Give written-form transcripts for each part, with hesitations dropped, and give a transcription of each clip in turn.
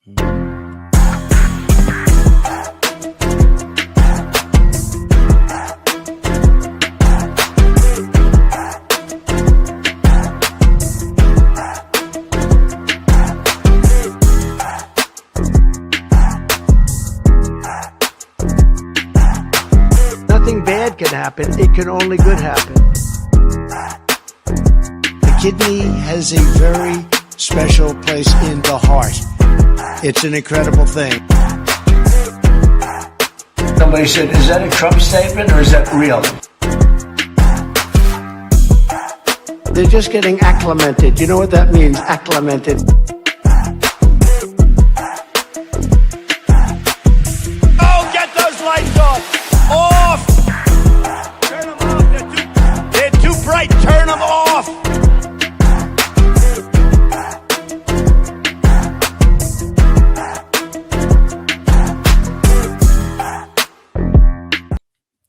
Nothing bad can happen. It can only good happen. The kidney has a very special place in the heart. It's an incredible thing. Somebody said, is that a Trump statement or is that real? They're just getting acclimated. You know what that means, acclimated? Oh, get those lights off! Off! Turn them off. They're too bright. Turn them off!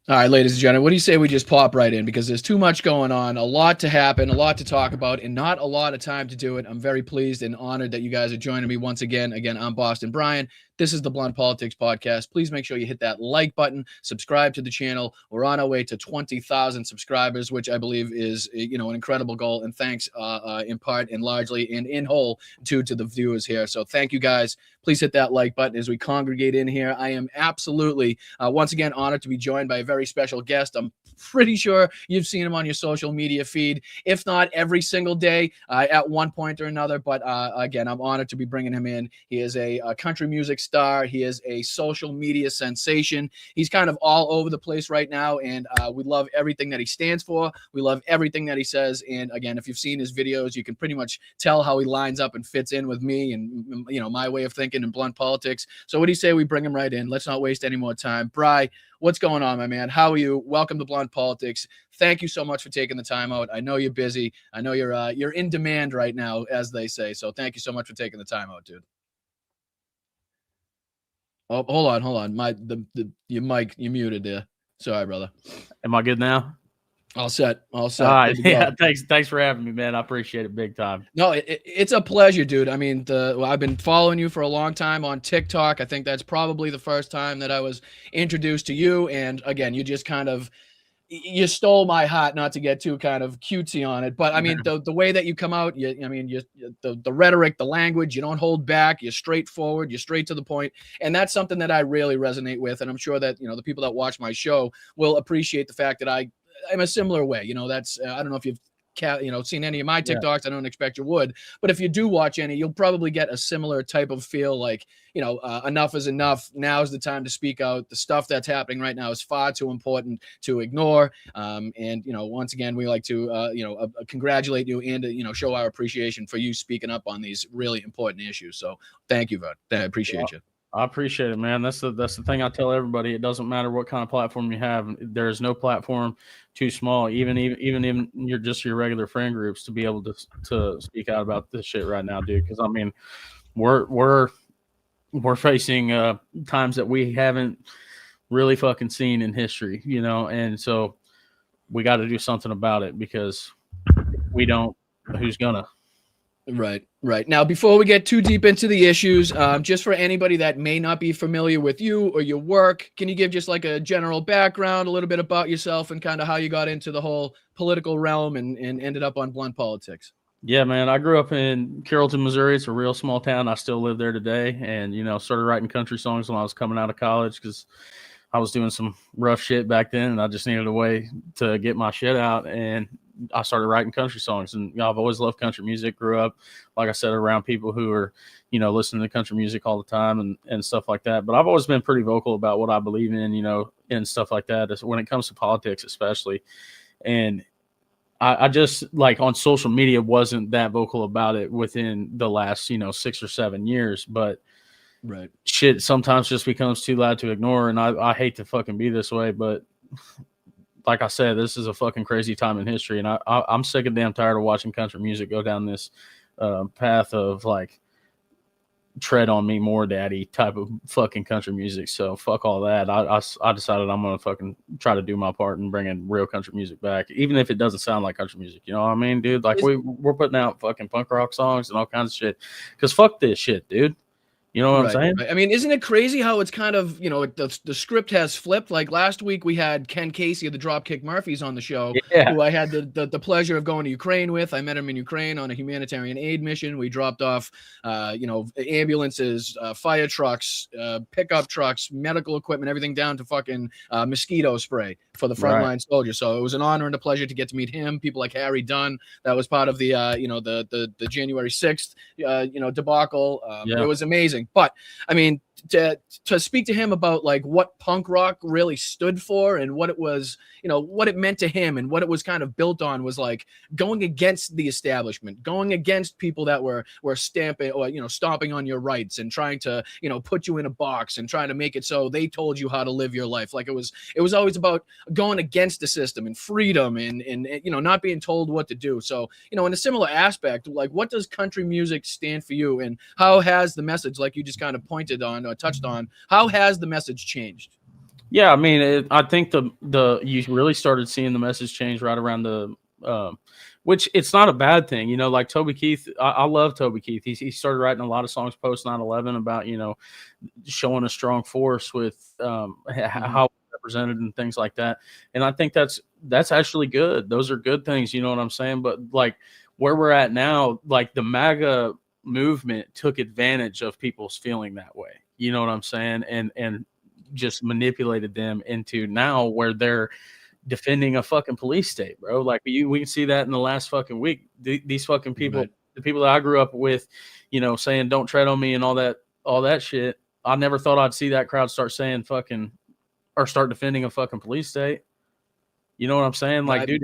All right, ladies and gentlemen, what do you say we just pop right in? Because there's too much going on, a lot to happen, a lot to talk about, and not a lot of time to do it. I'm very pleased and honored that you guys are joining me once again. Again, I'm Boston Bryan. This is the Blunt Politics Podcast. Please make sure you hit that like button, subscribe to the channel. We're on our way to 20,000 subscribers, which I believe is, an incredible goal. And thanks in part and largely and in whole to the viewers here. So thank you guys. Please hit that like button as we congregate in here. I am absolutely, once again, honored to be joined by a very special guest. I'm pretty sure you've seen him on your social media feed, if not every single day at one point or another. But again, I'm honored to be bringing him in. He is a country music star. He is a social media sensation. He's kind of all over the place right now, and we love everything that he stands for. We love everything that he says. And again, if you've seen his videos, you can pretty much tell how he lines up and fits in with me and my way of thinking and Blunt Politics. So what do you say we bring him right in? Let's not waste any more time. Bri, what's going on, my man? How are you? Welcome to Blunt Politics. Thank you so much for taking the time out. I know you're busy. I know you're in demand right now, as they say. So thank you so much for taking the time out, dude. Oh, hold on. Your mic, you muted there. Sorry, brother. Am I good now? All set. All right. Yeah. Thanks for having me, man. I appreciate it big time. No, it's a pleasure, dude. I mean, I've been following you for a long time on TikTok. I think that's probably the first time that I was introduced to you. And again, you just kind of, you stole my heart, not to get too kind of cutesy on it. But I mean, the way that you come out, the rhetoric, the language, you don't hold back. You're straightforward. You're straight to the point. And that's something that I really resonate with. And I'm sure that, the people that watch my show will appreciate the fact that I'm a similar way. That's, I don't know if you've seen any of my TikToks. I don't expect you would, but if you do watch any, you'll probably get a similar type of feel like, enough is enough. Now's the time to speak out. The stuff that's happening right now is far too important to ignore. And once again, we like to, congratulate you and, show our appreciation for you speaking up on these really important issues. So thank you, Bud. I appreciate you. I appreciate it, man. That's the thing I tell everybody. It doesn't matter what kind of platform you have. There is no platform too small, even in your regular friend groups, to be able to speak out about this shit right now, dude. Because I mean, we're facing times that we haven't really fucking seen in history, and so we got to do something about it, because if we don't, who's gonna? Right. Now, before we get too deep into the issues, just for anybody that may not be familiar with you or your work, can you give just like a general background, a little bit about yourself and kind of how you got into the whole political realm and ended up on Blunt Politics? Yeah, man. I grew up in Carrollton, Missouri. It's a real small town. I still live there today. And, started writing country songs when I was coming out of college, because I was doing some rough shit back then, and I just needed a way to get my shit out. And I started writing country songs, and I've always loved country music. Grew up, like I said, around people who are, listening to country music all the time and stuff like that. But I've always been pretty vocal about what I believe in, and stuff like that, when it comes to politics, especially. And I just, like, on social media, wasn't that vocal about it within the last, 6 or 7 years. But right, shit sometimes just becomes too loud to ignore. And I hate to fucking be this way, but like I said, this is a fucking crazy time in history, and I'm sick and damn tired of watching country music go down this path of, like, tread on me more, daddy type of fucking country music. So fuck all that. I decided I'm gonna fucking try to do my part and bring in real country music back, even if it doesn't sound like country music. You know what I mean, dude? Like, we're putting out fucking punk rock songs and all kinds of shit, because fuck this shit, dude. You know what I'm saying? Right. I mean, isn't it crazy how it's kind of, the script has flipped? Like last week we had Ken Casey of the Dropkick Murphys on the show, Yeah. who I had the pleasure of going to Ukraine with. I met him in Ukraine on a humanitarian aid mission. We dropped off, ambulances, fire trucks, pickup trucks, medical equipment, everything down to fucking mosquito spray for the frontline soldiers. So it was an honor and a pleasure to get to meet him. People like Harry Dunn, that was part of the, the January 6th, debacle. It was amazing. But I mean, to speak to him about like what punk rock really stood for and what it was, what it meant to him and what it was kind of built on was like going against the establishment, going against people that were stamping or, stomping on your rights and trying to, put you in a box and trying to make it so they told you how to live your life. Like it was always about going against the system and freedom and not being told what to do. So, in a similar aspect, like what does country music stand for you and how has the message, like you just kind of pointed on or touched on, how has the message changed? Yeah, I mean, I think the you really started seeing the message change right around the which it's not a bad thing, like Toby Keith. I love Toby Keith. He started writing a lot of songs post 9/11 about showing a strong force with how represented and things like that. And I think that's actually good. Those are good things, you know what I'm saying? But like where we're at now, like the MAGA movement took advantage of people's feeling that way. You know what I'm saying? And just manipulated them into now where they're defending a fucking police state, bro. Like we can see that in the last fucking week. These fucking people, the people that I grew up with, saying "Don't tread on me" and all that shit. I never thought I'd see that crowd start saying fucking or start defending a fucking police state. You know what I'm saying? Like, dude,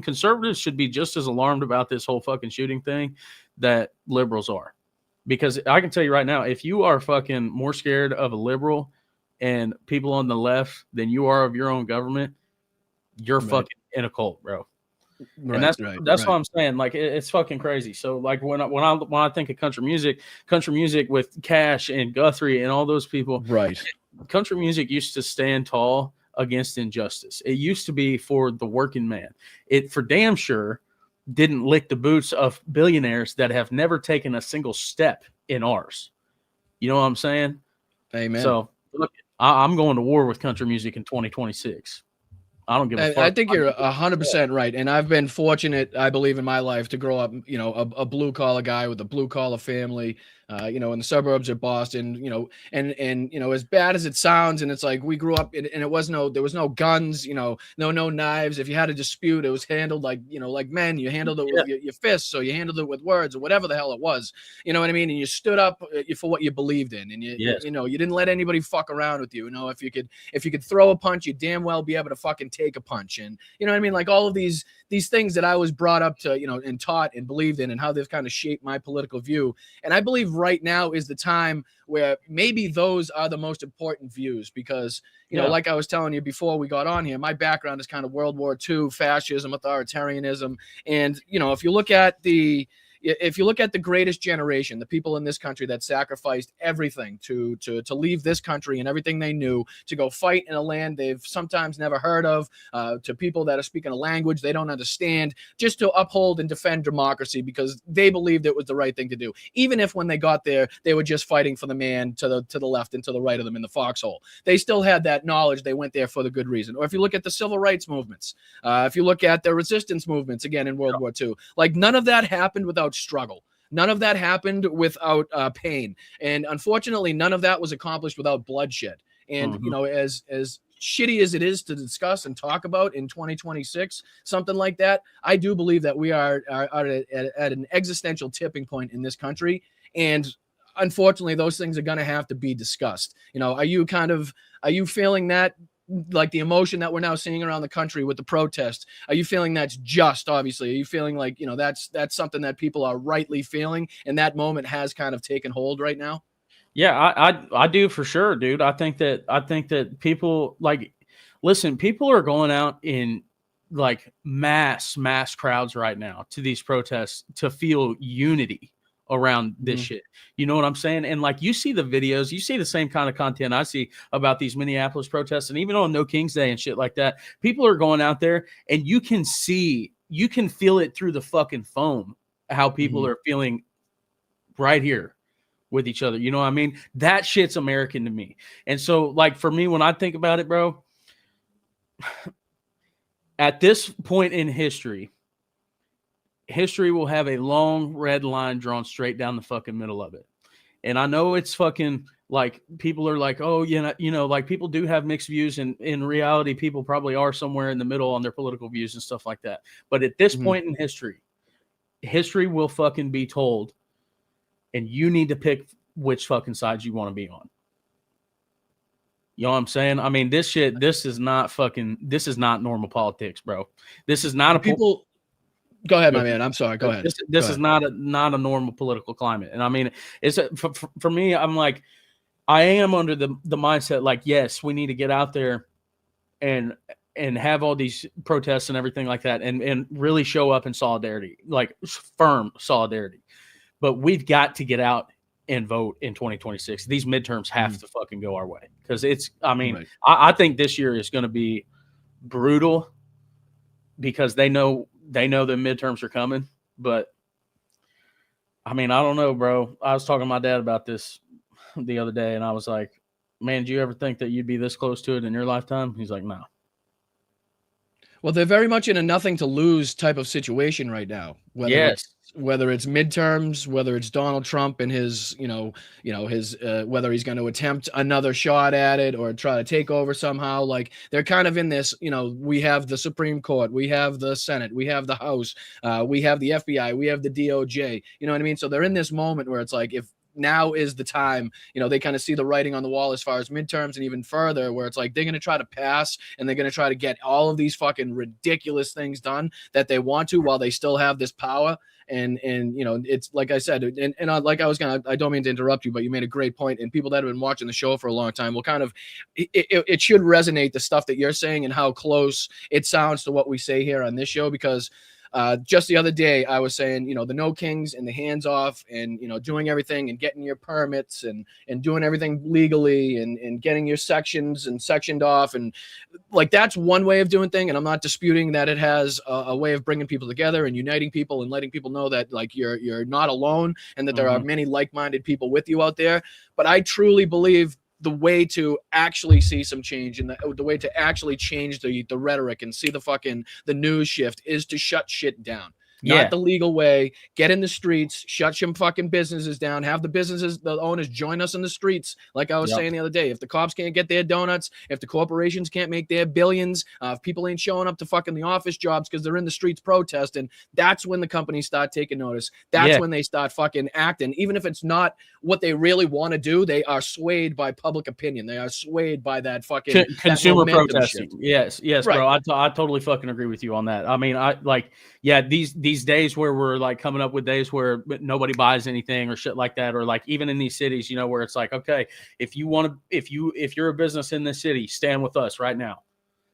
conservatives should be just as alarmed about this whole fucking shooting thing that liberals are. Because I can tell you right now, if you are fucking more scared of a liberal and people on the left than you are of your own government, you're fucking in a cult, bro. And that's what I'm saying. Like it's fucking crazy. So like when I think of country music with Cash and Guthrie and all those people, right? Country music used to stand tall against injustice. It used to be for the working man. It for damn sure didn't lick the boots of billionaires that have never taken a single step in ours. You know what I'm saying? Amen. So look, I'm going to war with country music in 2026. I don't give a fuck. I think you're 100% right. And I've been fortunate, I believe, in my life to grow up, a blue collar guy with a blue collar family, in the suburbs of Boston, and as bad as it sounds, and it's like we grew up and there was no guns, no knives. If you had a dispute, it was handled like men. You handled it with your fists, or you handled it with words, or whatever the hell it was. You know what I mean? And you stood up for what you believed in, and you didn't let anybody fuck around with you. If you could throw a punch, you damn well be able to fucking take a punch. And you know what I mean? Like all of these things that I was brought up to, and taught and believed in, and how they've kind of shaped my political view. And I believe right now is the time where maybe those are the most important views because, like I was telling you before we got on here, my background is kind of World War II, fascism, authoritarianism. And, if you look at the greatest generation, the people in this country that sacrificed everything to leave this country and everything they knew to go fight in a land they've sometimes never heard of, to people that are speaking a language they don't understand, just to uphold and defend democracy because they believed it was the right thing to do. Even if when they got there, they were just fighting for the man to the left and to the right of them in the foxhole. They still had that knowledge they went there for the good reason. Or if you look at the civil rights movements, if you look at the resistance movements, again, in World War II, like none of that happened without struggle. None of that happened without pain. And unfortunately, none of that was accomplished without bloodshed. And, as shitty as it is to discuss and talk about in 2026, something like that, I do believe that we are at an existential tipping point in this country. And unfortunately, those things are going to have to be discussed. Are you feeling that? Like the emotion that we're now seeing around the country with the protests, are you feeling that's just? Obviously, are you feeling like that's something that people are rightly feeling, and that moment has kind of taken hold right now? Yeah, I do for sure, dude. I think that people listen. People are going out in like mass crowds right now to these protests to feel unity around this shit. You know what I'm saying? And like you see the videos, you see the same kind of content I see about these Minneapolis protests, and even on No King's Day and shit like that. People are going out there and you can feel it through the fucking foam how people are feeling right here with each other. You know what I mean? That shit's American to me. And so, like, for me, when I think about it, bro, at this point in history will have a long red line drawn straight down the fucking middle of it. And I know it's fucking like people are like, oh, like people do have mixed views. And in reality, people probably are somewhere in the middle on their political views and stuff like that. But at this point in history will fucking be told. And you need to pick which fucking sides you want to be on. You know what I'm saying? I mean, this is not normal politics, bro. This is not people. Go ahead, my man. I'm sorry. Go ahead. This is not a normal political climate. And I mean, for me, I'm like, I am under the mindset, like, yes, we need to get out there and have all these protests and everything like that and really show up in solidarity, like firm solidarity. But we've got to get out and vote in 2026. These midterms have to fucking go our way because I think this year is going to be brutal because they know the midterms are coming. But I mean, I don't know, bro. I was talking to my dad about this the other day, and I was like, man, do you ever think that you'd be this close to it in your lifetime? He's like, no. Well, they're very much in a nothing to lose type of situation right now. Whether it's midterms, whether it's Donald Trump and his, whether he's going to attempt another shot at it or try to take over somehow. Like they're kind of in this, we have the Supreme Court, we have the Senate, we have the House, we have the FBI, we have the DOJ. You know what I mean? So they're in this moment where it's like, if now is the time, they kind of see the writing on the wall as far as midterms and even further, where it's like they're going to try to pass and they're going to try to get all of these fucking ridiculous things done that they want to while they still have this power. And it's like I said, and I don't mean to interrupt you, but you made a great point. And people that have been watching the show for a long time will kind of, it should resonate the stuff that you're saying and how close it sounds to what we say here on this show, because just the other day, I was saying, the no kings and the hands off and, doing everything and getting your permits and doing everything legally and getting your sections and sectioned off. And like, that's one way of doing things. And I'm not disputing that it has a way of bringing people together and uniting people and letting people know that like you're not alone and that there are many like-minded people with you out there. But I truly believe the way to actually see some change and the way to actually change the rhetoric and see the news shift is to shut shit down. Not the legal way. Get in the streets, shut some fucking businesses down, have the owners join us in the streets. Like I was saying the other day, if the cops can't get their donuts, if the corporations can't make their billions, if people ain't showing up to fucking the office jobs because they're in the streets protesting, that's when the companies start taking notice. That's when they start fucking acting. Even if it's not what they really want to do, they are swayed by public opinion. They are swayed by that fucking consumer protesting. Shit. Yes, right. Bro. I totally fucking agree with you on that. I mean, these days where we're like coming up with days where nobody buys anything or shit like that, or like even in these cities, where it's like, okay, if you're a business in this city, stand with us right now.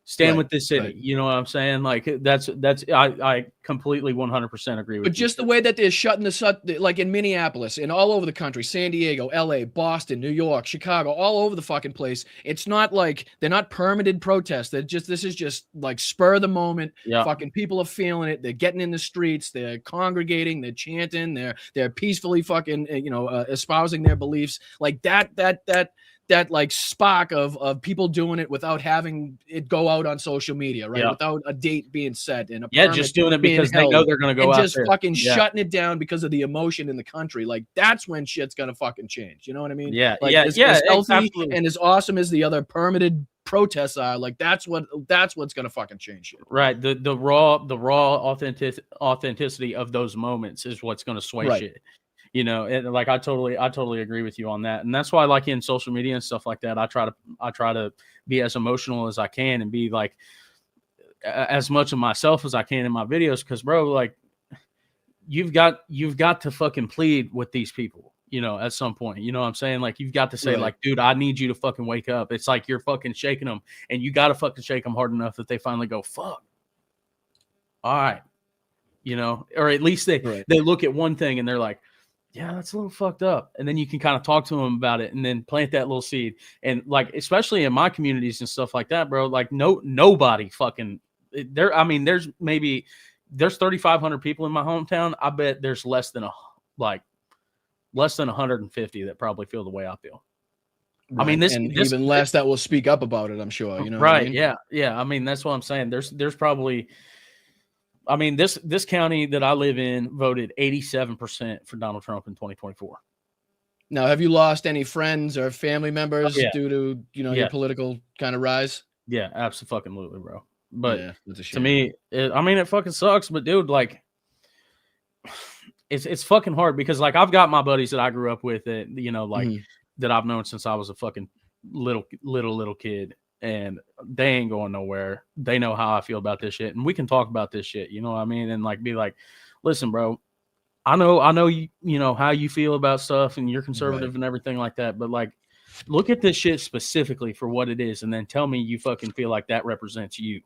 Stand with this city. Right. You know what I'm saying? Like I completely 100% agree with you. But just the way that they're shutting like in Minneapolis and all over the country, San Diego, LA, Boston, New York, Chicago, all over the fucking place. It's not like they're not permitted protests. This is just like spur of the moment. Yeah. Fucking people are feeling it. They're getting in the streets. They're congregating. They're chanting. They're peacefully fucking, espousing their beliefs. Like that like spark of people doing it without having it go out on social media, right? Yeah. Without a date being set and just doing it because they know they're going to go out just there. Fucking shutting it down because of the emotion in the country. Like that's when shit's going to fucking change. You know what I mean? Yeah. Like, as healthy and as awesome as the other permitted protests are, like that's what's going to fucking change shit. Right. The raw authenticity of those moments is what's going to sway shit. And like I totally agree with you on that, and that's why, like in social media and stuff like that, I try to be as emotional as I can and be like as much of myself as I can in my videos, because bro, like you've got to fucking plead with these people, at some point. You know what I'm saying? Like you've got to say, like, dude, I need you to fucking wake up. It's like you're fucking shaking them, and you got to fucking shake them hard enough that they finally go, fuck. All right, or at least they look at one thing and they're like, yeah, that's a little fucked up. And then you can kind of talk to them about it and then plant that little seed. And like, especially in my communities and stuff like that, bro, like nobody fucking there. I mean, there's 3,500 people in my hometown. I bet there's less than less than 150 that probably feel the way I feel. Right. I mean, this even less that will speak up about it, I'm sure. You know right? what I mean? Yeah. I mean, that's what I'm saying. There's probably, I mean, this county that I live in voted 87% for Donald Trump in 2024. Now, have you lost any friends or family members Yeah. due to your political kind of rise? Yeah, absolutely, bro. But yeah, that's a shame. to me, it fucking sucks. But dude, like, it's fucking hard because like I've got my buddies that I grew up with that that I've known since I was a fucking little kid, and they ain't going nowhere. They know how I feel about this shit, and we can talk about this shit. You know what I mean? And like be like, listen, bro. I know you know how you feel about stuff, and you're conservative and everything like that. But like, look at this shit specifically for what it is, and then tell me you fucking feel like that represents you.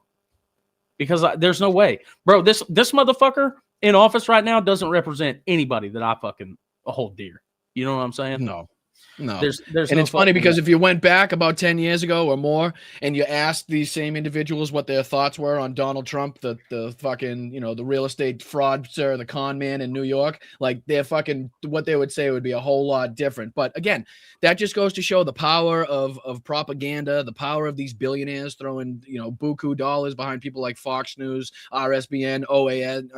Because there's no way, bro. This motherfucker in office right now doesn't represent anybody that I fucking hold dear. You know what I'm saying? No. There's and no it's funny because if you went back about 10 years ago or more and you asked these same individuals what their thoughts were on Donald Trump, the fucking, the real estate fraudster, the con man in New York, like their fucking, what they would say would be a whole lot different. But again, that just goes to show the power of propaganda, the power of these billionaires throwing, buku dollars behind people like Fox News, RSBN, OAN,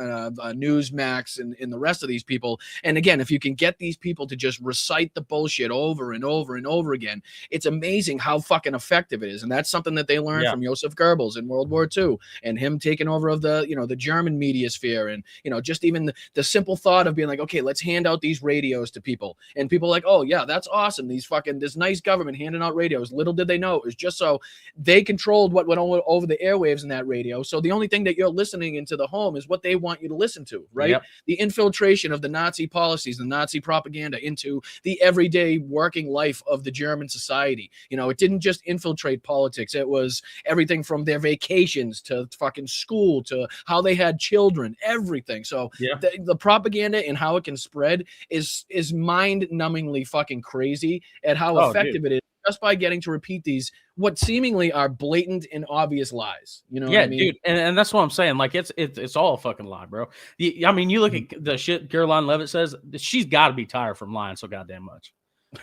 Newsmax, and the rest of these people. And again, if you can get these people to just recite the bullshit over and over and over again, it's amazing how fucking effective it is. And that's something that they learned from Joseph Goebbels in World War II and him taking over of the, the German media sphere. And, just even the simple thought of being like, okay, let's hand out these radios to people. And people are like, oh yeah, that's awesome. This nice government handing out radios. Little did they know it was just so they controlled what went over the airwaves in that radio. So the only thing that you're listening into the home is what they want you to listen to, right? Yep. The infiltration of the Nazi policies, the Nazi propaganda into the everyday working life of the German society. It didn't just infiltrate politics. It was everything from their vacations to fucking school to how they had children, everything. So the propaganda and how it can spread is mind-numbingly fucking crazy at how effective it is just by getting to repeat these what seemingly are blatant and obvious lies. You know what I mean? Dude, and that's what I'm saying. Like it's all a fucking lie, bro. I mean, you look at the shit Caroline Levitt says, she's got to be tired from lying so goddamn much.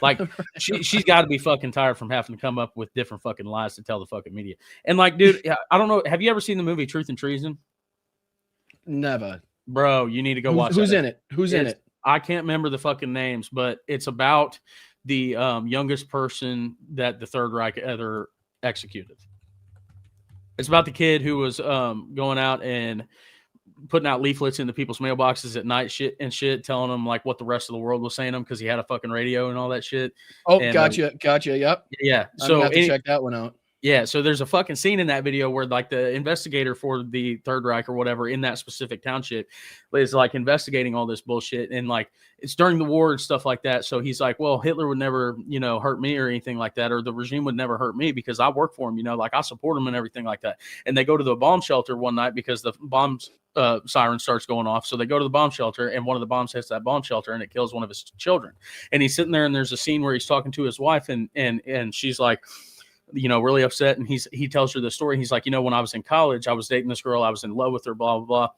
Like she's got to be fucking tired from having to come up with different fucking lies to tell the fucking media. And like, dude, I don't know. Have you ever seen the movie Truth and Treason? Never. Bro, you need to go watch Who's that. in it? Who's in it? I can't remember the fucking names, but it's about the youngest person that the Third Reich ever executed. It's about the kid who was going out and putting out leaflets into people's mailboxes at night, shit, telling them like what the rest of the world was saying to him because he had a fucking radio and all that shit. Oh, and, gotcha. Yep. Yeah. So I have to check that one out. Yeah, so there's a fucking scene in that video where like the investigator for the Third Reich or whatever in that specific township is like investigating all this bullshit, and like it's during the war and stuff like that. So he's like, well, Hitler would never, hurt me or anything like that, or the regime would never hurt me because I work for him, like I support him and everything like that. And they go to the bomb shelter one night because the bombs siren starts going off. So they go to the bomb shelter and one of the bombs hits that bomb shelter and it kills one of his children. And he's sitting there and there's a scene where he's talking to his wife and she's like, really upset. And he tells her the story. He's like, when I was in college, I was dating this girl. I was in love with her, blah, blah, blah.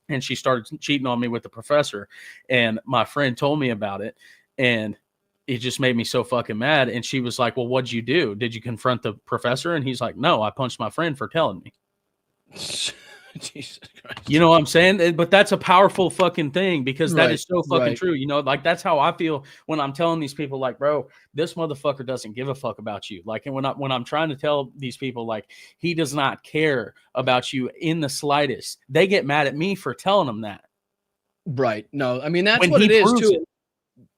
And she started cheating on me with the professor. And my friend told me about it. And it just made me so fucking mad. And she was like, well, what'd you do? Did you confront the professor? And he's like, no, I punched my friend for telling me. Jesus Christ. You know what I'm saying? But that's a powerful fucking thing because that is so fucking true. Like that's how I feel when I'm telling these people, like, bro, this motherfucker doesn't give a fuck about you. Like, and when I'm trying to tell these people, like, he does not care about you in the slightest. They get mad at me for telling them that. Right. No, I mean, that's what it is too.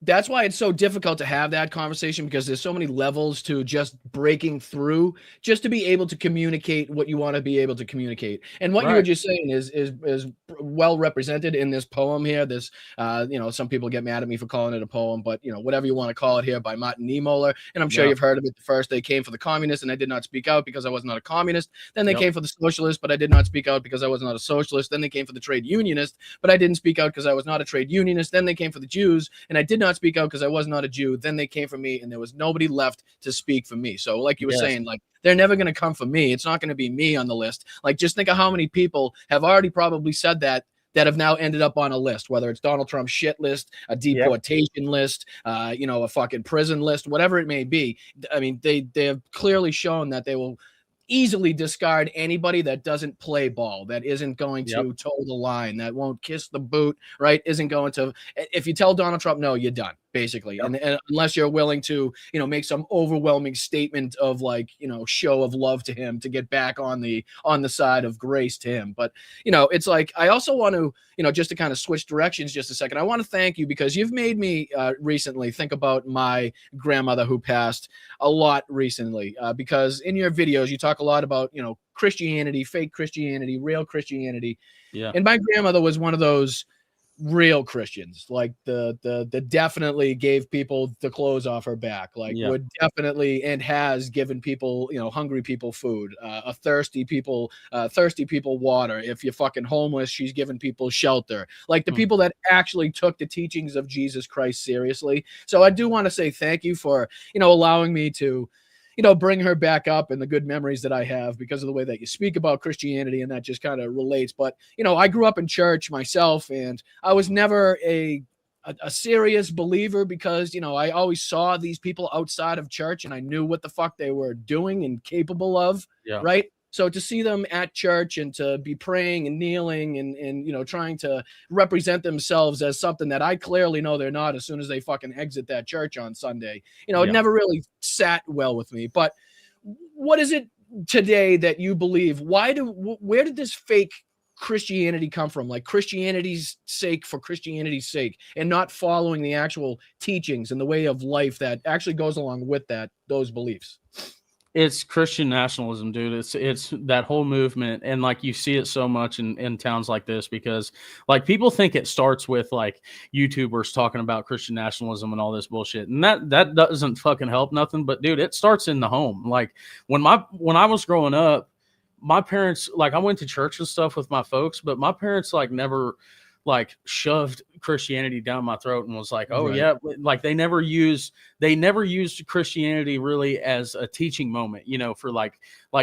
That's why it's so difficult to have that conversation because there's so many levels to just breaking through just to be able to communicate what you want to be able to communicate. And what you were just saying is well represented in this poem here. This, some people get mad at me for calling it a poem, but whatever you want to call it here by Martin Niemöller. And I'm sure you've heard of it. First, they came for the communists and I did not speak out because I was not a communist. Then they came for the socialists, but I did not speak out because I was not a socialist. Then they came for the trade unionist, but I didn't speak out because I was not a trade unionist. Then they came for the Jews and I did not speak out because I was not a Jew. Then they came for me and there was nobody left to speak for me. So like you were saying, like they're never going to come for me. It's not going to be me on the list. Like just think of how many people have already probably said that that have now ended up on a list, whether it's Donald Trump's shit list, a deportation list, a fucking prison list, whatever it may be. I mean, they have clearly shown that they will easily discard anybody that doesn't play ball, that isn't going to toe the line, that won't kiss the boot, right? Isn't going to, if you tell Donald Trump no, you're done, basically. And unless you're willing to, make some overwhelming statement of show of love to him to get back on the side of grace to him. But, it's like, I also want to, just to kind of switch directions just a second, I want to thank you because you've made me recently think about my grandmother who passed a lot recently, because in your videos, you talk a lot about, Christianity, fake Christianity, real Christianity. Yeah. And my grandmother was one of those real Christians, like the definitely gave people the clothes off her back, would definitely and has given people, hungry people food, thirsty people water. If you're fucking homeless, she's given people shelter, like the people that actually took the teachings of Jesus Christ seriously. So I do want to say thank you for, allowing me to, bring her back up and the good memories that I have because of the way that you speak about Christianity, and that just kind of relates. But, I grew up in church myself, and I was never a serious believer because, I always saw these people outside of church and I knew what the fuck they were doing and capable of, right? So to see them at church and to be praying and kneeling and trying to represent themselves as something that I clearly know they're not as soon as they fucking exit that church on Sunday, it never really sat well with me. But what is it today that you believe? Where did this fake Christianity come from? Like Christianity's sake for Christianity's sake, and not following the actual teachings and the way of life that actually goes along with those beliefs? It's Christian nationalism, dude. It's that whole movement. And like, you see it so much in towns like this, because like people think it starts with like YouTubers talking about Christian nationalism and all this bullshit. And that doesn't fucking help nothing. But dude, it starts in the home. Like when I was growing up, my parents, like I went to church and stuff with my folks, but my parents like never like shoved Christianity down my throat and was like, oh yeah, like they never used Christianity really as a teaching moment, for like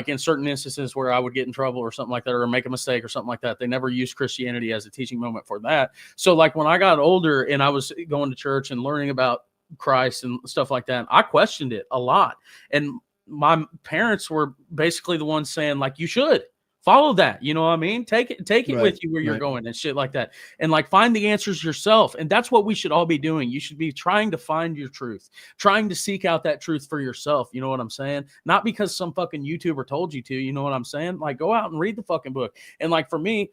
in certain instances where I would get in trouble or something like that, or make a mistake or something like that. They never used Christianity as a teaching moment for that. So like when I got older and I was going to church and learning about Christ and stuff like that, I questioned it a lot. And my parents were basically the ones saying like, you should follow that. You know what I mean? Take it with you where you're going and shit like that. And like find the answers yourself. And that's what we should all be doing. You should be trying to find your truth, trying to seek out that truth for yourself. You know what I'm saying? Not because some fucking YouTuber told you to, you know what I'm saying? Like go out and read the fucking book. And like for me,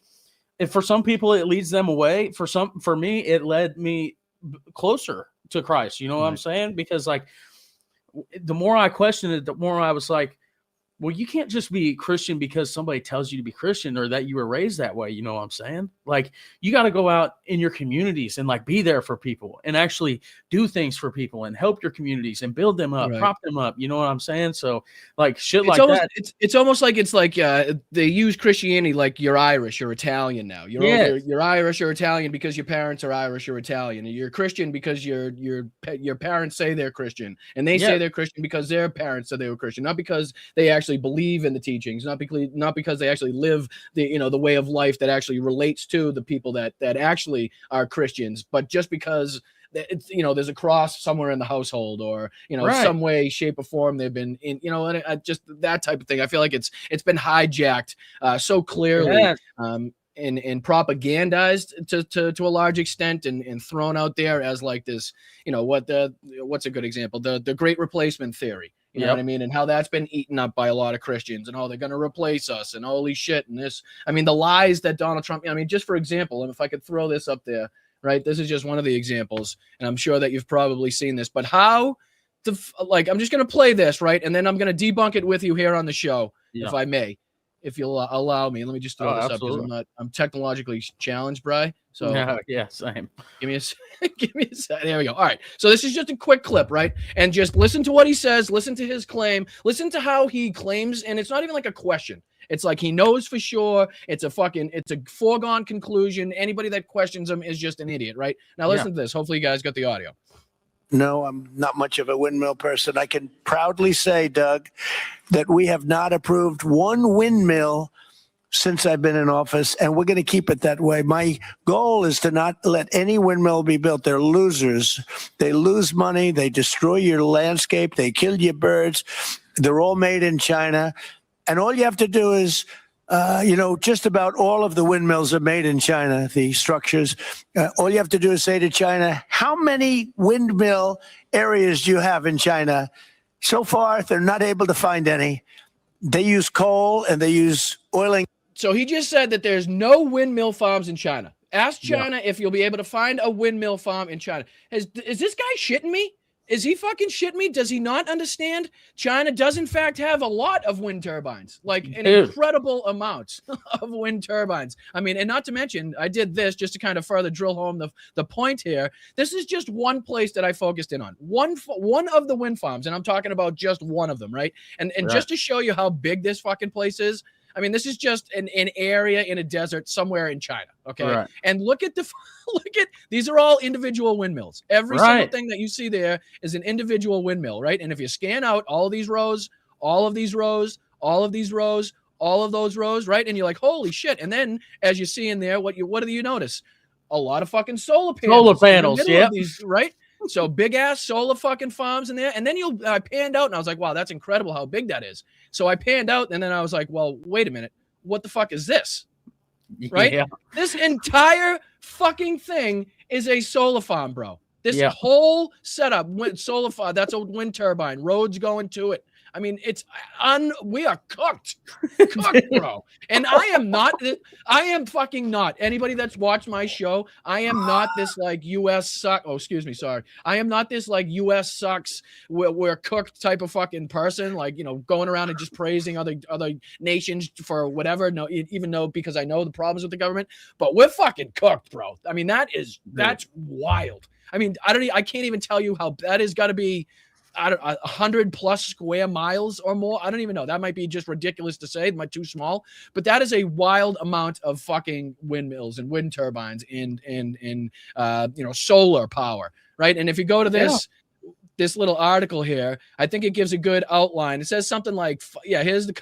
if for some people it leads them away, for me, it led me closer to Christ. You know what I'm saying? Because like the more I questioned it, the more I was like, well, you can't just be Christian because somebody tells you to be Christian or that you were raised that way. You know what I'm saying? Like, you got to go out in your communities and like be there for people and actually do things for people and help your communities and build them up, prop them up. You know what I'm saying? So like shit like that. It's almost like they use Christianity like you're Irish or Italian now. You're Irish or Italian because your parents are Irish or Italian. And you're Christian because your parents say they're Christian, and they say they're Christian because their parents said they were Christian, not because they actually believe in the teachings, not because they actually live the way of life that actually relates to the people that actually are Christians, but just because there's a cross somewhere in the household, or some way, shape, or form they've been in, and just that type of thing. I feel like it's been hijacked so clearly. And propagandized to a large extent and thrown out there as like this, what's a good example? The Great Replacement theory. You know what I mean? And how that's been eaten up by a lot of Christians, and how they're going to replace us and holy shit. And this, I mean, the lies that Donald Trump, just for example, and if I could throw this up there, right? This is just one of the examples, and I'm sure that you've probably seen this, but how I'm just going to play this, right? And then I'm going to debunk it with you here on the show, if I may. If you'll allow me, let me just throw this up because I'm technologically challenged, Bri. So same. Give me a second. There we go. All right. So this is just a quick clip, right? And just listen to what he says. Listen to his claim. Listen to how he claims, and it's not even like a question. It's like he knows for sure. It's a foregone conclusion. Anybody that questions him is just an idiot, right? Now listen to this. Hopefully you guys got the audio. No, I'm not much of a windmill person. I can proudly say, Doug, that we have not approved one windmill since I've been in office, and we're going to keep it that way. My goal is to not let any windmill be built. They're losers. They lose money. They destroy your landscape. They kill your birds. They're all made in China. And all you have to do is, just about all of the windmills are made in China, the structures. All you have to do is say to China, how many windmill areas do you have in China? So far, they're not able to find any. They use coal and they use oil and So he just said that there's no windmill farms in China. Ask China if you'll be able to find a windmill farm in China. Is this guy shitting me? Is he fucking shitting me? Does he not understand? China does in fact have a lot of wind turbines, like an incredible amount of wind turbines. I mean, and not to mention, I did this just to kind of further drill home the point here. This is just one place that I focused in on. One of the wind farms, and I'm talking about just one of them, right? And just to show you how big this fucking place is, I mean, this is just an area in a desert somewhere in China, okay? Right. And look at these are all individual windmills. Every single thing that you see there is an individual windmill, right? And if you scan out all of these rows, all of these rows, all of these rows, all of those rows, right? And you're like, holy shit. And then as you see in there, what do you notice? A lot of fucking solar panels. Solar panels, yeah. Right? So big ass solar fucking farms in there. And then I panned out and I was like, wow, that's incredible how big that is. So I panned out and then I was like, well, wait a minute. What the fuck is this? Right? Yeah. This entire fucking thing is a solar farm, bro. This whole setup, solar farm, that's a wind turbine, roads going to it. I mean, we are cooked, bro. And I am fucking not. Anybody that's watched my show, I am not this like U.S. suck. Oh, excuse me, sorry. I am not this like U.S. sucks. We're cooked type of fucking person, like, going around and just praising other nations for whatever. No, even though because I know the problems with the government, but we're fucking cooked, bro. I mean, that's wild. I mean, I can't even tell you how that is got to be. 100+ square miles or more. I don't even know. That might be just ridiculous to say. It might be too small, but that is a wild amount of fucking windmills and wind turbines in solar power, right? And if you go to this little article here, I think it gives a good outline. It says something like, here's the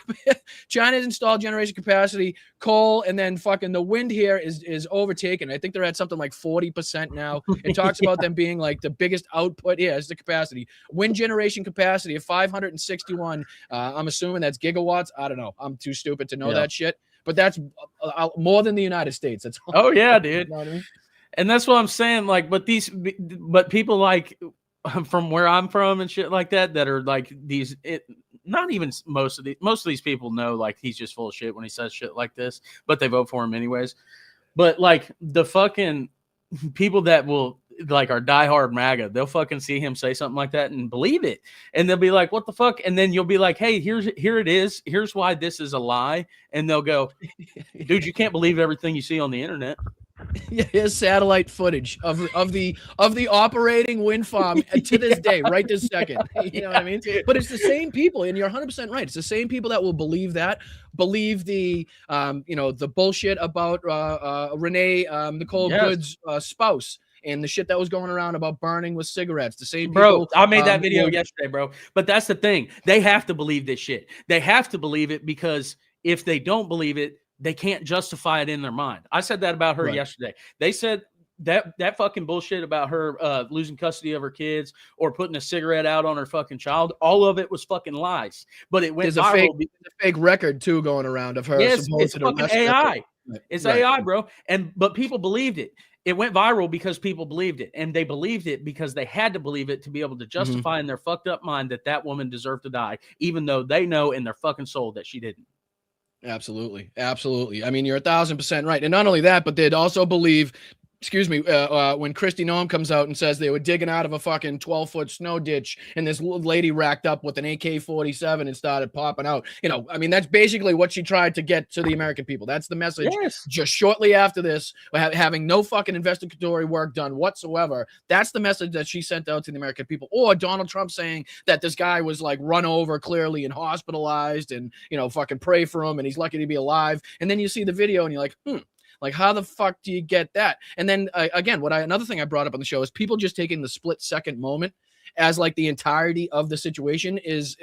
China's installed generation capacity, coal, and then fucking the wind here is overtaken. I think they're at something like 40% now. It talks about them being like the biggest output. Yeah, it's the capacity. Wind generation capacity of 561. I'm assuming that's gigawatts. I don't know. I'm too stupid to know that shit. But that's more than the United States. That's oh yeah, dude. You know what I mean? And that's what I'm saying. Like, but people like from where I'm from and shit like that are like not even most of these people know like he's just full of shit when he says shit like this, but they vote for him anyways. But like the fucking people that will like are diehard MAGA, they'll fucking see him say something like that and believe it. And they'll be like, what the fuck? And then you'll be like, hey, here it is. Here's why this is a lie. And they'll go, dude, you can't believe everything you see on the internet. Yeah, here's satellite footage of the operating wind farm to this day, right this second. You know what I mean? But it's the same people, and you're 100% right. It's the same people that will believe the the bullshit about Renee Nicole Good's spouse and the shit that was going around about burning with cigarettes. The same people. Bro, I made that video yesterday, bro. But that's the thing. They have to believe this shit. They have to believe it because if they don't believe it, they can't justify it in their mind. I said that about her yesterday. They said that fucking bullshit about her losing custody of her kids or putting a cigarette out on her fucking child. All of it was fucking lies. But it went viral. There's a fake record too going around of her. Yes, it's fucking AI. It's AI, bro. But people believed it. It went viral because people believed it, and they believed it because they had to believe it to be able to justify in their fucked up mind that woman deserved to die, even though they know in their fucking soul that she didn't. Absolutely. I mean, you're 1,000% right. And not only that, but they'd also believe, when Kristi Noem comes out and says they were digging out of a fucking 12-foot snow ditch and this lady racked up with an AK-47 and started popping out. I mean, that's basically what she tried to get to the American people. That's the message. Yes. Just shortly after this, having no fucking investigatory work done whatsoever. That's the message that she sent out to the American people. Or Donald Trump saying that this guy was like run over clearly and hospitalized and, fucking pray for him and he's lucky to be alive. And then you see the video and you're like, like, how the fuck do you get that? And then again, another thing I brought up on the show is people just taking the split second moment as like the entirety of the situation is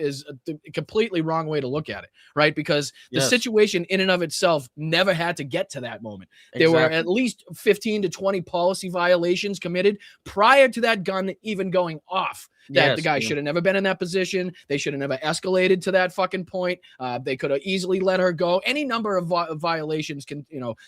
a completely wrong way to look at it, right? Because the situation in and of itself never had to get to that moment. There were at least 15 to 20 policy violations committed prior to that gun even going off. That the guy should have never been in that position. They should have never escalated to that fucking point. They could have easily let her go. Any number of violations can,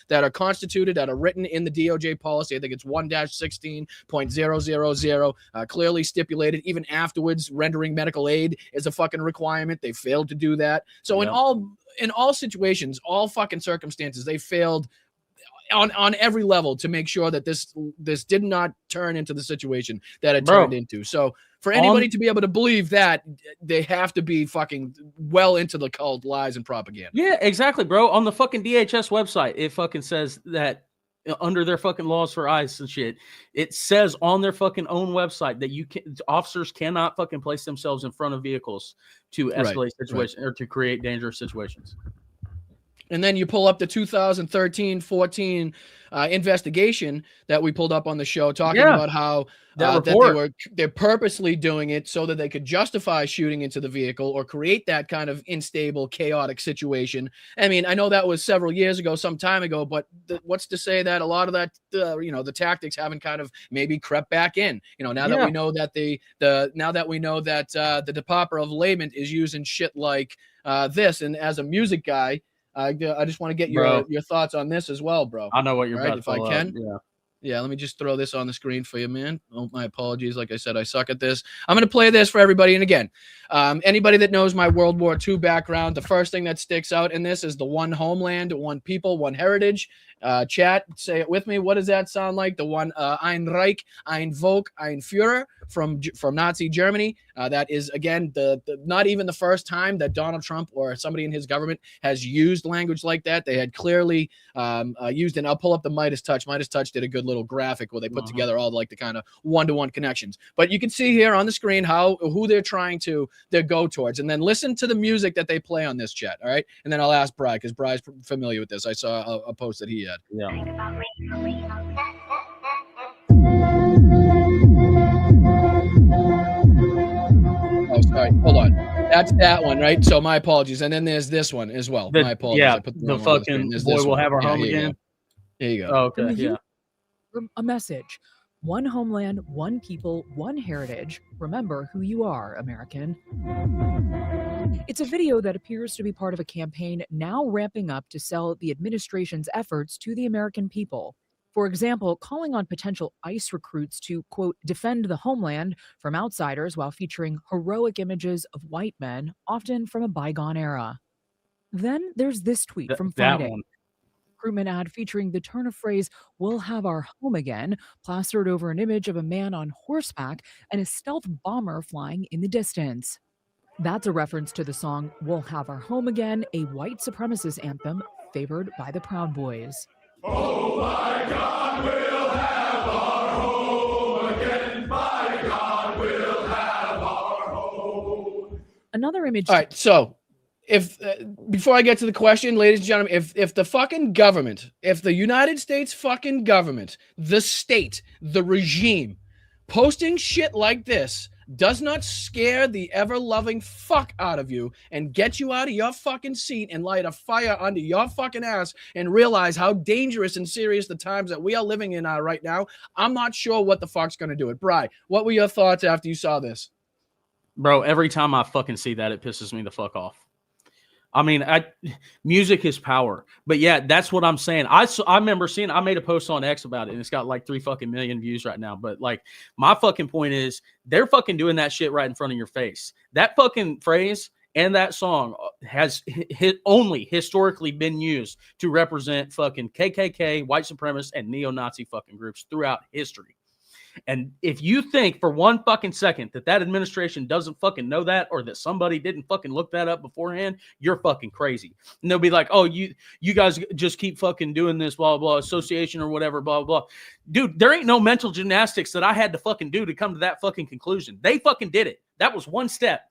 that are constituted, that are written in the DOJ policy. I think it's 1-16.000, clearly stipulated. Even afterwards, rendering medical aid is a fucking requirement. They failed to do that. So in all situations, all fucking circumstances, they failed on every level to make sure that this did not turn into the situation that it turned into. So for anybody to be able to believe that, they have to be fucking well into the cult lies and propaganda. Yeah, exactly, bro. On the fucking DHS website, it fucking says that under their fucking laws for ICE and shit, it says on their fucking own website that officers cannot fucking place themselves in front of vehicles to escalate situations or to create dangerous situations. And then you pull up the 2013-14 investigation that we pulled up on the show, talking about how that they're purposely doing it so that they could justify shooting into the vehicle or create that kind of unstable, chaotic situation. I mean, I know that was several years ago, some time ago, but what's to say that a lot of that, the tactics haven't kind of maybe crept back in. Now that we know that the Department of Labor is using shit like this, and as a music guy, I just want to get your thoughts on this as well, bro. I know what you're about if I can. Up. Yeah, let me just throw this on the screen for you, man. Oh, my apologies. Like I said, I suck at this. I'm going to play this for everybody. And again, anybody that knows my World War II background, the first thing that sticks out in this is the one homeland, one people, one heritage. Chat, say it with me. What does that sound like? The one Ein Reich, Ein Volk, Ein Führer from Nazi Germany. That is, again, the not even the first time that Donald Trump or somebody in his government has used language like that. They had clearly used it. I'll pull up the Midas Touch. Midas Touch did a good little graphic where they put together all the kind of one-to-one connections. But you can see here on the screen who they're trying to go towards. And then listen to the music that they play on this, chat, all right? And then I'll ask Bryan, because Bryan's familiar with this. I saw a post that he had. Yeah. Oh, sorry. Hold on. That's that one, right? So my apologies. And then there's this one as well. My apologies. Yeah, I put the fucking boy will have our home again. Here you go. Oh, okay, yeah. A message. One homeland, one people, one heritage. Remember who you are, American. It's a video that appears to be part of a campaign now ramping up to sell the administration's efforts to the American people. For example, calling on potential ICE recruits to, quote, defend the homeland from outsiders while featuring heroic images of white men, often from a bygone era. Then there's this tweet from Friday. Recruitment ad featuring the turn of phrase, "We'll have our home again," plastered over an image of a man on horseback and a stealth bomber flying in the distance. That's a reference to the song "We'll Have Our Home Again," a white supremacist anthem favored by the Proud Boys. Oh my God, we'll have our home again. My God, we'll have our home. Another image. All right, so if before I get to the question, ladies and gentlemen, if the fucking government, if the United States fucking government, the state, the regime, posting shit like this does not scare the ever-loving fuck out of you and get you out of your fucking seat and light a fire under your fucking ass and realize how dangerous and serious the times that we are living in are right now, I'm not sure what the fuck's going to do it. Bryan, what were your thoughts after you saw this? Bro, every time I fucking see that, it pisses me the fuck off. I mean, music is power. But yeah, that's what I'm saying. I remember seeing, I made a post on X about it, and it's got like 3 fucking million views right now. But like, my fucking point is, they're fucking doing that shit right in front of your face. That fucking phrase and that song has only historically been used to represent fucking KKK, white supremacists, and neo-Nazi fucking groups throughout history. And if you think for one fucking second that administration doesn't fucking know that, or that somebody didn't fucking look that up beforehand, you're fucking crazy. And they'll be like, oh, you guys just keep fucking doing this, blah, blah, association or whatever, blah, blah. Dude, there ain't no mental gymnastics that I had to fucking do to come to that fucking conclusion. They fucking did it. That was one step.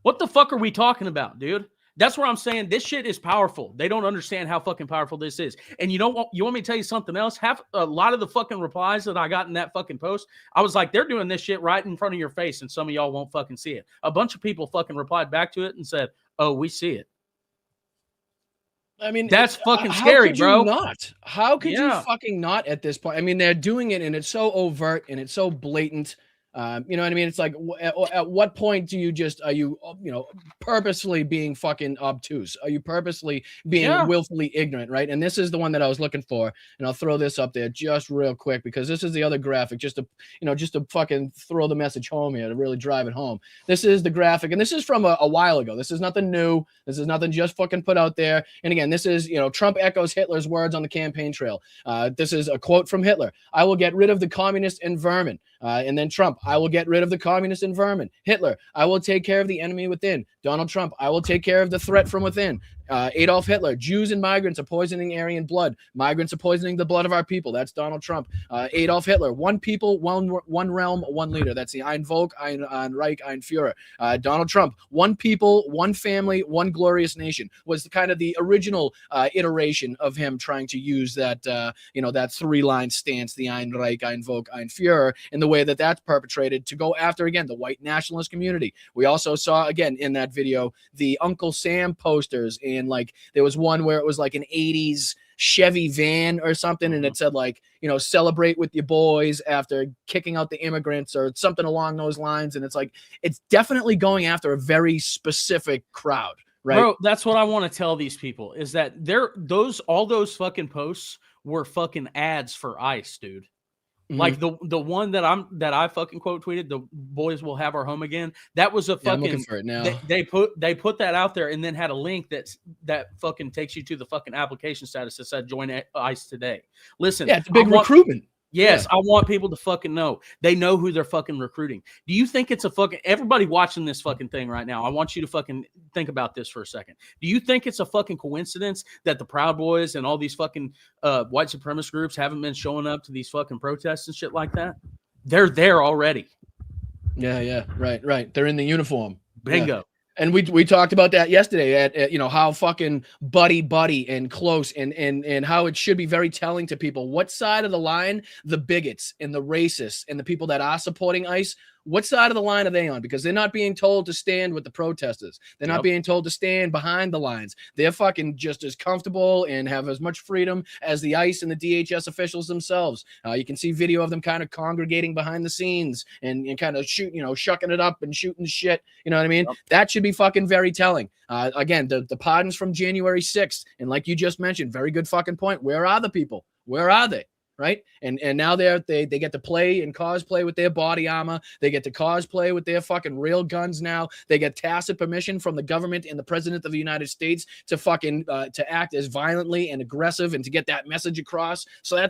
What the fuck are we talking about, dude? That's where I'm saying this shit is powerful. They don't understand how fucking powerful this is. And you want me to tell you something else? A lot of the fucking replies that I got in that fucking post, I was like, they're doing this shit right in front of your face, and some of y'all won't fucking see it. A bunch of people fucking replied back to it and said, "Oh, we see it." I mean, that's fucking scary, how could bro. You not? How could you fucking not at this point? I mean, they're doing it, and it's so overt and it's so blatant. You know what I mean? It's like, at what point do you are you purposely being fucking obtuse? Are you purposely being willfully ignorant, right? And this is the one that I was looking for, and I'll throw this up there just real quick because this is the other graphic, just to fucking throw the message home here, to really drive it home. This is the graphic, and this is from a while ago. This is nothing new. This is nothing just fucking put out there. And again, this is, Trump echoes Hitler's words on the campaign trail. This is a quote from Hitler: "I will get rid of the communists and vermin." And then Trump: "I will get rid of the communists and vermin." Hitler: "I will take care of the enemy within." Donald Trump: "I will take care of the threat from within." Adolf Hitler: "Jews and migrants are poisoning Aryan blood. Migrants are poisoning the blood of our people." That's Donald Trump. Adolf Hitler: "One people, one realm, one leader." That's the Ein Volk, ein Reich, ein Führer. Donald Trump: "One people, one family, one glorious nation," was kind of the original iteration of him trying to use that, that 3-line stance, the Ein Reich, ein Volk, ein Führer, in the way that that's perpetrated to go after, again, the white nationalist community. We also saw, again, in that video, the Uncle Sam posters, and there was one where it was like an 80s Chevy van or something, and it said "Celebrate with your boys" after kicking out the immigrants or something along those lines. And it's definitely going after a very specific crowd, right? Bro, that's what I want to tell these people, is that all those fucking posts were fucking ads for ICE, dude. Like the one that I fucking quote tweeted, "The boys will have our home again." That was a fucking. I'm looking for it now. They put that out there and then had a link that fucking takes you to the fucking application status that said "Join ICE today." Listen, it's a big recruitment. Yes, I want people to fucking know. They know who they're fucking recruiting. Do you think it's a fucking everybody watching this fucking thing right now? I want you to fucking think about this for a second. Do you think it's a fucking coincidence that the Proud Boys and all these fucking white supremacist groups haven't been showing up to these fucking protests and shit like that? They're there already. Yeah, right. They're in the uniform. Bingo. Yeah. And we talked about that yesterday at how fucking buddy and close and how it should be very telling to people what side of the line the bigots and the racists and the people that are supporting ICE, what side of the line are they on? Because they're not being told to stand with the protesters. They're not being told to stand behind the lines. They're fucking just as comfortable and have as much freedom as the ICE and the DHS officials themselves. You can see video of them kind of congregating behind the scenes and kind of shucking it up and shooting shit. You know what I mean? Yep. That should be fucking very telling. Again, the pardons from January 6th. And like you just mentioned, very good fucking point. Where are the people? Where are they? Right. And now they get to play and cosplay with their body armor. They get to cosplay with their fucking real guns now. They get tacit permission from the government and the president of the United States to fucking to act as violently and aggressive and to get that message across. So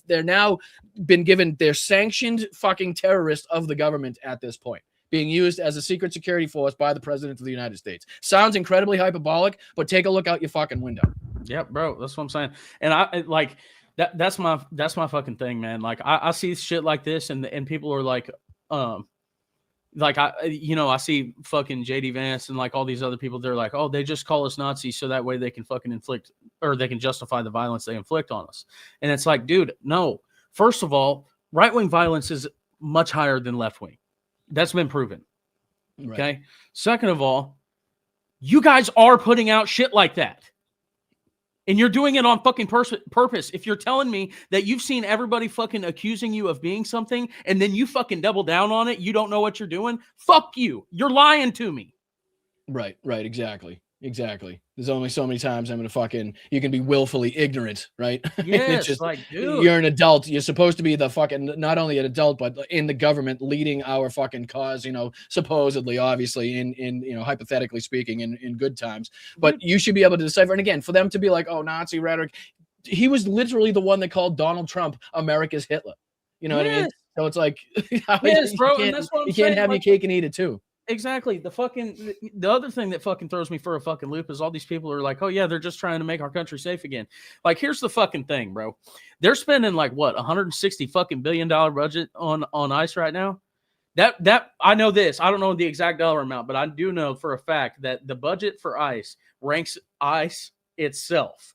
they're now been given, they're sanctioned fucking terrorists of the government at this point, being used as a secret security force by the president of the United States. Sounds incredibly hyperbolic, but take a look out your fucking window. Yep, bro. That's what I'm saying. And I like that's my fucking thing, man. Like I see shit like this and people are like I see fucking JD Vance and like all these other people. They're like, oh, they just call us Nazis so that way they can fucking inflict, or they can justify the violence they inflict on us. And it's like, dude, no. First of all, right-wing violence is much higher than left-wing. That's been proven. Right. Okay. Second of all, you guys are putting out shit like that. And you're doing it on fucking purpose. If you're telling me that you've seen everybody fucking accusing you of being something and then you fucking double down on it, you don't know what you're doing, fuck you. You're lying to me. Right. Exactly. There's only so many times you can be willfully ignorant, right? Yes, it's just, like, dude. You're an adult. You're supposed to be the fucking, not only an adult, but in the government leading our fucking cause, supposedly, obviously, in hypothetically speaking, in good times. But you should be able to decipher. And again, for them to be like, oh, Nazi rhetoric, he was literally the one that called Donald Trump America's Hitler. You know what I mean? So it's like, yes, bro. And that's what I'm you saying. Can't have your cake and eat it too. Exactly. The other thing that fucking throws me for a fucking loop is all these people are like, oh yeah, they're just trying to make our country safe again. Like, here's the fucking thing, bro. They're spending like what, $160 fucking billion budget on ICE right now. That I know this. I don't know the exact dollar amount, but I do know for a fact that the budget for ICE ranks ICE itself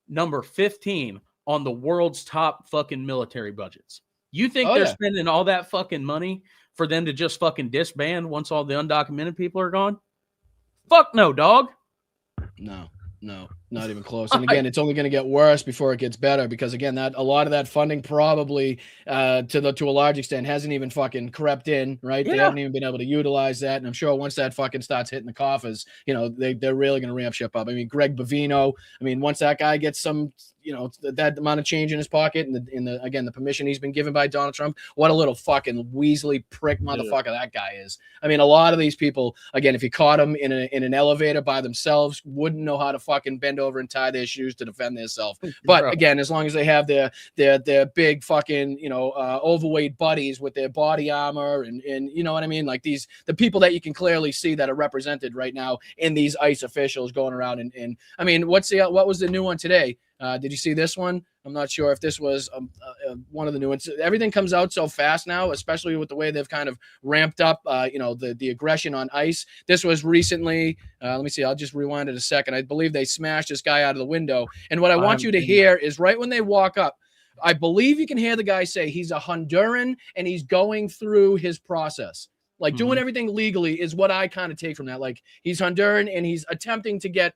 number 15 on the world's top fucking military budgets. You think they're spending all that fucking money for them to just fucking disband once all the undocumented people are gone? Fuck no, dog. No, not even close. And again, it's only going to get worse before it gets better, because again, that a lot of that funding probably to a large extent hasn't even fucking crept in, right? They haven't even been able to utilize that. And I'm sure once that fucking starts hitting the coffers, they're really going to ramp shit up. I mean, Greg Bovino, once that guy gets some, that amount of change in his pocket and the permission he's been given by Donald Trump, what a little fucking Weasley prick motherfucker that guy is. I mean, a lot of these people, again, if you caught them in an elevator by themselves, wouldn't know how to fucking bend over and tie their shoes to defend themselves. But again, as long as they have their big fucking, overweight buddies with their body armor and you know what I mean? Like the people that you can clearly see that are represented right now in these ICE officials going around and I mean, what was the new one today? Did you see this one? I'm not sure if this was one of the new ones. Everything comes out so fast now, especially with the way they've kind of ramped up, the aggression on ICE. This was recently. Let me see. I'll just rewind it a second. I believe they smashed this guy out of the window. And what I want you to hear is right when they walk up, I believe you can hear the guy say he's a Honduran and he's going through his process. Like doing everything legally is what I kind of take from that. Like he's Honduran and he's attempting to get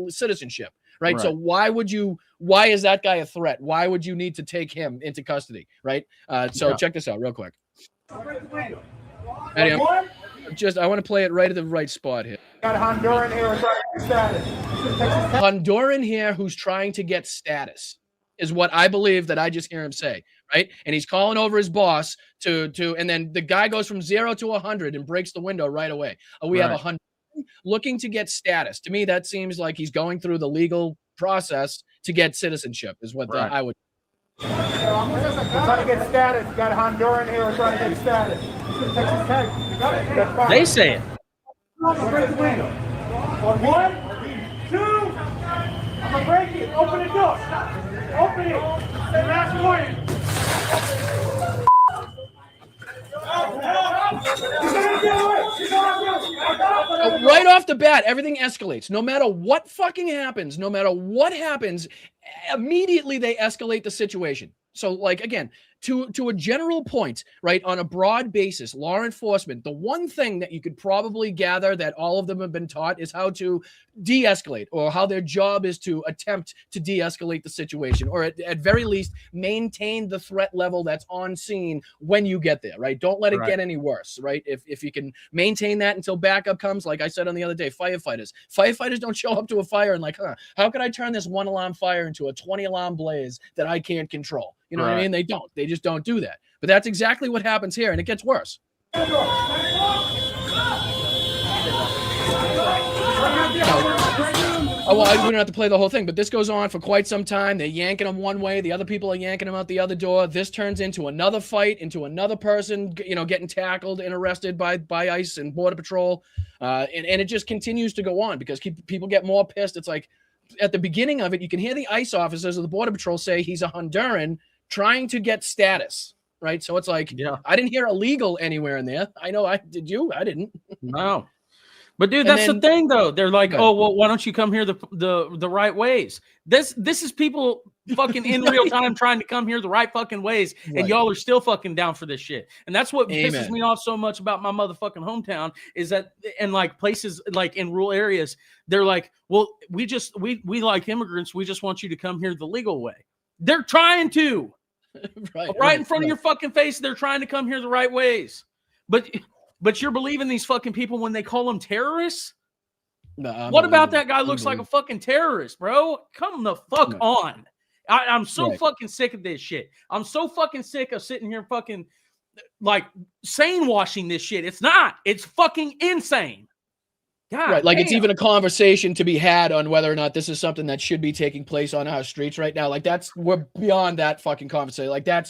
citizenship. Right. So why is that guy a threat? Why would you need to take him into custody? Right. Check this out real quick. Eddie, I want to play it right at the right spot here. Got a Honduran here who's trying to get status. Honduran here who's trying to get status is what I believe that I just hear him say. Right. And he's calling over his boss and then the guy goes from 0 to 100 and breaks the window right away. We have a Honduran looking to get status. To me, that seems like he's going through the legal process to get citizenship is what I would. We're trying to get status. You got a Honduran here who's trying to get status. They say it. Break the window. 1, 2. I'm going to break it. Open the door. Open it. Last warning. Right off the bat, everything escalates. No matter what fucking happens, immediately they escalate the situation. So, like, again, to a general point, right, on a broad basis, law enforcement, the one thing that you could probably gather that all of them have been taught is how to de-escalate, or how their job is to attempt to de-escalate the situation, or at very least maintain the threat level that's on scene when you get there, right? Don't let it get any worse, right? If you can maintain that until backup comes, like I said on the other day, firefighters don't show up to a fire and like, how can I turn this 1-alarm fire into a 20-alarm blaze that I can't control? You know what I mean? They don't. They just don't do that. But that's exactly what happens here, and it gets worse. We don't have to play the whole thing, but this goes on for quite some time. They're yanking him one way. The other people are yanking him out the other door. This turns into another fight, into another person, getting tackled and arrested by ICE and Border Patrol. And it just continues to go on because people get more pissed. It's like at the beginning of it, you can hear the ICE officers of the Border Patrol say he's a Honduran trying to get status, right? So it's like, I didn't hear illegal anywhere in there. I know did you? I didn't. No. But dude, that's the thing though. They're like, oh, well, why don't you come here the right ways? This is people fucking in real time trying to come here the right fucking ways, and y'all are still fucking down for this shit. And that's what pisses me off so much about my motherfucking hometown is that, and like places like in rural areas, they're like, well, we like immigrants. We just want you to come here the legal way. They're trying to. right in front of your fucking face, they're trying to come here the right ways. But you're believing these fucking people when they call them terrorists? No, what about that guy looks like a fucking terrorist, bro? Come the fuck on. I'm so fucking sick of this shit. I'm so fucking sick of sitting here fucking like sane washing this shit. It's not. It's fucking insane. God, right, like damn. it's even a conversation to be had on whether or not this is something that should be taking place on our streets right now. Like we're beyond that fucking conversation. Like that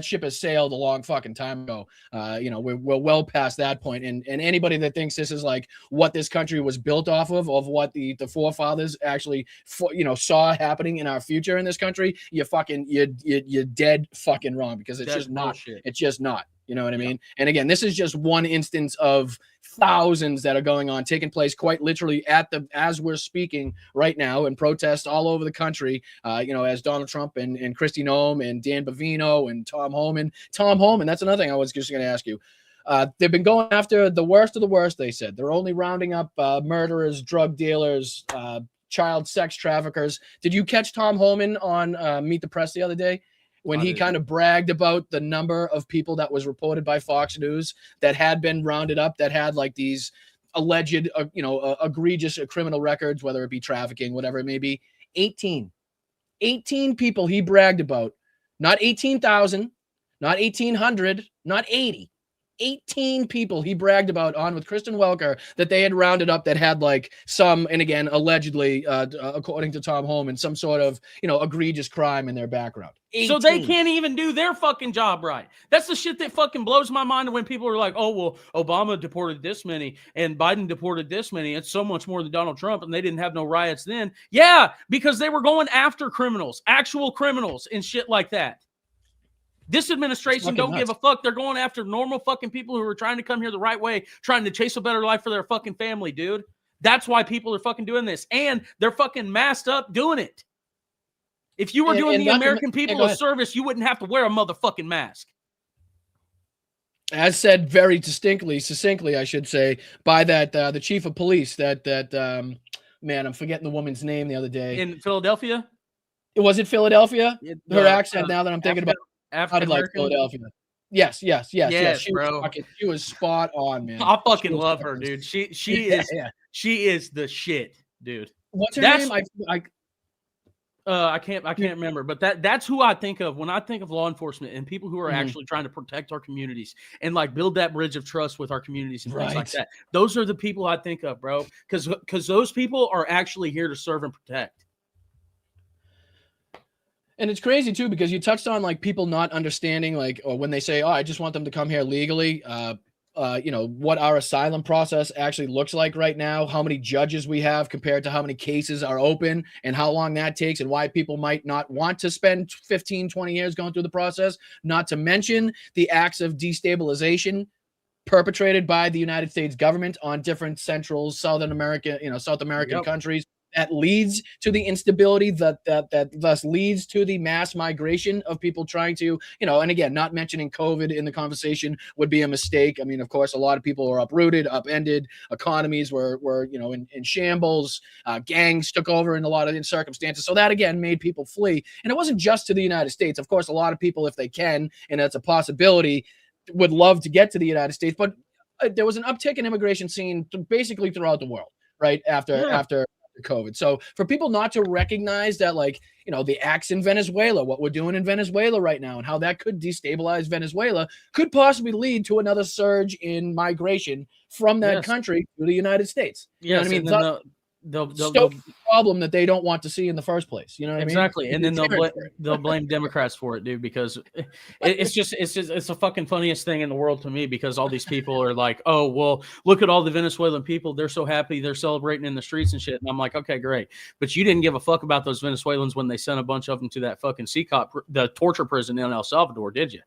ship has sailed a long fucking time ago. We're well past that point. And anybody that thinks this is like what this country was built off of what the forefathers actually saw happening in our future in this country, you're dead fucking wrong, because it's That's just not. bullshit. It's just not. You know what I mean? And again, this is just one instance of thousands that are going on, taking place quite literally as we're speaking right now, and protests all over the country. As Donald Trump and Kristi Noem and Dan Bavino and Tom Homan. That's another thing I was just going to ask you. They've been going after the worst of the worst. They said they're only rounding up murderers, drug dealers, child sex traffickers. Did you catch Tom Homan on Meet the Press the other day, when he kind of bragged about the number of people that was reported by Fox News that had been rounded up, that had like these alleged, egregious criminal records, whether it be trafficking, whatever it may be? 18 people he bragged about, not 18,000, not 1,800, not 80. 18 people he bragged about on with Kristen Welker that they had rounded up that had like some, and again, allegedly, according to Tom Homan, some sort of, egregious crime in their background. 18. So they can't even do their fucking job right. That's the shit that fucking blows my mind when people are like, oh, well, Obama deported this many and Biden deported this many. It's so much more than Donald Trump, and they didn't have no riots then. Yeah, because they were going after criminals, actual criminals and shit like that. This administration don't give a fuck. They're going after normal fucking people who are trying to come here the right way, trying to chase a better life for their fucking family, dude. That's why people are fucking doing this. And they're fucking masked up doing it. If you were doing the American people a service, you wouldn't have to wear a motherfucking mask. As said very succinctly, I should say, by the chief of police, man, I'm forgetting the woman's name the other day. In Philadelphia? Was it Philadelphia? Her accent, now that I'm thinking about it. African like Philadelphia. Yes. She bro. She was spot on, man. I fucking love her, dude. She is the shit, dude. What's her name? I can't remember, but that's who I think of when I think of law enforcement and people who are actually trying to protect our communities and like build that bridge of trust with our communities and things like that. Those are the people I think of, bro, because those people are actually here to serve and protect. And it's crazy too, because you touched on like people not understanding, like, or when they say, oh, I just want them to come here legally, what our asylum process actually looks like right now, how many judges we have compared to how many cases are open, and how long that takes, and why people might not want to spend 15, 20 years going through the process, not to mention the acts of destabilization perpetrated by the United States government on different Central, South American countries. That leads to the instability that thus leads to the mass migration of people trying to, and again, not mentioning COVID in the conversation would be a mistake. I mean, of course, a lot of people were uprooted, upended, economies were in shambles, gangs took over in a lot of circumstances. So that again made people flee. And it wasn't just to the United States. Of course, a lot of people, if they can, and that's a possibility, would love to get to the United States. But there was an uptick in immigration scene basically throughout the world, right? After COVID. So for people not to recognize that, like, the acts in Venezuela, what we're doing in Venezuela right now, and how that could destabilize Venezuela, could possibly lead to another surge in migration from that country to the United States. Yes, you know what I mean? They'll stoke the problem that they don't want to see in the first place. You know what exactly. I mean? And then they'll blame Democrats for it, dude, because it's the fucking funniest thing in the world to me, because all these people are like, oh, well, look at all the Venezuelan people. They're so happy. They're celebrating in the streets and shit. And I'm like, okay, great. But you didn't give a fuck about those Venezuelans when they sent a bunch of them to that fucking the torture prison in El Salvador, did you?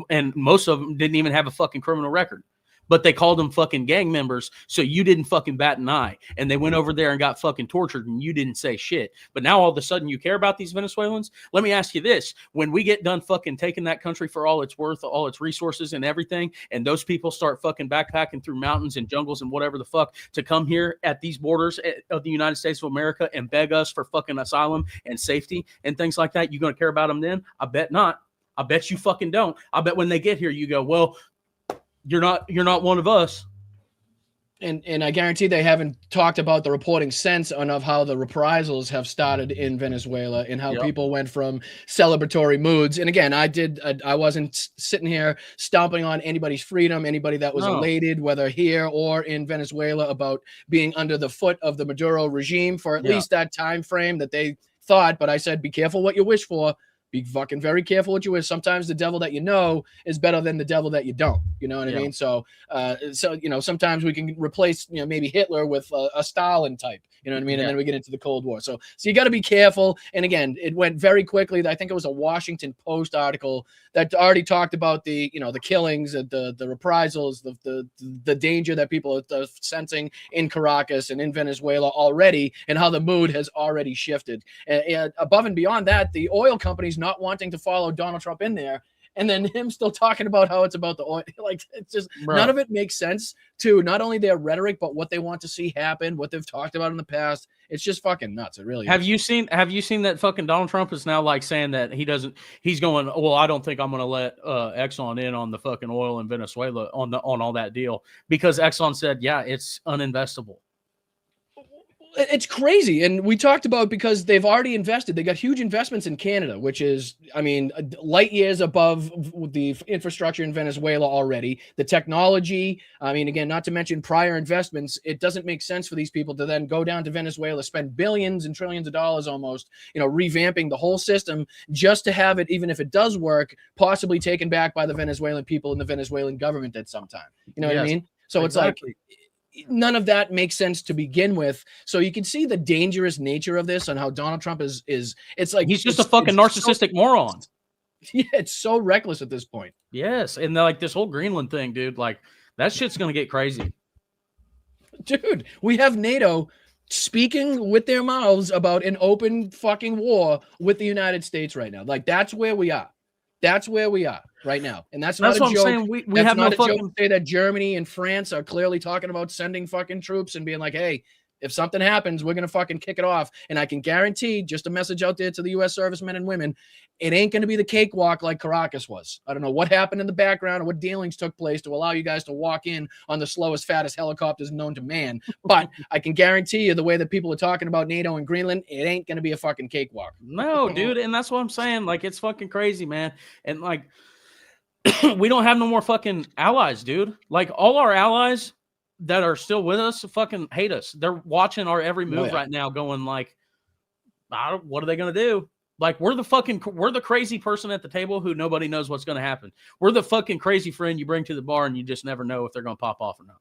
And most of them didn't even have a fucking criminal record. But they called them fucking gang members, so you didn't fucking bat an eye. And they went over there and got fucking tortured, and you didn't say shit. But now all of a sudden you care about these Venezuelans? Let me ask you this. When we get done fucking taking that country for all it's worth, all its resources and everything, and those people start fucking backpacking through mountains and jungles and whatever the fuck to come here at these borders of the United States of America and beg us for fucking asylum and safety and things like that, you going to care about them then? I bet not. I bet you fucking don't. I bet when they get here, you go, well, you're not one of us. And I guarantee they haven't talked about the reporting since on of how the reprisals have started in Venezuela and how people went from celebratory moods. And again, I wasn't sitting here stomping on anybody's freedom, anybody that was elated, whether here or in Venezuela, about being under the foot of the Maduro regime for at least that time frame that they thought. But I said, be careful what you wish for. Be fucking very careful what you wish. Sometimes the devil that you know is better than the devil that you don't. You know what I mean? So, sometimes we can replace, maybe Hitler with a Stalin type. You know what I mean? And then we get into the Cold War. So you got to be careful. And again, it went very quickly. I think it was a Washington Post article that already talked about the killings, the reprisals, the danger that people are sensing in Caracas and in Venezuela already, and how the mood has already shifted. And above and beyond that, the oil companies not wanting to follow Donald Trump in there, and then him still talking about how it's about the oil. Like, it's just none of it makes sense to not only their rhetoric, but what they want to see happen, what they've talked about in the past. It's just fucking nuts. It really is. Have you seen that fucking Donald Trump is now like saying that he's going, well, I don't think I'm going to let Exxon in on the fucking oil in Venezuela on all that deal, because Exxon said, yeah, it's uninvestable. It's crazy. And we talked about, because they've already invested. They got huge investments in Canada, which is, light years above the infrastructure in Venezuela already. The technology, again, not to mention prior investments, it doesn't make sense for these people to then go down to Venezuela, spend billions and trillions of dollars almost, revamping the whole system just to have it, even if it does work, possibly taken back by the Venezuelan people and the Venezuelan government at some time. You know what I mean? So exactly. It's like, none of that makes sense to begin with. So you can see the dangerous nature of this, and how Donald Trump is it's like he's just a fucking narcissistic moron. Yeah, it's so reckless at this point. Yes, and like this whole Greenland thing, dude, like that shit's gonna get crazy. Dude, we have NATO speaking with their mouths about an open fucking war with the United States right now. Like, that's where we are. That's where we are right now. And that's not a joke. I'm saying. We have no fucking joke to say that Germany and France are clearly talking about sending fucking troops and being like, hey, if something happens, we're going to fucking kick it off. And I can guarantee, just a message out there to the U.S. servicemen and women, it ain't going to be the cakewalk like Caracas was. I don't know what happened in the background or what dealings took place to allow you guys to walk in on the slowest, fattest helicopters known to man. But I can guarantee you, the way that people are talking about NATO and Greenland, it ain't going to be a fucking cakewalk. No, dude. And that's what I'm saying. Like, it's fucking crazy, man. And like, we don't have no more fucking allies, dude. Like, all our allies that are still with us fucking hate us. They're watching our every move right now, going like, what are they going to do? Like, we're the crazy person at the table who nobody knows what's going to happen. We're the fucking crazy friend you bring to the bar and you just never know if they're going to pop off or not.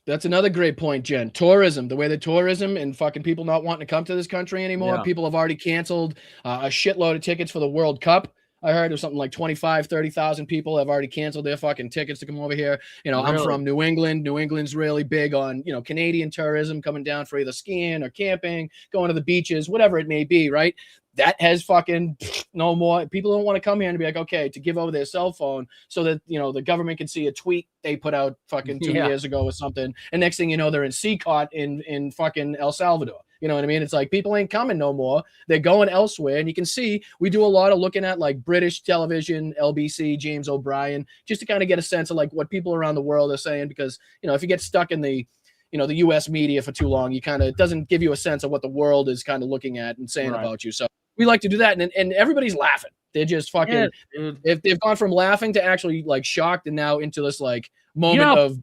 That's another great point, Jen. Tourism, the way that tourism and fucking people not wanting to come to this country anymore. Yeah. People have already canceled a shitload of tickets for the World Cup. I heard there's something like 25, 30,000 people have already canceled their fucking tickets to come over here. Really? I'm from New England. New England's really big on, Canadian tourism, coming down for either skiing or camping, going to the beaches, whatever it may be, right? That has fucking no more. People don't want to come here and be like, okay, to give over their cell phone so that, the government can see a tweet they put out fucking 2 years ago or something. And next thing you know, they're in CCOT in fucking El Salvador. You know what I mean? It's like, people ain't coming no more. They're going elsewhere. And you can see, we do a lot of looking at like British television, LBC, James O'Brien, just to kind of get a sense of like what people around the world are saying. Because, if you get stuck in the U.S. media for too long, it doesn't give you a sense of what the world is kind of looking at and saying about you. So we like to do that. And everybody's laughing. They're just fucking, if they've gone from laughing to actually like shocked and now into this like moment of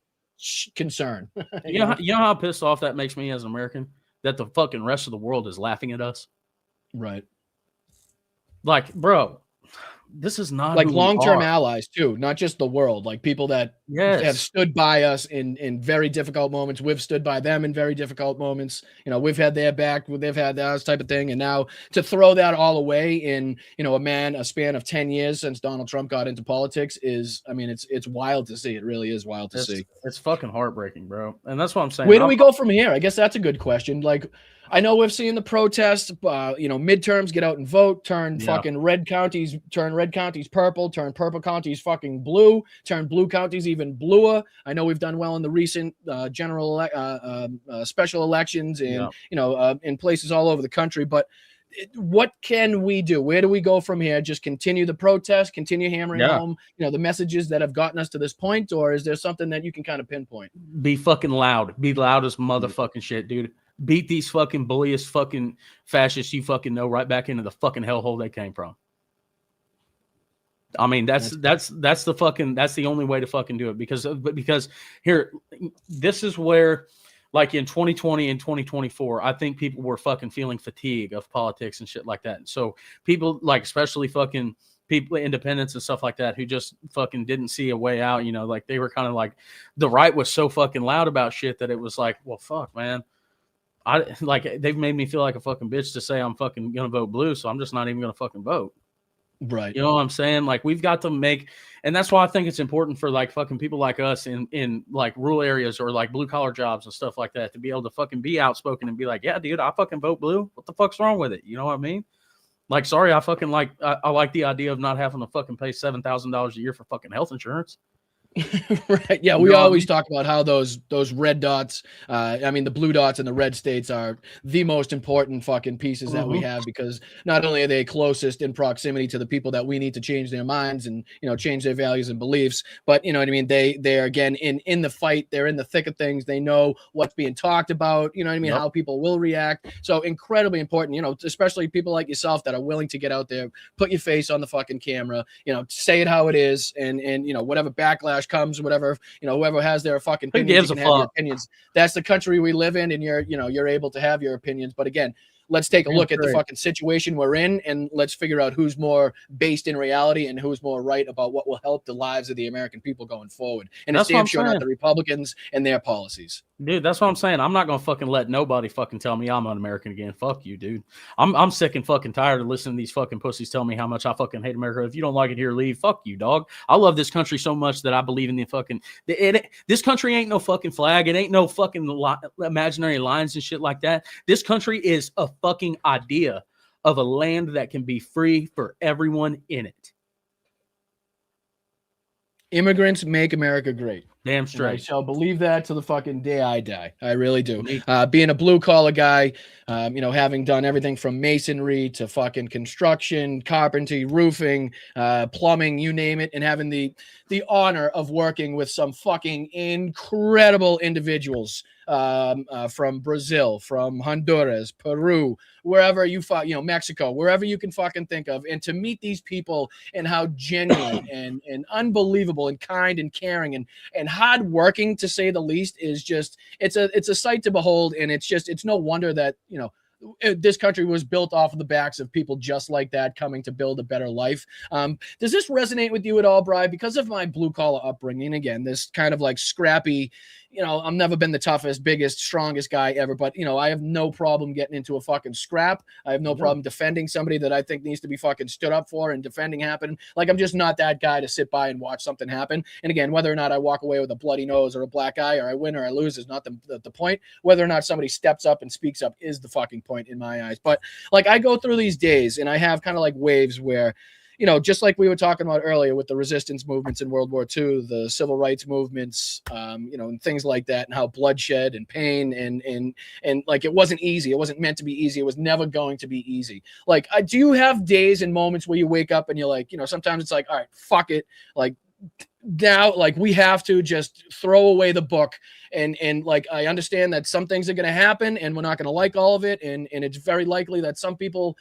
concern. You know how pissed off that makes me as an American? That the fucking rest of the world is laughing at us. Right. Like, bro, this is not like long-term allies too, not just the world, like people that have stood by us in very difficult moments. We've stood by them in very difficult moments. We've had their back, they've had that type of thing. And now to throw that all away in, a span of 10 years since Donald Trump got into politics is, it's wild to see. It really is wild to see. It's fucking heartbreaking, bro. And that's what I'm saying. Where do we go from here? I guess that's a good question. Like, I know we've seen the protests, midterms, get out and vote, turn red counties purple, turn purple counties fucking blue, turn blue counties even bluer. I know we've done well in the recent special elections and, in places all over the country. But what can we do? Where do we go from here? Just continue the protest, continue hammering home, the messages that have gotten us to this point, or is there something that you can kind of pinpoint? Be fucking loud. Be loud as motherfucking shit, dude. Beat these fucking bulliest fucking fascists you fucking know right back into the fucking hellhole they came from. I mean, that's the only way to fucking do it, because here, this is where, like in 2020 and 2024, I think people were fucking feeling fatigue of politics and shit like that. So people, like, especially fucking people, independents and stuff like that, who just fucking didn't see a way out, like they were kind of like, the right was so fucking loud about shit that it was like, well, fuck, man. They've made me feel like a fucking bitch to say I'm fucking going to vote blue. So I'm just not even going to fucking vote. Right. You know what I'm saying? Like, we've got to make, and that's why I think it's important for like fucking people like us in like rural areas or like blue collar jobs and stuff like that to be able to fucking be outspoken and be like, yeah, dude, I fucking vote blue. What the fuck's wrong with it? You know what I mean? Like, sorry, I fucking like, I like the idea of not having to fucking pay $7,000 a year for fucking health insurance. Right. Yeah, we always talk about how those red dots, the blue dots and the red states are the most important fucking pieces that we have, because not only are they closest in proximity to the people that we need to change their minds and change their values and beliefs, but you know what I mean, they're again in the fight, they're in the thick of things, they know what's being talked about, you know what I mean, how people will react. So incredibly important, especially people like yourself that are willing to get out there, put your face on the fucking camera, say it how it is, and whatever backlash comes, whatever, whoever has their fucking opinions, you can have your opinions. That's the country we live in, and you're able to have your opinions. But again, let's take a look at the fucking situation we're in, and let's figure out who's more based in reality and who's more right about what will help the lives of the American people going forward. And it's damn sure not the Republicans and their policies. Dude, that's what I'm saying. I'm not gonna fucking let nobody fucking tell me I'm un-American again. Fuck you, dude. I'm sick and fucking tired of listening to these fucking pussies tell me how much I fucking hate America. If you don't like it here, leave. Fuck you, dog. I love this country so much that I believe in the fucking. This country ain't no fucking flag. It ain't no fucking imaginary lines and shit like that. This country is a fucking idea of a land that can be free for everyone in it. Immigrants make America great. Damn straight. I shall believe that to the fucking day I die. I really do. Being a blue collar guy, having done everything from masonry to fucking construction, carpentry, roofing, plumbing, you name it, and having the honor of working with some fucking incredible individuals from Brazil, from Honduras, Peru, wherever you Mexico, wherever you can fucking think of, and to meet these people and how genuine and unbelievable and kind and caring and hardworking, to say the least, is just it's a sight to behold. And it's no wonder that this country was built off of the backs of people just like that, coming to build a better life. Does this resonate with you at all, Bryan? Because of my blue collar upbringing, again, this kind of like scrappy, I've never been the toughest, biggest, strongest guy ever, but I have no problem getting into a fucking scrap. I have no problem defending somebody that I think needs to be fucking stood up for and defending happen. Like, I'm just not that guy to sit by and watch something happen. And again, whether or not I walk away with a bloody nose or a black eye, or I win or I lose, is not the point. Whether or not somebody steps up and speaks up is the fucking point in my eyes. But like, I go through these days and I have kind of like waves where, just like we were talking about earlier with the resistance movements in World War II, the civil rights movements, and things like that, and how bloodshed and pain and like, it wasn't easy. It wasn't meant to be easy. It was never going to be easy. Like, do you have days and moments where you wake up and you're like, sometimes it's like, all right, fuck it. Like, now, like, we have to just throw away the book, and like, I understand that some things are going to happen and we're not going to like all of it. And it's very likely that some people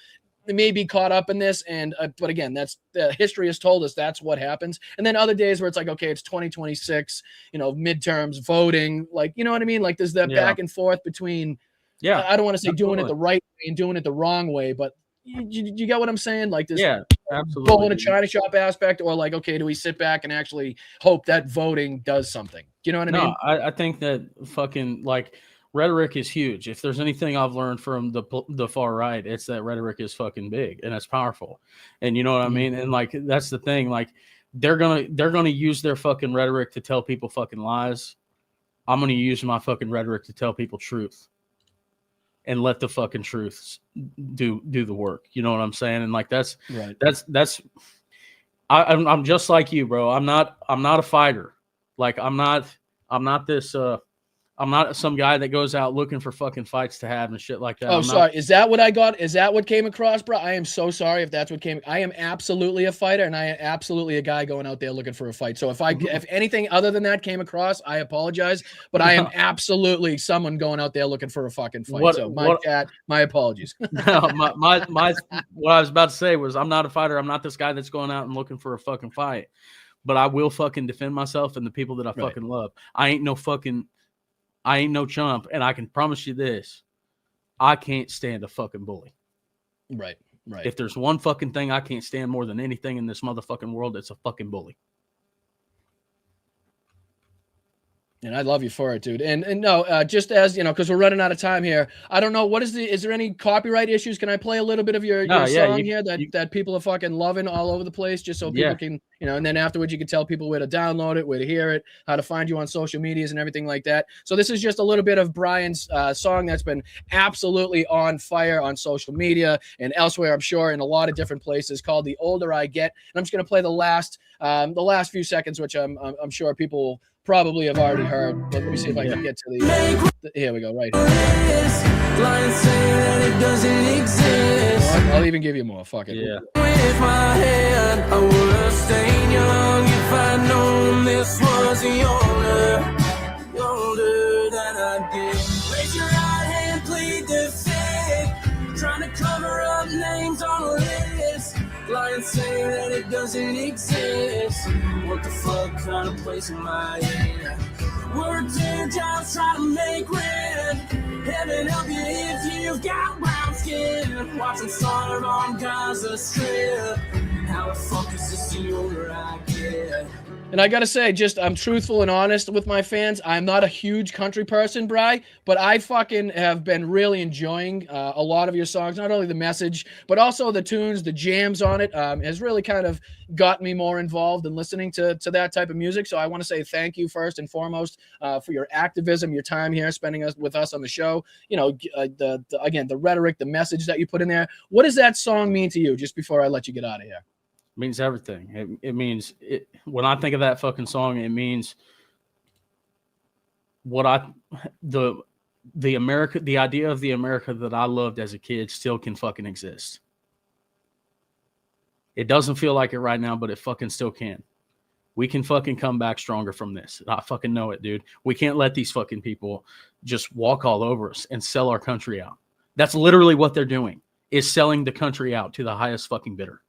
may be caught up in this, and but again, that's history has told us that's what happens. And then other days where it's like, okay, it's 2026, midterms, voting, like, you know what I mean? Like, there's that back and forth between, I don't want to say doing it the right way and doing it the wrong way, but you get what I'm saying? Like, this absolutely bull in a china shop aspect, or like, okay, do we sit back and actually hope that voting does something? You know what I mean? I think that fucking, like, rhetoric is huge. If there's anything I've learned from the far right, it's that rhetoric is fucking big and it's powerful. And you know what I mean? And like, that's the thing. Like, they're gonna use their fucking rhetoric to tell people fucking lies. I'm gonna use my fucking rhetoric to tell people truth, and let the fucking truths do the work. You know what I'm saying? And like, that's right. I'm just like you, bro. I'm not a fighter. Like, I'm not this I'm not some guy that goes out looking for fucking fights to have and shit like that. Oh, I'm sorry. Is that what I got? Is that what came across, bro? I am so sorry if that's what came. I am absolutely a fighter, and I am absolutely a guy going out there looking for a fight. So if anything other than that came across, I apologize. But I am absolutely someone going out there looking for a fucking fight. My apologies. No, my what I was about to say was I'm not a fighter. I'm not this guy that's going out and looking for a fucking fight. But I will fucking defend myself and the people that I fucking love. I ain't no chump, and I can promise you this. I can't stand a fucking bully. Right. If there's one fucking thing I can't stand more than anything in this motherfucking world, it's a fucking bully. And I love you for it, dude. And no, just as you know, because we're running out of time here. I don't know is there any copyright issues? Can I play a little bit of your song here that people are fucking loving all over the place, just so people can, and then afterwards you can tell people where to download it, where to hear it, how to find you on social medias and everything like that. So this is just a little bit of Bryan's song that's been absolutely on fire on social media and elsewhere, I'm sure, in a lot of different places, called "The Older I Get." And I'm just gonna play the last few seconds, which I'm sure people will probably have already heard, but let me see if I can get to the here we go, right here. I'll even give you more. Fuck it. Yeah. With my hand, I would have stayed young if I'd known this was the older that I get. Raise your right hand, plead the fifth. Trying to cover up names on a list. Lying saying that it doesn't exist. What the fuck kind of place am I in? Work 2 jobs trying to make rent. Heaven help you if you've got brown skin. Watching starve on Gaza Strip. How the fuck is this the older I get? And I gotta say, I'm truthful and honest with my fans. I'm not a huge country person, Bri, but I fucking have been really enjoying a lot of your songs. Not only the message, but also the tunes, the jams on it has really kind of got me more involved in listening to that type of music. So I want to say thank you first and foremost for your activism, your time here, spending with us on the show. The rhetoric, the message that you put in there. What does that song mean to you? Just before I let you get out of here. Means everything. It means when I think of that fucking song, it means the idea of the America that I loved as a kid still can fucking exist. It doesn't feel like it right now, but it fucking still can. We can fucking come back stronger from this. I fucking know it, dude. We can't let these fucking people just walk all over us and sell our country out. That's literally what they're doing, is selling the country out to the highest fucking bidder.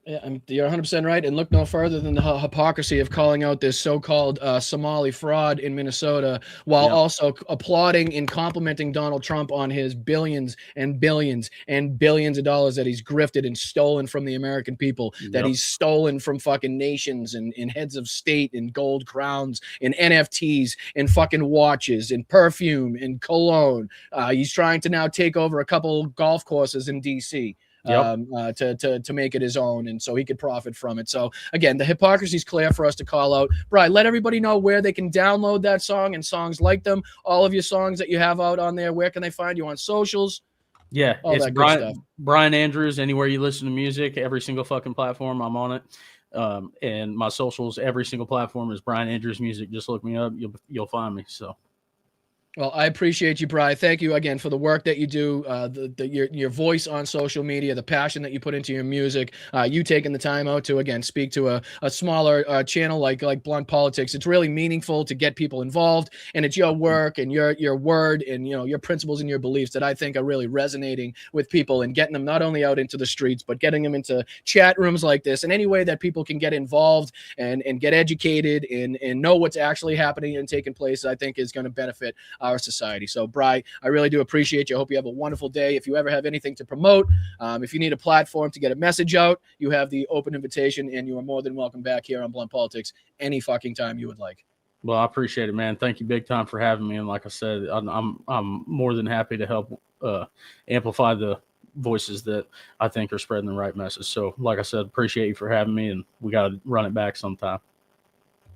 Yeah, you're 100% right. And look no further than the hypocrisy of calling out this so-called Somali fraud in Minnesota while also applauding and complimenting Donald Trump on his billions and billions and billions of dollars that he's grifted and stolen from the American people, that he's stolen from fucking nations and heads of state and gold crowns and NFTs and fucking watches and perfume and cologne. He's trying to now take over a couple golf courses in D.C. To make it his own, and so he could profit from it. So again, the hypocrisy is clear for us to call out. Bryan, let everybody know where they can download that song and songs like them. All of your songs that you have out on there, where can they find you on socials? Yeah, all it's that good stuff. Bryan Andrews, anywhere you listen to music, every single fucking platform, I'm on it. And my socials, every single platform is Bryan Andrews Music. Just look me up, you'll find me. So. Well, I appreciate you, Bryan. Thank you again for the work that you do, your voice on social media, the passion that you put into your music, you taking the time out to, again, speak to a smaller channel like Blunt Politics. It's really meaningful to get people involved, and it's your work and your word and, your principles and your beliefs that I think are really resonating with people and getting them not only out into the streets, but getting them into chat rooms like this and any way that people can get involved and get educated and know what's actually happening and taking place, I think is going to benefit our society. So, Bryan, I really do appreciate you. I hope you have a wonderful day. If you ever have anything to promote, if you need a platform to get a message out, you have the open invitation, and you are more than welcome back here on Blunt Politics any fucking time you would like. Well, I appreciate it, man. Thank you big time for having me. And like I said, I'm more than happy to help amplify the voices that I think are spreading the right message. So, like I said, appreciate you for having me, and we got to run it back sometime.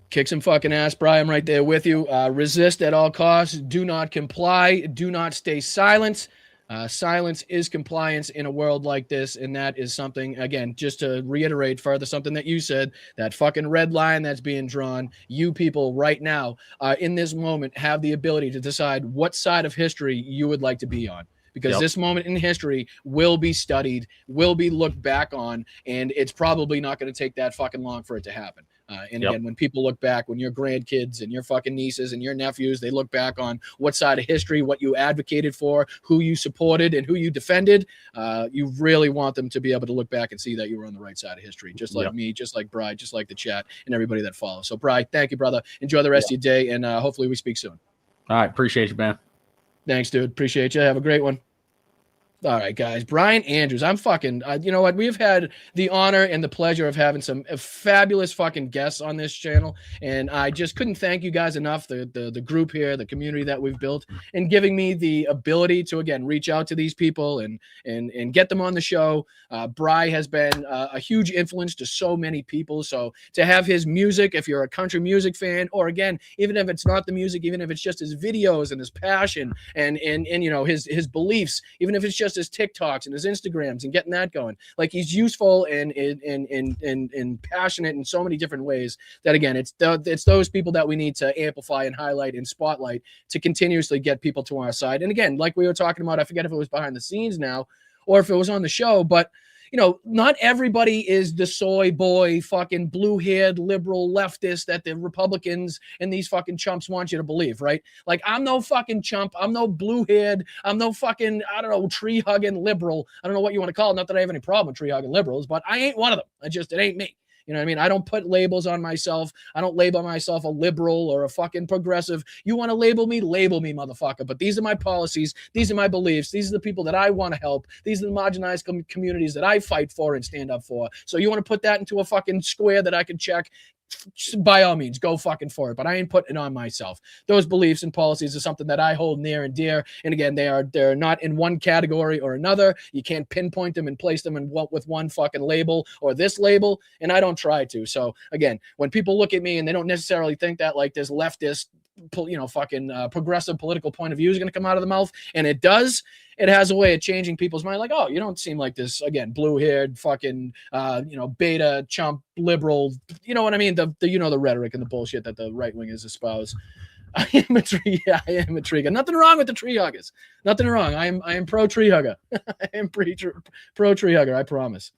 Kick some fucking ass, Bryan, right there with you. Resist at all costs. Do not comply. Do not stay silent. Silence is compliance in a world like this, and that is something, again, just to reiterate further, something that you said, that fucking red line that's being drawn, you people right now, in this moment, have the ability to decide what side of history you would like to be on. Because this moment in history will be studied, will be looked back on, and it's probably not going to take that fucking long for it to happen. Again, when people look back, when your grandkids and your fucking nieces and your nephews, they look back on what side of history, what you advocated for, who you supported, and who you defended, you really want them to be able to look back and see that you were on the right side of history, just like me, just like Bryan, just like the chat, and everybody that follows. So, Bryan, thank you, brother. Enjoy the rest of your day, and hopefully we speak soon. All right. Appreciate you, man. Thanks, dude. Appreciate you. Have a great one. All right, guys. Bryan Andrews. I'm fucking, you know what? We've had the honor and the pleasure of having some fabulous fucking guests on this channel. And I just couldn't thank you guys enough, the group here, the community that we've built, and giving me the ability to, again, reach out to these people and get them on the show. Bryan has been a huge influence to so many people. So to have his music, if you're a country music fan, or again, even if it's not the music, even if it's just his videos and his passion and you know, his beliefs, even if it's just his TikToks and his Instagrams and getting that going, like, he's useful and passionate in so many different ways that, again, it's those people that we need to amplify and highlight and spotlight to continuously get people to our side. And again, like we were talking about, I forget if it was behind the scenes now or if it was on the show, but you know, not everybody is the soy boy, fucking blue-haired liberal leftist that the Republicans and these fucking chumps want you to believe, right? Like, I'm no fucking chump. I'm no blue-haired. I'm no fucking, I don't know, tree-hugging liberal. I don't know what you want to call it. Not that I have any problem with tree-hugging liberals, but I ain't one of them. It ain't me. You know what I mean? I don't put labels on myself. I don't label myself a liberal or a fucking progressive. You want to label me, motherfucker. But these are my policies. These are my beliefs. These are the people that I want to help. These are the marginalized communities that I fight for and stand up for. So you want to put that into a fucking square that I can check? By all means, go fucking for it. But I ain't putting it on myself. Those beliefs and policies are something that I hold near and dear. And again, they're not in one category or another. You can't pinpoint them and place them in with one fucking label or this label. And I don't try to. So again, when people look at me and they don't necessarily think that like this leftist, you know, fucking progressive political point of view is going to come out of the mouth, and it does, it has a way of changing people's mind. Like, oh, you don't seem like this, again, blue-haired fucking you know, beta chump liberal, you know what I mean, the you know, the rhetoric and the bullshit that the right wingers espouse. I am a tree hugger. Nothing wrong with the tree huggers. Nothing wrong. I am pro tree hugger. I am pro tree hugger, I promise.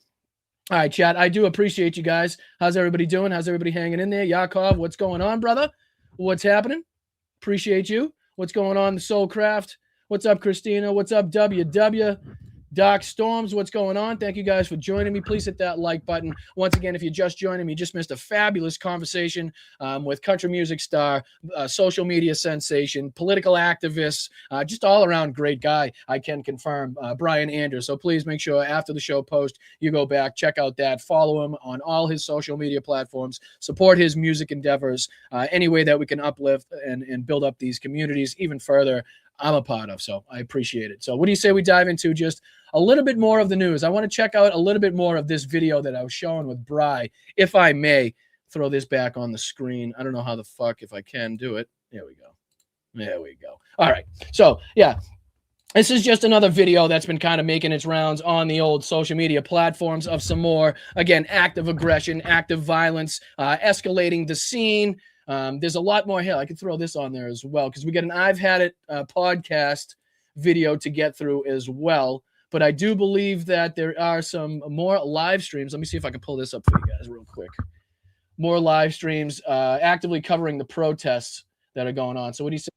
All right, chat, I do appreciate you guys. How's everybody doing? How's everybody hanging in there? Yakov, what's going on, brother? What's happening? Appreciate you. What's going on, the Soulcraft? What's up, Christina? What's up, WW? Doc Storms, what's going on? Thank you guys for joining me. Please hit that like button. Once again, if you're just joining me, you just missed a fabulous conversation with country music star, social media sensation, political activist, just all around great guy, I can confirm, Bryan Andrews. So please make sure after the show post, you go back, check out that, follow him on all his social media platforms, support his music endeavors, any way that we can uplift and build up these communities even further. I'm a part of, so I appreciate it. So what do you say we dive into just a little bit more of the news? I want to check out a little bit more of this video that I was showing with Bryan, if I may throw this back on the screen. I don't know how the fuck, if I can do it. There we go. There we go. All right. So yeah, this is just another video that's been kind of making its rounds on the old social media platforms of some more, again, active aggression, active violence, escalating the scene. There's a lot more here. I could throw this on there as well because we got an I've Had It podcast video to get through as well. But I do believe that there are some more live streams. Let me see if I can pull this up for you guys real quick. More live streams actively covering the protests that are going on. So what do you say?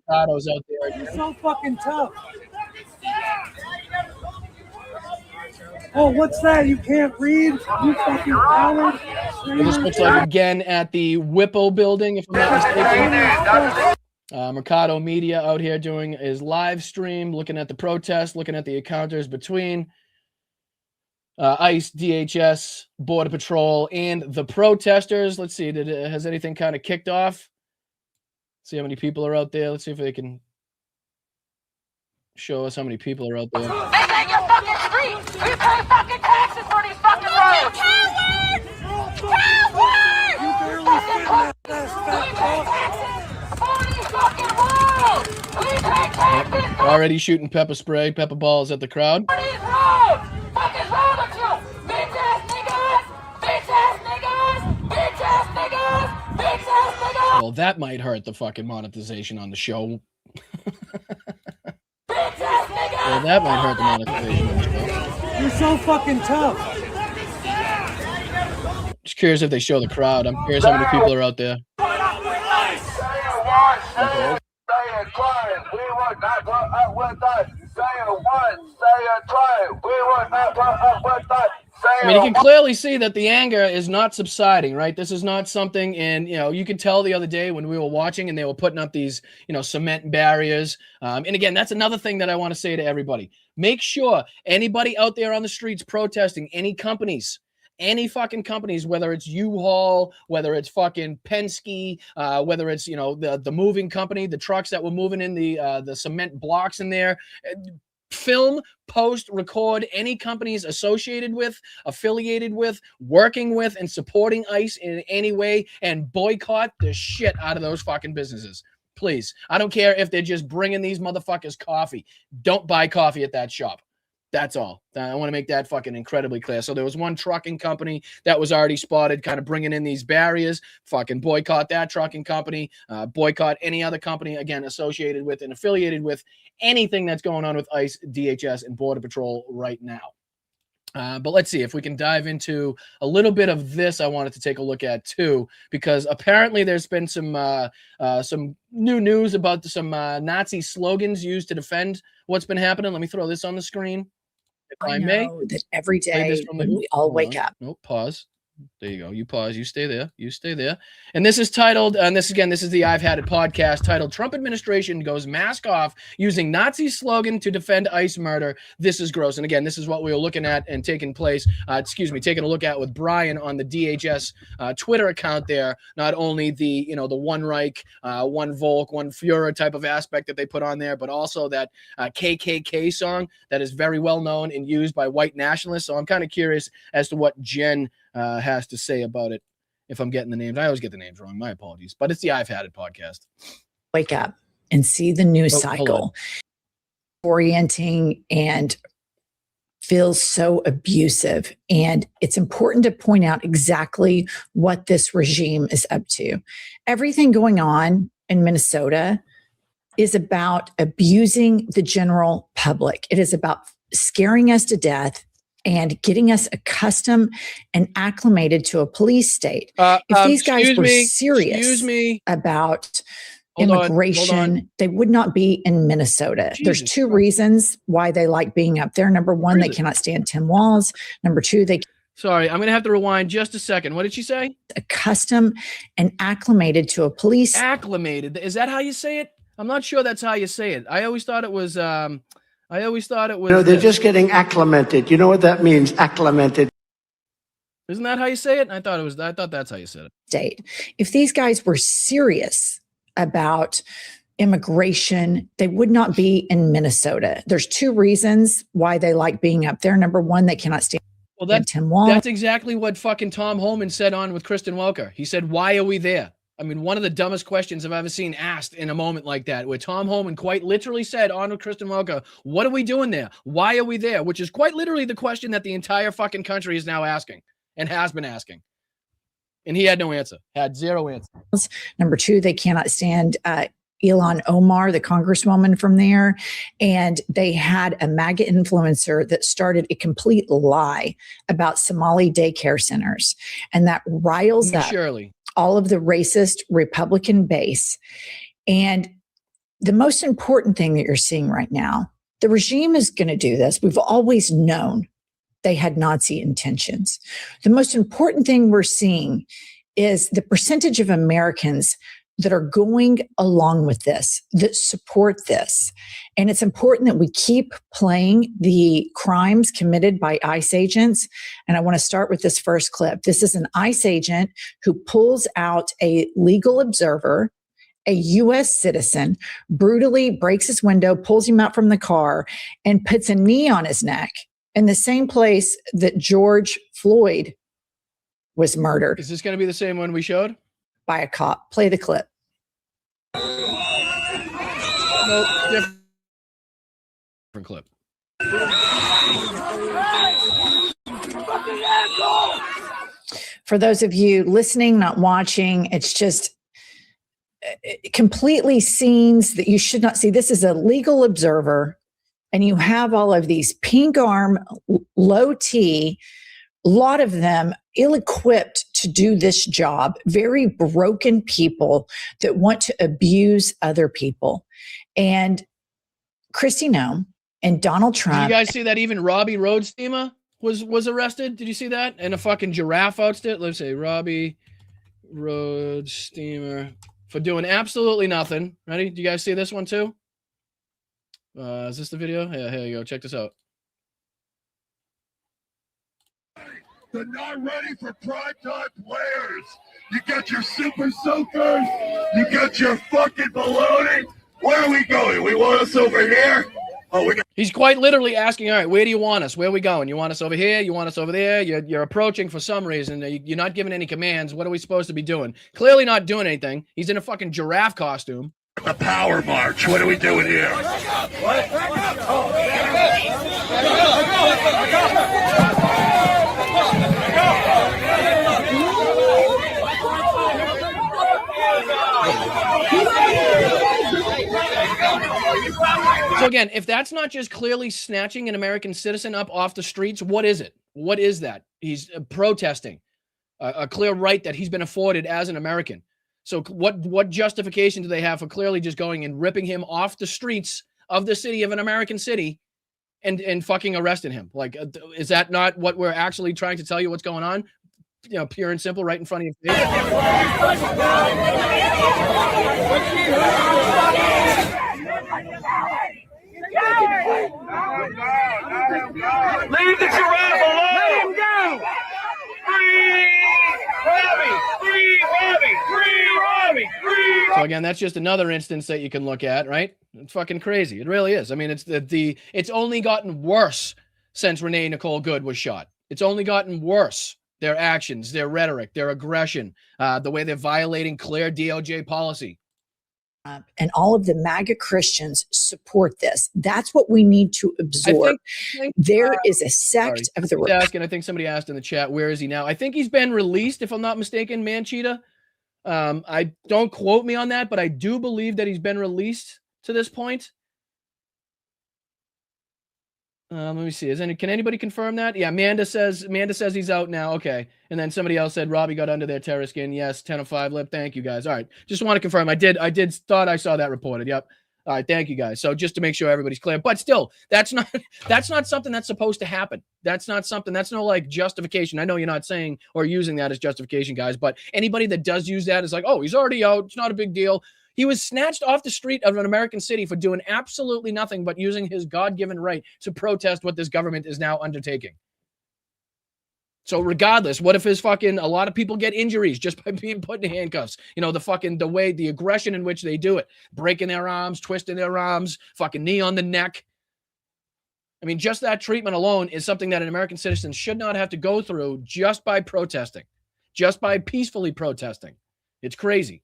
Avocados out there. You're so fucking tough. Oh, what's that? You can't read? You fucking coward. This looks like, again, at the Whippo building, if I'm not mistaken. Mercado Media out here doing his live stream, looking at the protest, looking at the encounters between ICE, DHS, Border Patrol, and the protesters. Let's see, has anything kind of kicked off? See how many people are out there. Let's see if they can show us how many people are out there. This ain't your fucking street. We pay fucking taxes for these fucking roads. Cowards! Cowards! You barely fit in that We pay taxes for these fucking roads. We pay taxes. Already shooting pepper spray, pepper balls at the crowd. What is wrong? What is wrong with you? Bitch ass niggas! Bitch ass niggas! Bitch ass niggas! Bitch ass niggas! Well, that might hurt the fucking monetization on the show. Bitch ass niggas! Well, that might hurt the monetization on the show. You're so fucking tough. Just curious if they show the crowd. I'm curious how many people are out there. I mean, you can clearly see that the anger is not subsiding, right? This is not something, and you can tell the other day when we were watching and they were putting up these, cement barriers. And again, that's another thing that I want to say to everybody. Make sure anybody out there on the streets protesting, any companies, any fucking companies, whether it's U-Haul, whether it's fucking Penske, whether it's, the moving company, the trucks that were moving in the cement blocks in there, film, post, record any companies associated with, affiliated with, working with, and supporting ICE in any way, and boycott the shit out of those fucking businesses. Please. I don't care if they're just bringing these motherfuckers coffee. Don't buy coffee at that shop. That's all. I want to make that fucking incredibly clear. So there was one trucking company that was already spotted kind of bringing in these barriers. Fucking boycott that trucking company. Boycott any other company, again, associated with and affiliated with anything that's going on with ICE, DHS, and Border Patrol right now. But let's see if we can dive into a little bit of this. I wanted to take a look at too, because apparently there's been some new news about some Nazi slogans used to defend what's been happening. Let me throw this on the screen. If I may, that every play this day from when we all wake up. Nope, pause. There you go. You pause. You stay there. You stay there. And this is titled, and this is the I've Had It podcast titled, Trump administration goes mask off using Nazi slogan to defend ICE murder. This is gross. And again, this is what we were looking at and taking a look at with Bryan on the DHS Twitter account there. Not only the one Reich, one Volk, one Führer type of aspect that they put on there, but also that KKK song that is very well known and used by white nationalists. So I'm kind of curious as to what Jen has to say about it. If I'm getting the names, I always get the names wrong. My apologies, but it's the I've Had It podcast. Wake up and see the news cycle orienting and feels so abusive. And it's important to point out exactly what this regime is up to. Everything going on in Minnesota is about abusing the general public. It is about scaring us to death and getting us accustomed and acclimated to a police state. If these guys were serious about immigration, they would not be in Minnesota. There's two reasons why they like being up there. Number one, they cannot stand Tim Walz. Number two, Sorry, I'm going to have to rewind just a second. What did she say? Accustomed and acclimated to a police. Acclimated. Is that how you say it? I'm not sure that's how you say it. I always thought it was... No, they're just getting acclimated. You know what that means? Acclimated. Isn't that how you say it? I thought that's how you said it. State. If these guys were serious about immigration, they would not be in Minnesota. There's two reasons why they like being up there. Number one, they cannot stand Tim Walz. That's exactly what fucking Tom Homan said on with Kristen Welker. He said, "Why are we there?" I mean, one of the dumbest questions I've ever seen asked in a moment like that, where Tom Homan quite literally said on with Kristen Welker, "What are we doing there? Why are we there?" Which is quite literally the question that the entire fucking country is now asking and has been asking. And he had no answer, had zero answer. Number two, they cannot stand Ilhan Omar, the congresswoman from there. And they had a MAGA influencer that started a complete lie about Somali daycare centers. And that riles up all of the racist Republican base. And the most important thing that you're seeing right now, the regime is going to do this. We've always known they had Nazi intentions. The most important thing we're seeing is the percentage of Americans that are going along with this, that support this. And it's important that we keep playing the crimes committed by ICE agents. And I want to start with this first clip. This is an ICE agent who pulls out a legal observer, a U.S. citizen, brutally breaks his window, pulls him out from the car, and puts a knee on his neck in the same place that George Floyd was murdered. Is this going to be the same one we showed? By a cop. Play the clip. Nope, different. different clip. For those of you listening, not watching, it's just completely scenes that you should not see. This is a legal observer, and you have all of these pink arm, low T, a lot of them ill-equipped to do this job, very broken people that want to abuse other people. And Kristi Noem and Donald Trump. Did you guys see that even Robbie Roadsteamer was arrested? Did you see that? And a fucking giraffe outfit. Let's say Robbie Roadsteamer for doing absolutely nothing. Ready? Do you guys see this one too? Is this the video? Yeah, here you go. Check this out. They're not ready for primetime players. You got your super soakers. You got your fucking baloney. Where are we going? We want us over here? Oh, He's quite literally asking, all right, where do you want us? Where are we going? You want us over here? You want us over there? You're approaching for some reason. You're not giving any commands. What are we supposed to be doing? Clearly not doing anything. He's in a fucking giraffe costume. The power march. What are we doing here? So again, if that's not just clearly snatching an American citizen up off the streets, what is it? What is that? He's protesting a clear right that he's been afforded as an American. So what justification do they have for clearly just going and ripping him off the streets of the city of an American city and fucking arresting him? Like, is that not what we're actually trying to tell you what's going on? You know, pure and simple, right in front of your face. Leave the giraffe alone! Let him go! Free Robbie! Free Robbie! Free Robbie! Free Robbie! So again, that's just another instance that you can look at, right? It's fucking crazy. It really is. I mean, it's it's only gotten worse since Renee Nicole Good was shot. It's only gotten worse. Their actions, their rhetoric, their aggression, the way they're violating clear DOJ policy. And all of the MAGA Christians support this. That's what we need to absorb. There is a sect of the... I think somebody asked in the chat, where is he now? I think he's been released, if I'm not mistaken, Manchita. I don't quote me on that, but I do believe that he's been released to this point. Let me see. Can anybody confirm that? Yeah, Amanda says he's out now. Okay. And then somebody else said Robbie got under their terror skin. Yes, 10 of 5 lip. Thank you guys. All right. Just want to confirm. I thought I saw that reported. Yep. All right. Thank you guys. So just to make sure everybody's clear, but still, that's not something that's supposed to happen. That's not something, that's no like justification. I know you're not saying or using that as justification, guys, but anybody that does use that is like, oh, he's already out. It's not a big deal. He was snatched off the street of an American city for doing absolutely nothing but using his God-given right to protest what this government is now undertaking. So regardless, what if a lot of people get injuries just by being put in handcuffs? You know, the aggression in which they do it, breaking their arms, twisting their arms, fucking knee on the neck. I mean, just that treatment alone is something that an American citizen should not have to go through just by protesting, just by peacefully protesting. It's crazy.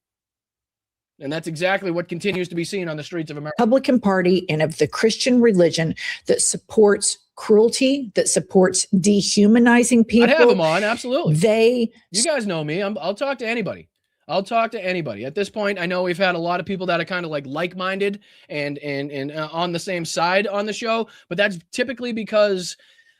And that's exactly what continues to be seen on the streets of America. Republican Party and of the Christian religion that supports cruelty, that supports dehumanizing people. I'd have them on, absolutely. You guys know me. I'll talk to anybody. I'll talk to anybody. At this point, I know we've had a lot of people that are kind of like-minded and on the same side on the show, but that's typically because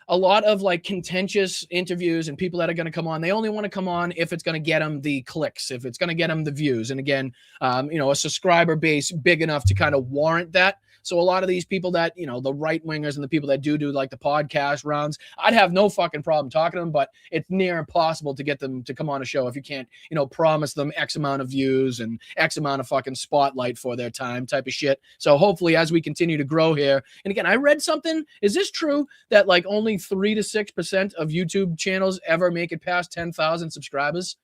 a lot of like contentious interviews and people that are going to come on, they only want to come on if it's going to get them the clicks, if it's going to get them the views. And again, a subscriber base big enough to kind of warrant that. So a lot of these people that, the right wingers and the people that do like the podcast rounds, I'd have no fucking problem talking to them, but it's near impossible to get them to come on a show if you can't, promise them X amount of views and X amount of fucking spotlight for their time type of shit. So hopefully as we continue to grow here, and again, I read something, is this true that like only 3 to 6% of YouTube channels ever make it past 10,000 subscribers?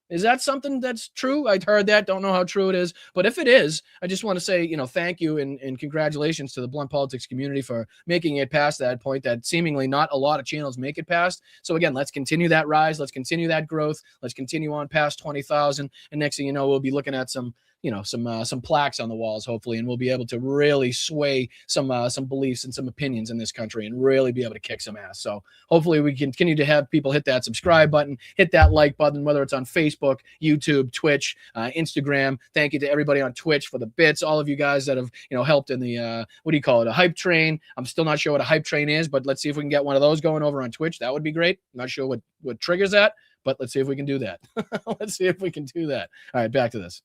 Is that something that's true? I'd heard that. Don't know how true it is. But if it is, I just want to say, thank you and congratulations to the Blunt Politics community for making it past that point that seemingly not a lot of channels make it past. So again, let's continue that rise. Let's continue that growth. Let's continue on past 20,000. And next thing you know, we'll be looking at some, some plaques on the walls, hopefully, and we'll be able to really sway some beliefs and some opinions in this country and really be able to kick some ass. So hopefully we continue to have people hit that subscribe button, hit that like button, whether it's on Facebook, YouTube, Twitch, Instagram. Thank you to everybody on Twitch for the bits, all of you guys that have helped in the what do you call it, a hype train. I'm still not sure what a hype train is, but let's see if we can get one of those going over on Twitch. That would be great. I'm not sure what triggers that, but let's see if we can do that. Let's see if we can do that. All right, back to this.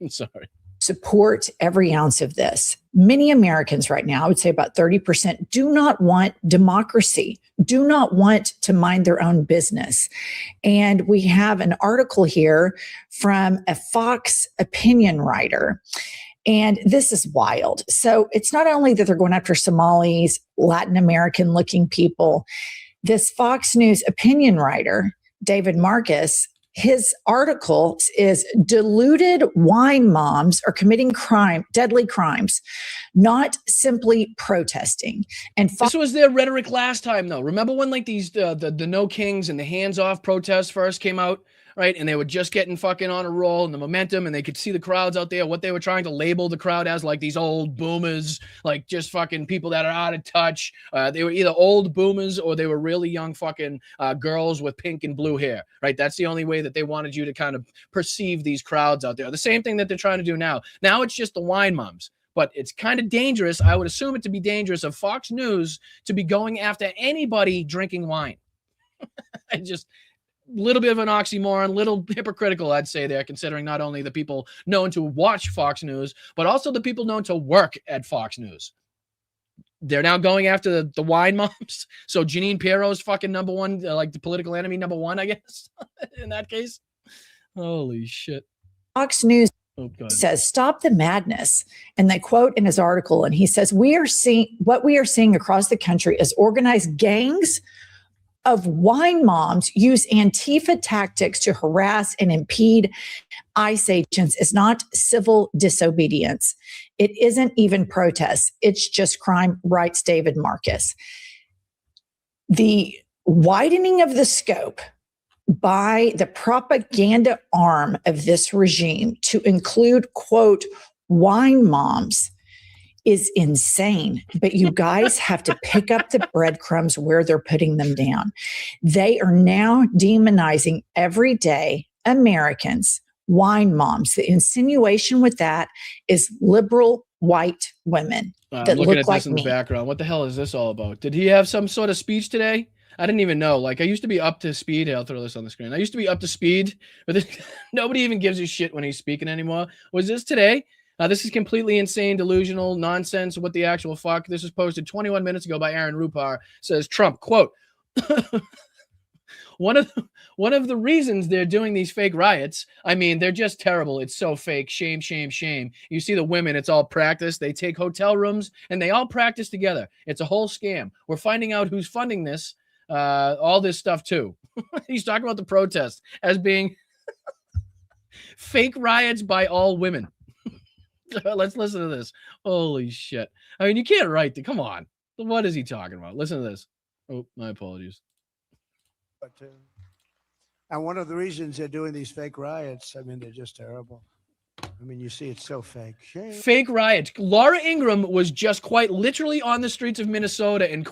Sorry. Support every ounce of this. Many Americans right now, I would say about 30%, do not want democracy, do not want to mind their own business. And we have an article here from a Fox opinion writer. And this is wild. So it's not only that they're going after Somalis, Latin American looking people. This Fox News opinion writer, David Marcus, his article is deluded wine moms are committing deadly crimes, not simply protesting. And this was their rhetoric last time, though. Remember when like these the No Kings and the hands off protests first came out, right? And they were just getting fucking on a roll and the momentum, and they could see the crowds out there, what they were trying to label the crowd as, like these old boomers, like just fucking people that are out of touch. They were either old boomers or they were really young fucking girls with pink and blue hair, right? That's the only way that they wanted you to kind of perceive these crowds out there. The same thing that they're trying to do now. Now it's just the wine moms. But it's kind of dangerous. I would assume it to be dangerous of Fox News to be going after anybody drinking wine. I just... little bit of an oxymoron, little hypocritical, I'd say there, considering not only the people known to watch Fox News, but also the people known to work at Fox News. They're now going after the wine moms. So Janine Pirro's fucking number one, like the political enemy number one, I guess, in that case. Holy shit. Fox News says, stop the madness. And they quote in his article, and he says, what we are seeing across the country is organized gangs of wine moms use Antifa tactics to harass and impede ICE agents is not civil disobedience. It isn't even protest. It's just crime, writes David Marcus. The widening of the scope by the propaganda arm of this regime to include, quote, wine moms is insane, but you guys have to pick up the breadcrumbs where they're putting them down. They are now demonizing everyday Americans, wine moms. The insinuation with that is liberal white women that looking look at like this in me. the background. What the hell is this all about? Did he have some sort of speech today? I didn't even know. Like, I used to be up to speed. I'll throw this on the screen. I used to be up to speed, but nobody even gives a shit when he's speaking anymore. Was this today? This is completely insane, delusional nonsense. What the actual fuck? This was posted 21 minutes ago by Aaron Rupar. Says Trump, quote, one of the reasons they're doing these fake riots, I mean, they're just terrible. It's so fake. Shame, shame, shame. You see the women, it's all practice. They take hotel rooms and they all practice together. It's a whole scam. We're finding out who's funding this, all this stuff too. He's talking about the protests as being fake riots by all women. Let's listen to this. Holy shit. I mean, you can't write the, come on. What is he talking about? Listen to this. Oh, my apologies. And one of the reasons they're doing these fake riots, I mean, they're just terrible. I mean, you see, it's so fake. Shame. Fake riots. Laura Ingraham was just quite literally on the streets of Minnesota, and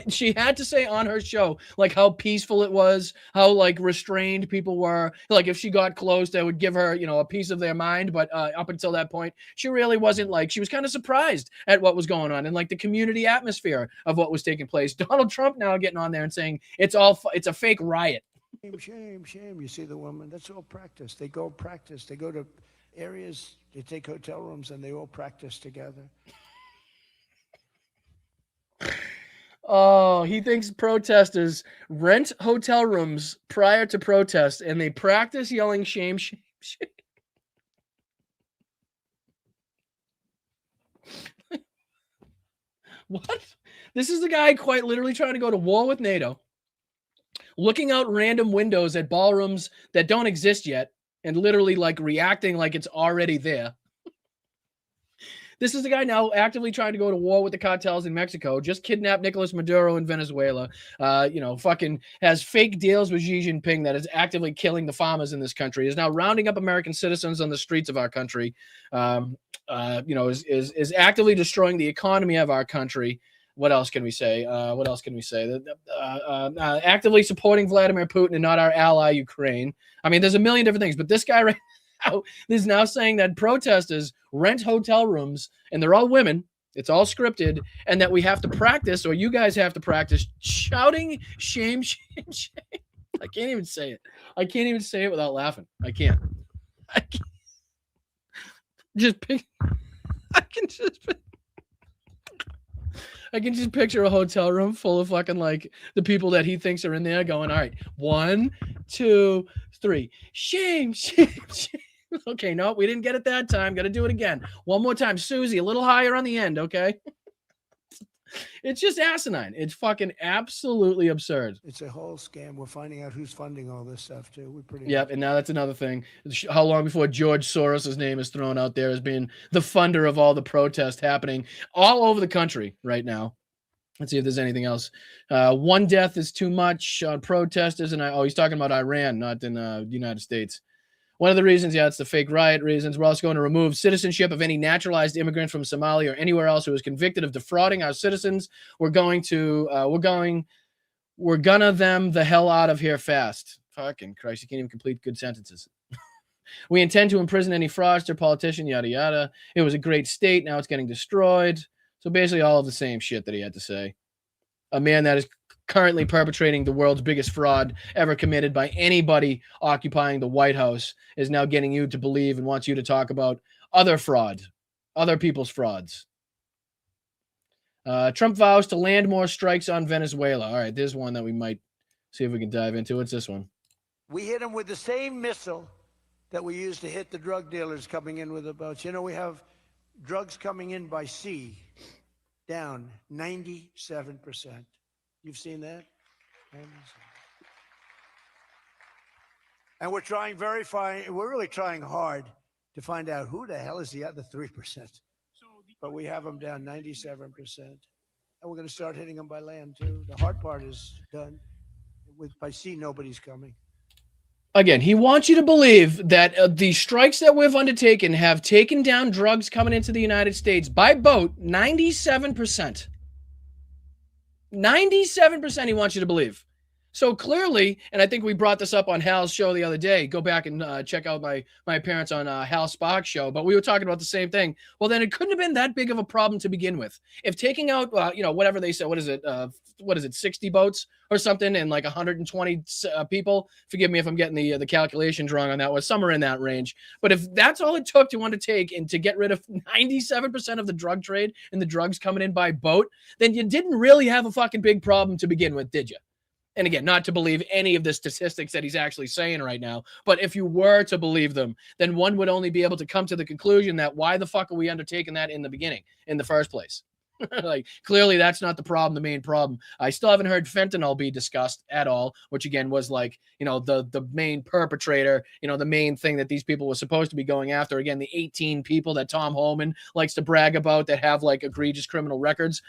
she had to say on her show, like, how peaceful it was, how, like, restrained people were. Like, if she got close, they would give her, a piece of their mind. But up until that point, she really wasn't, like, she was kind of surprised at what was going on and, like, the community atmosphere of what was taking place. Donald Trump now getting on there and saying it's a fake riot. Shame, shame, shame. You see the woman, that's all practice. They go practice. They go to areas, they take hotel rooms, and they all practice together. Oh, he thinks protesters rent hotel rooms prior to protest, and they practice yelling shame, shame, shame. What? This is the guy quite literally trying to go to war with NATO, looking out random windows at ballrooms that don't exist yet, and literally like reacting like it's already there. This is the guy now actively trying to go to war with the cartels in Mexico, just kidnapped Nicolas Maduro in Venezuela, fucking has fake deals with Xi Jinping that is actively killing the farmers in this country, is now rounding up American citizens on the streets of our country, is actively destroying the economy of our country. What else can we say? Actively supporting Vladimir Putin and not our ally, Ukraine. I mean, there's a million different things, but this guy right now is now saying that protesters rent hotel rooms and they're all women. It's all scripted, and that we have to practice, or you guys have to practice shouting shame, shame, shame. I can't even say it. I can't even say it without laughing. I can't. Just pick. I can just picture a hotel room full of fucking like the people that he thinks are in there going, all right, 1, 2, 3, shame, shame, shame. Okay, no, we didn't get it that time. Got to do it again. One more time. Susie, a little higher on the end, okay? It's just asinine. It's fucking absolutely absurd. It's a whole scam. We're finding out who's funding all this stuff, too. We're pretty. Yep, and now that's another thing. How long before George Soros' name is thrown out there as being the funder of all the protest happening all over the country right now? Let's see if there's anything else. One death is too much on protesters, and he's talking about Iran, not in the United States. One of the reasons, it's the fake riot reasons. We're also going to remove citizenship of any naturalized immigrant from Somalia or anywhere else who is convicted of defrauding our citizens. We're gonna them the hell out of here fast. Fucking Christ, you can't even complete good sentences. We intend to imprison any fraudster, politician, yada, yada. It was a great state. Now it's getting destroyed. So basically all of the same shit that he had to say. A man that is currently perpetrating the world's biggest fraud ever committed by anybody occupying the White House is now getting you to believe and wants you to talk about other fraud, other people's frauds. Trump vows to land more strikes on Venezuela. All right, there's one that we might see if we can dive into. It's this one. We hit them with the same missile that we used to hit the drug dealers coming in with the boats. We have drugs coming in by sea down 97%. You've seen that? And we're trying we're really trying hard to find out who the hell is the other 3%. But we have them down 97%. And we're going to start hitting them by land, too. The hard part is done. By sea, nobody's coming. Again, he wants you to believe that the strikes that we've undertaken have taken down drugs coming into the United States by boat 97%. 97% he wants you to believe. So clearly, and I think we brought this up on Hal's show the other day. Go back and check out my appearance on Hal Sparks' show. But we were talking about the same thing. Well, then it couldn't have been that big of a problem to begin with. If taking out, whatever they said, what is it, 60 boats or something, and like 120 people. Forgive me if I'm getting the calculations wrong on that. Was somewhere in that range. But if that's all it took to want to take and to get rid of 97% of the drug trade and the drugs coming in by boat, then you didn't really have a fucking big problem to begin with, did you? And again, not to believe any of the statistics that he's actually saying right now, but if you were to believe them, then one would only be able to come to the conclusion that why the fuck are we undertaking that in the beginning, in the first place? Like, clearly that's not the problem, the main problem. I still haven't heard fentanyl be discussed at all, which again was like, the main perpetrator, the main thing that these people were supposed to be going after. Again, the 18 people that Tom Holman likes to brag about that have like egregious criminal records.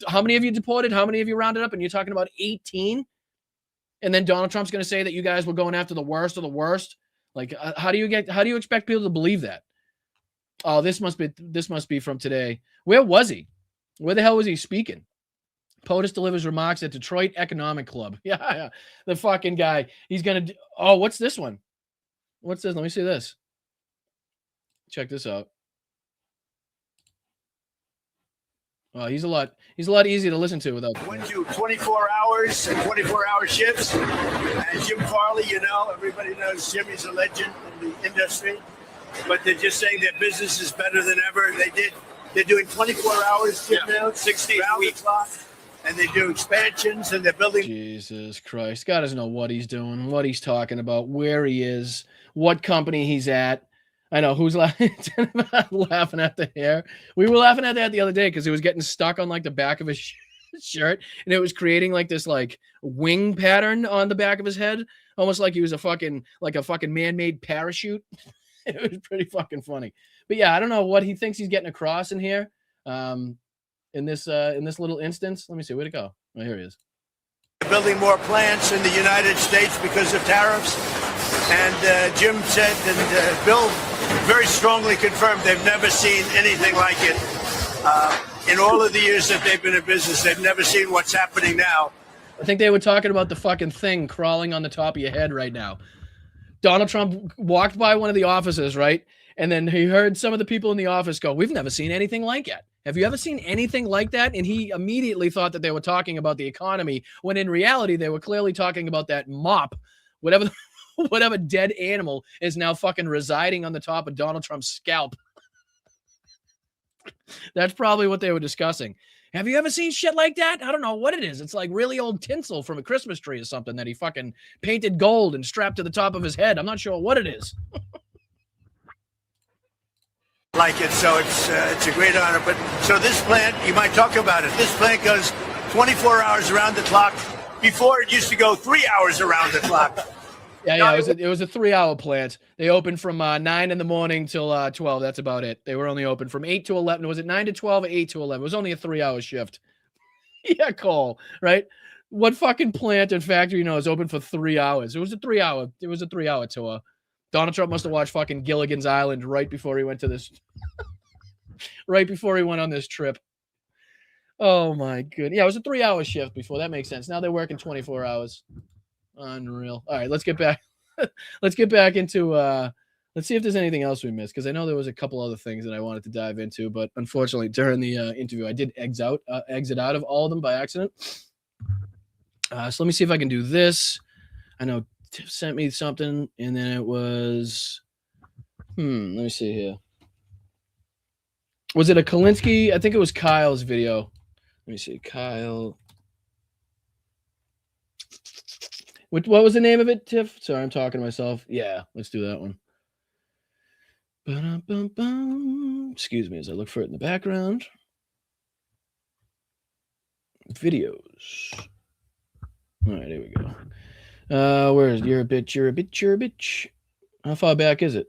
How many of you deported? How many of you rounded up? And you're talking about 18? And then Donald Trump's going to say that you guys were going after the worst of the worst. Like, how do you expect people to believe that? Oh, this must be from today. Where was he? Where the hell was he speaking? POTUS delivers remarks at Detroit Economic Club. Yeah. The fucking guy. He's going to oh, what's this one? What's this? Let me see this. Check this out. Oh, he's a lot easier to listen to without. Went to 24 hours and 24-hour shifts. And Jim Farley, everybody knows Jimmy's a legend in the industry. But they're just saying their business is better than ever. They're doing 24 hours shift now, 60 round the clock, and they do expansions and they're building. Jesus Christ. God doesn't know what he's doing, what he's talking about, where he is, what company he's at. I know who's laughing at the hair. We were laughing at that the other day because it was getting stuck on like the back of his shirt, and it was creating like this like wing pattern on the back of his head, almost like he was a fucking man-made parachute. It was pretty fucking funny. But yeah, I don't know what he thinks he's getting across in here. In this little instance. Let me see. Where'd it go? Oh, here he is. Building more plants in the United States because of tariffs. And Jim said, and Bill very strongly confirmed, they've never seen anything like it. In all of the years that they've been in business, they've never seen what's happening now. I think they were talking about the fucking thing crawling on the top of your head right now. Donald Trump walked by one of the offices, right? And then he heard some of the people in the office go, "We've never seen anything like it. Have you ever seen anything like that?" And he immediately thought that they were talking about the economy, when in reality, they were clearly talking about that mop, whatever dead animal is now fucking residing on the top of Donald Trump's scalp. That's probably what they were discussing. Have you ever seen shit like that? I don't know what it is. It's like really old tinsel from a Christmas tree or something that he fucking painted gold and strapped to the top of his head. I'm not sure what it is. Like it, so it's a great honor. But so this plant, you might talk about it. This plant goes 24 hours around the clock. Before it used to go 3 hours around the clock. Yeah, it was a 3-hour plant. They opened from 9 in the morning till 12. That's about it. They were only open from 8 to 11. Was it 9 to 12 or 8 to 11? It was only a 3-hour shift. Yeah, Cole, right? What fucking plant and factory is open for 3 hours? It was a 3-hour tour. Donald Trump must have watched fucking Gilligan's Island right before he went to this, right before he went on this trip. Oh my goodness. Yeah, it was a 3-hour shift before. That makes sense. Now they're working 24 hours. Unreal. All right, let's get back. Let's get back into. Let's see if there's anything else we missed, because I know there was a couple other things that I wanted to dive into, but unfortunately during the interview I did exit out of all of them by accident. So let me see if I can do this. I know Tiff sent me something, and then it was. Let me see here. Was it a Kalinsky? I think it was Kyle's video. Let me see, Kyle. What was the name of it, Tiff? Sorry, I'm talking to myself. Yeah, let's do that one. Ba-dum-bum-bum. Excuse me as I look for it in the background. Videos. All right, here we go. Where is You're a bitch. How far back is it?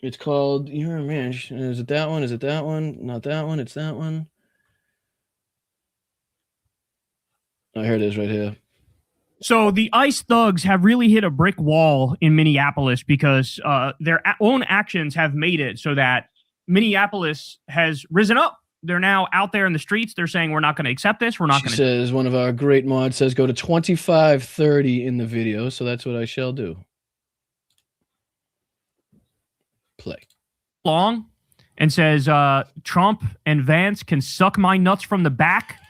It's called You're a Man. Is it that one? Is it that one? Not that one. It's that one. Oh, here it is right here. So the ICE thugs have really hit a brick wall in Minneapolis because their own actions have made it so that Minneapolis has risen up. They're now out there in the streets. They're saying, we're not going to accept this. We're not going to. Says one of our great mods says go to 25:30 in the video. So that's what I shall do. Play. Long and says Trump and Vance can suck my nuts from the back.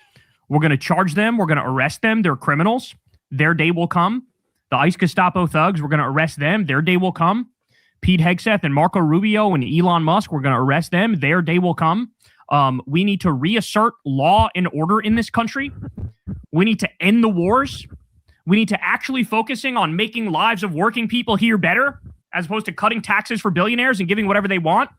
We're going to charge them. We're going to arrest them. They're criminals. Their day will come. The ICE Gestapo thugs, we're going to arrest them. Their day will come. Pete Hegseth and Marco Rubio and Elon Musk, we're going to arrest them. Their day will come. We need to reassert law and order in this country. We need to end the wars. We need to actually focusing on making lives of working people here better, as opposed to cutting taxes for billionaires and giving whatever they want.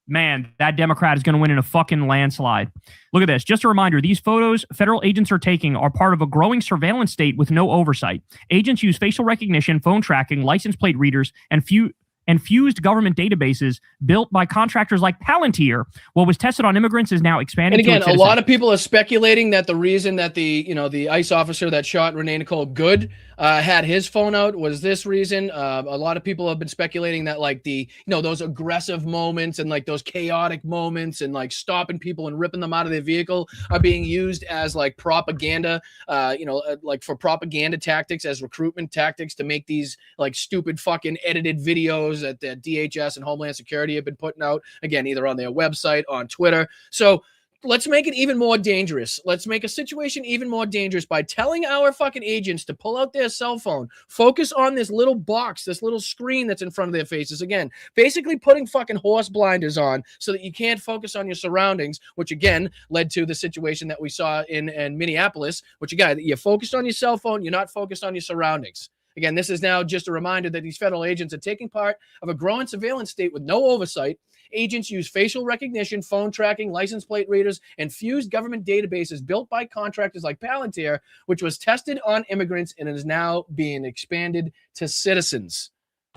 Man, that Democrat is going to win in a fucking landslide. Look at this. Just a reminder, these photos federal agents are taking are part of a growing surveillance state with no oversight. Agents use facial recognition, phone tracking, license plate readers, and fused government databases built by contractors like Palantir. What was tested on immigrants is now expanded. And again, a lot of people are speculating that the reason that the ICE officer that shot Renee Nicole Good had his phone out was this reason. A lot of people have been speculating that like those aggressive moments and like those chaotic moments and like stopping people and ripping them out of their vehicle are being used as like propaganda, like for propaganda tactics, as recruitment tactics to make these like stupid fucking edited videos that the DHS and Homeland Security have been putting out, again, either on their website, on Twitter. So let's make it even more dangerous. Let's make a situation even more dangerous by telling our fucking agents to pull out their cell phone, focus on this little box, this little screen that's in front of their faces. Again, basically putting fucking horse blinders on so that you can't focus on your surroundings, which again led to the situation that we saw in Minneapolis, which again, you're focused on your cell phone, you're not focused on your surroundings. Again, this is now just a reminder that these federal agents are taking part of a growing surveillance state with no oversight. Agents use facial recognition, phone tracking, license plate readers, and fused government databases built by contractors like Palantir, which was tested on immigrants and is now being expanded to citizens.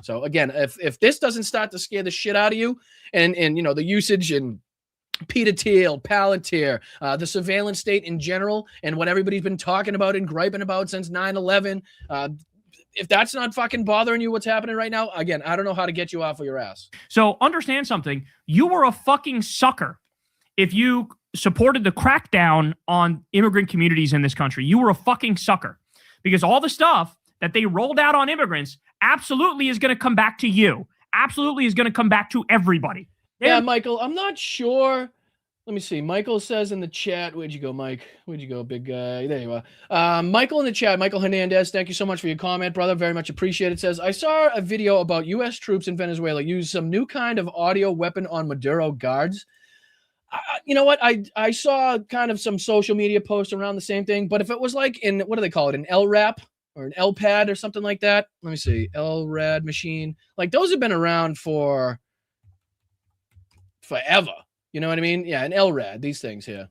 So again, if this doesn't start to scare the shit out of you, and you know, the usage and Peter Thiel, Palantir, the surveillance state in general, and what everybody's been talking about and griping about since 9/11, if that's not fucking bothering you, what's happening right now, again, I don't know how to get you off of your ass. So understand something. You were a fucking sucker if you supported the crackdown on immigrant communities in this country. You were a fucking sucker, because all the stuff that they rolled out on immigrants absolutely is going to come back to you. Absolutely is going to come back to everybody. Yeah, Michael, I'm not sure. Let me see. Michael says in the chat, where'd you go, Mike? Where'd you go, big guy? There you are. Michael in the chat, Michael Hernandez, thank you so much for your comment, brother. Very much appreciated. Says, I saw a video about U.S. troops in Venezuela use some new kind of audio weapon on Maduro guards. You know what? I saw kind of some social media posts around the same thing, but if it was like in, what do they call it, an LRAP or an LPAD or something like that? Let me see. LRAD machine. Like, those have been around for forever. You know what I mean? Yeah, an LRAD, these things here.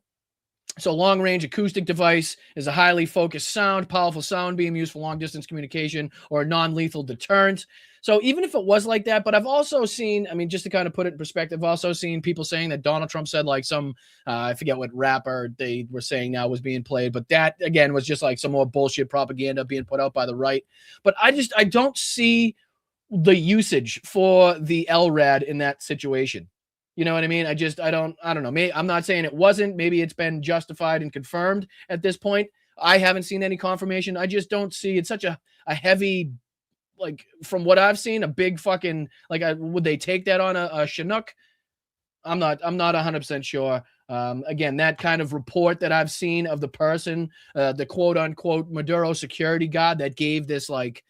So long-range acoustic device is a highly focused sound, powerful sound beam used for long-distance communication or a non-lethal deterrent. So even if it was like that, but I've also seen, I mean, just to kind of put it in perspective, I've also seen people saying that Donald Trump said like some, I forget what rapper they were saying now was being played, but that, again, was just like some more bullshit propaganda being put out by the right. But I don't see the usage for the LRAD in that situation. You know what I mean? I don't know. Maybe, I'm not saying it wasn't. Maybe it's been justified and confirmed at this point. I haven't seen any confirmation. I just don't see, it's such a heavy, like, from what I've seen, a big fucking, like, would they take that on a Chinook? I'm not 100% sure. Again, that kind of report that I've seen of the person, the quote unquote Maduro security guard that gave this, like,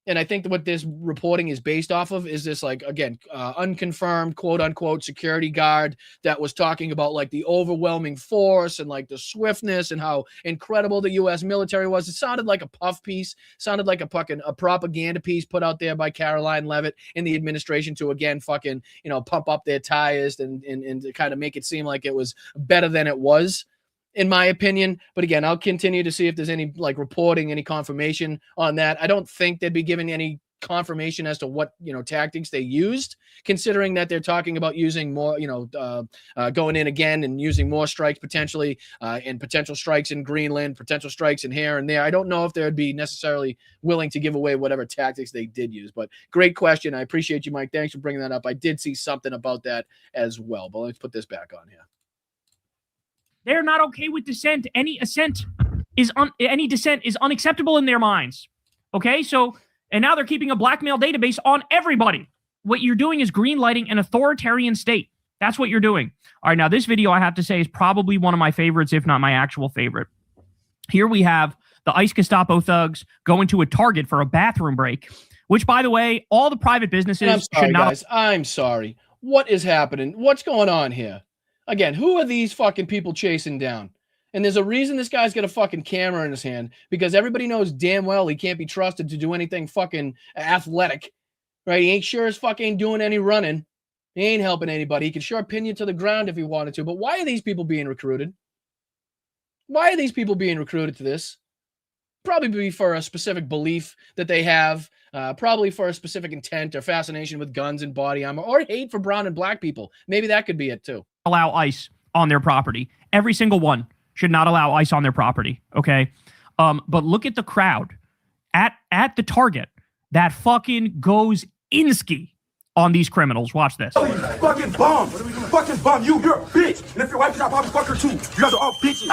and I think what this reporting is based off of is this, like, again, unconfirmed quote unquote security guard that was talking about like the overwhelming force and like the swiftness and how incredible the U.S. military was. It sounded like a puff piece, sounded like a propaganda piece put out there by Caroline Leavitt in the administration to, again, fucking, you know, pump up their tires and to kind of make it seem like it was better than it was, in my opinion. But again, I'll continue to see if there's any like reporting, any confirmation on that. I don't think they'd be giving any confirmation as to what, you know, tactics they used, considering that they're talking about using more, you know, going in again and using more strikes potentially, and potential strikes in Greenland, potential strikes in here and there. I don't know if they'd be necessarily willing to give away whatever tactics they did use, but great question. I appreciate you, Mike. Thanks for bringing that up. I did see something about that as well, but let's put this back on here. They're not okay with dissent. Any dissent is unacceptable in their minds. Okay, so, and now they're keeping a blackmail database on everybody. What you're doing is greenlighting an authoritarian state. That's what you're doing. All right, now this video, I have to say, is probably one of my favorites, if not my actual favorite. Here we have the ICE Gestapo thugs going to a Target for a bathroom break, which, by the way, all the private businesses should not. Guys, I'm sorry. What is happening? What's going on here? Again, who are these fucking people chasing down? And there's a reason this guy's got a fucking camera in his hand, because everybody knows damn well he can't be trusted to do anything fucking athletic, right? He ain't sure as fuck ain't doing any running. He ain't helping anybody. He could sure pin you to the ground if he wanted to. But why are these people being recruited? Why are these people being recruited to this? Probably for a specific belief that they have, probably for a specific intent or fascination with guns and body armor, or hate for brown and black people. Maybe that could be it too. Allow ICE on their property. Every single one should not allow ICE on their property. Okay. But look at the crowd at the Target that fucking goes inski on these criminals. Watch this. You fucking bum. Fucking bum. You're a bitch. And if your wife is, I'll probably fuck her too. You guys are all bitches.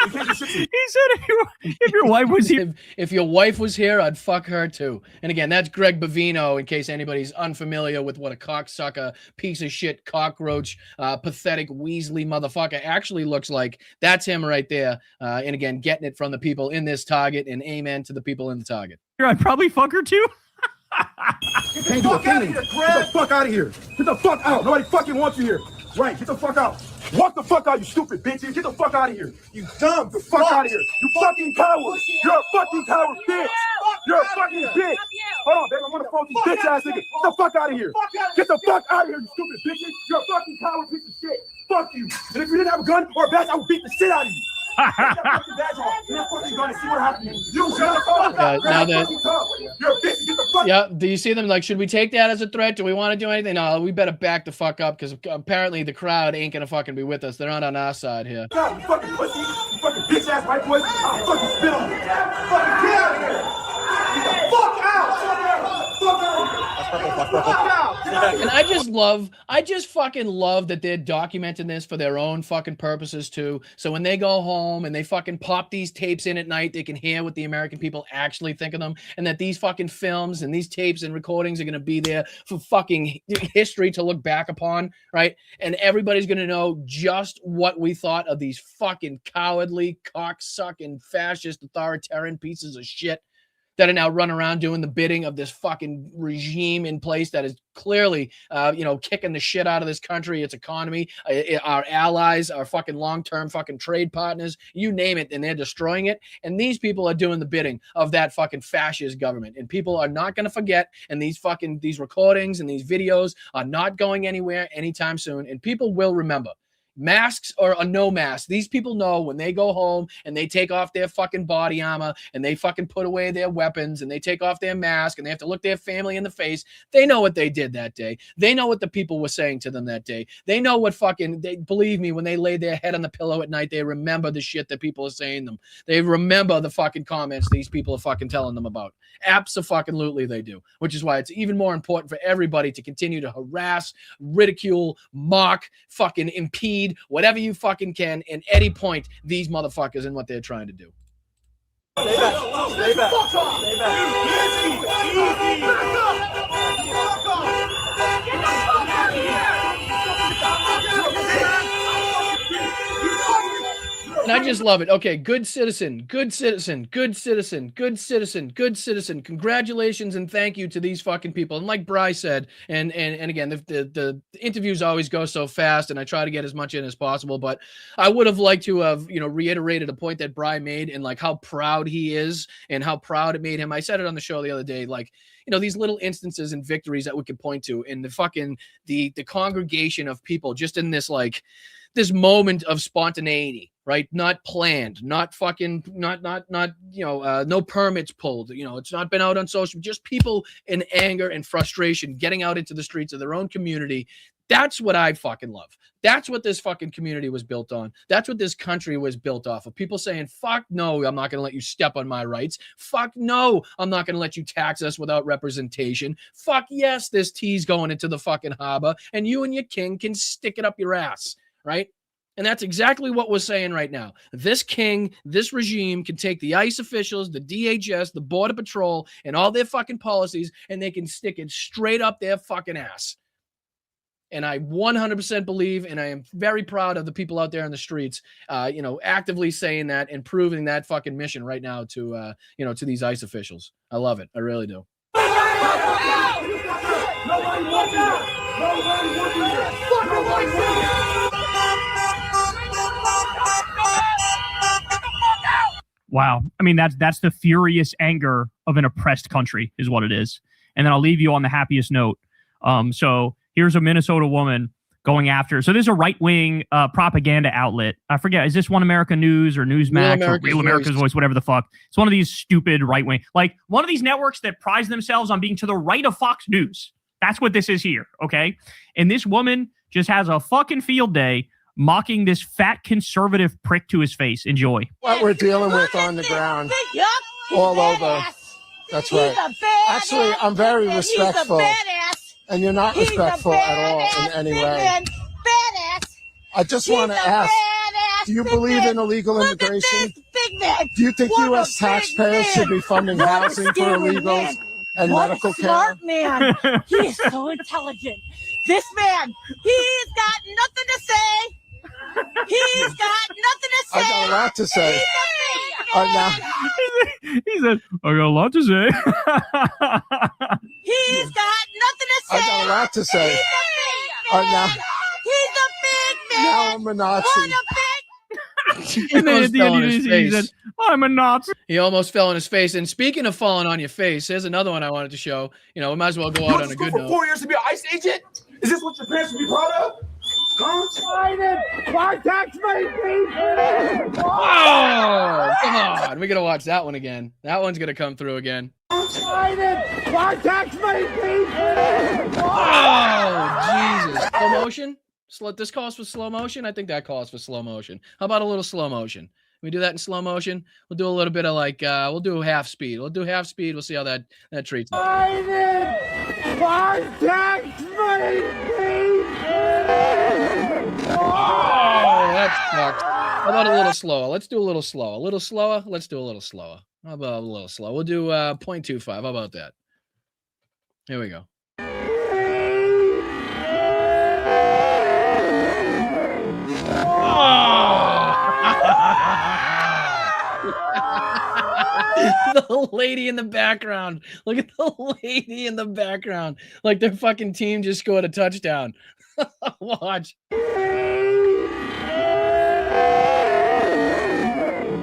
You can't do shit to me. He said if your wife was here. If your wife was here, I'd fuck her too. And again, that's Greg Bavino, in case anybody's unfamiliar with what a cocksucker, piece of shit, cockroach, pathetic Weasley motherfucker actually looks like. That's him right there. And again, getting it from the people in this Target, and amen to the people in the Target. I'd probably fuck her too. Get the fuck out of here, Greg. Get the fuck out of here. Get the fuck out. Nobody fucking wants you here. Right, get the fuck out. Walk the fuck out, you stupid bitches. Get the fuck out of here. You dumb. Get the fuck out of here. You fucking coward. You're a fucking coward bitch. You're a fucking bitch. Hold on, baby. I'm gonna phone these bitch ass niggas. Get the fuck out of here. Get the fuck out of here, you stupid bitches. You're a fucking coward piece of shit. Fuck you. And if you didn't have a gun or a badge, I would beat the shit out of you. Take that fucking badge off. Get that fucking gun and see what happens. You shut the fuck up. You're a bitch. Get the fuck Yeah. Do you see them like, should we take that as a threat? Do we want to do anything? No, we better back the fuck up because apparently the crowd ain't gonna fucking be with us. They're not on our side here. God, you fucking pussy. You fucking bitch ass white boy. I'll fucking spit on you. Fucking get out of here. Get the fuck out. Fuck out. Fuck out. And I just fucking love that they're documenting this for their own fucking purposes too. So when they go home and they fucking pop these tapes in at night, they can hear what the American people actually think of them, and that these fucking films and these tapes and recordings are going to be there for fucking history to look back upon, right? And everybody's going to know just what we thought of these fucking cowardly, cocksucking, fascist, authoritarian pieces of shit that are now running around doing the bidding of this fucking regime in place that is clearly, kicking the shit out of this country, its economy, our allies, our fucking long-term fucking trade partners, you name it, and they're destroying it. And these people are doing the bidding of that fucking fascist government. And people are not going to forget, and these recordings and these videos are not going anywhere anytime soon. And people will remember. Masks or no masks, these people know when they go home and they take off their fucking body armor and they fucking put away their weapons and they take off their mask and they have to look their family in the face. They know what they did that day. They know what the people were saying to them that day. They know what believe me, when they lay their head on the pillow at night, they remember the shit that people are saying to them. They remember the fucking comments these people are fucking telling them about. Abso-fucking-lutely they do, which is why it's even more important for everybody to continue to harass, ridicule, mock, fucking impede, whatever you fucking can at any point these motherfuckers and what they're trying to do. Stay back. Stay back. Stay And I just love it. Okay, good citizen, good citizen, good citizen, good citizen, good citizen. Congratulations and thank you to these fucking people. And like Bryan said, and again, the interviews always go so fast, and I try to get as much in as possible. But I would have liked to have, reiterated a point that Bryan made and like how proud he is and how proud it made him. I said it on the show the other day, like, these little instances and victories that we could point to in the fucking the congregation of people just in this like this moment of spontaneity, right? Not planned, not fucking, no permits pulled. It's not been out on social, just people in anger and frustration getting out into the streets of their own community. That's what I fucking love. That's what this fucking community was built on. That's what this country was built off of. People saying, fuck no, I'm not going to let you step on my rights. Fuck no, I'm not going to let you tax us without representation. Fuck yes, this tea's going into the fucking harbor and you and your king can stick it up your ass, right? And that's exactly what we're saying right now. This king, this regime can take the ICE officials, the DHS, the Border Patrol, and all their fucking policies, and they can stick it straight up their fucking ass. And I 100% believe, and I am very proud of the people out there in the streets, actively saying that and proving that fucking mission right now to these ICE officials. I love it. I really do. Nobody watching here. Nobody watching here. Fuck nobody watching here. Wow. I mean, that's the furious anger of an oppressed country is what it is. And then I'll leave you on the happiest note. So here's a Minnesota woman going after. So this is a right-wing propaganda outlet. I forget, is this One America News or Newsmax or Real America's Voice, whatever the fuck? It's one of these stupid right-wing, like one of these networks that prize themselves on being to the right of Fox News. That's what this is here, okay? And this woman just has a fucking field day mocking this fat conservative prick to his face. Enjoy. What we're dealing with on the ground, all over. That's right. Actually, I'm very respectful, and you're not respectful at all in any way. I just want to ask, do you believe in illegal immigration? Do you think U.S. taxpayers should be funding housing for illegals and medical care? Smart man. He is so intelligent. This man, he's got nothing to say. He's got nothing to say. I got a lot to say. He said, I got a lot to say. He's got nothing to say. I got a lot to say. He's a big man. Now I'm a Nazi. And then at the end, he said, I'm a Nazi. He almost fell on his face. And speaking of falling on your face, here's another one I wanted to show. We might as well go out on a good note. For 4 years to be an ICE agent? Is this what your parents would be proud of? Come find him! Contact me, Oh, come on. We got to watch that one again. That one's going to come through again. Find him! Contact me, Oh, Jesus. Slow motion? This calls for slow motion? I think that calls for slow motion. How about a little slow motion? Can we do that in slow motion? We'll do a little bit of like, we'll do half speed. We'll do half speed. We'll see how that treats us. Find him! Contact me, Oh, that sucks. How about a little slower? Let's do a little slower. A little slower? Let's do a little slower. How about a little slow? We'll do 0.25. How about that? Here we go. The lady in the background. Look at the lady in the background. Like their fucking team just scored a touchdown. Watch.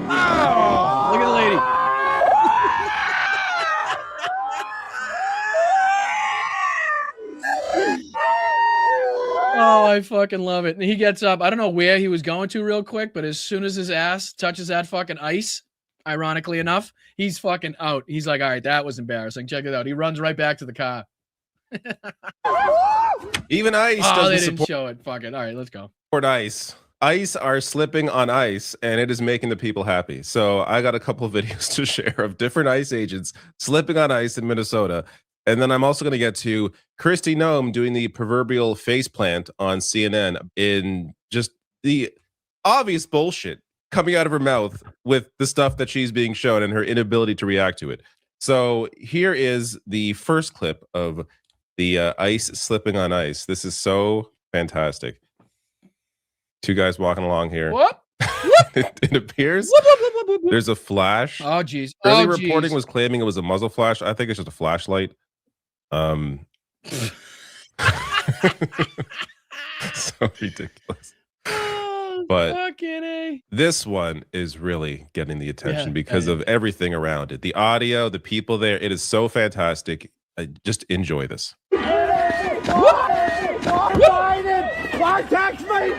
Oh, look at the lady. Oh, I fucking love it. And he gets up. I don't know where he was going to real quick, but as soon as his ass touches that fucking ice, ironically enough, he's fucking out. He's like, all right, that was embarrassing. Check it out. He runs right back to the car. Even ice Oh, they doesn't didn't show it. Fuck it. All right, let's go. support ice. Ice are slipping on ice, and it is making the people happy. So I got a couple of videos to share of different ice agents slipping on ice in Minnesota. And then I'm also going to get to Kristi Noem doing the proverbial face plant on CNN in just the obvious bullshit coming out of her mouth with the stuff that she's being shown and her inability to react to it. So here is the first clip of the ice slipping on ice. This is so fantastic. Two guys walking along here. What? It appears there's a flash. Oh, geez. Early Oh, reporting geez. was claiming it was a muzzle flash. I think it's just a flashlight. So ridiculous. Oh, But fucking A. this one is really getting the attention because of everything around it. The audio, the people there. It is so fantastic. Just enjoy this. Find him! Contact me,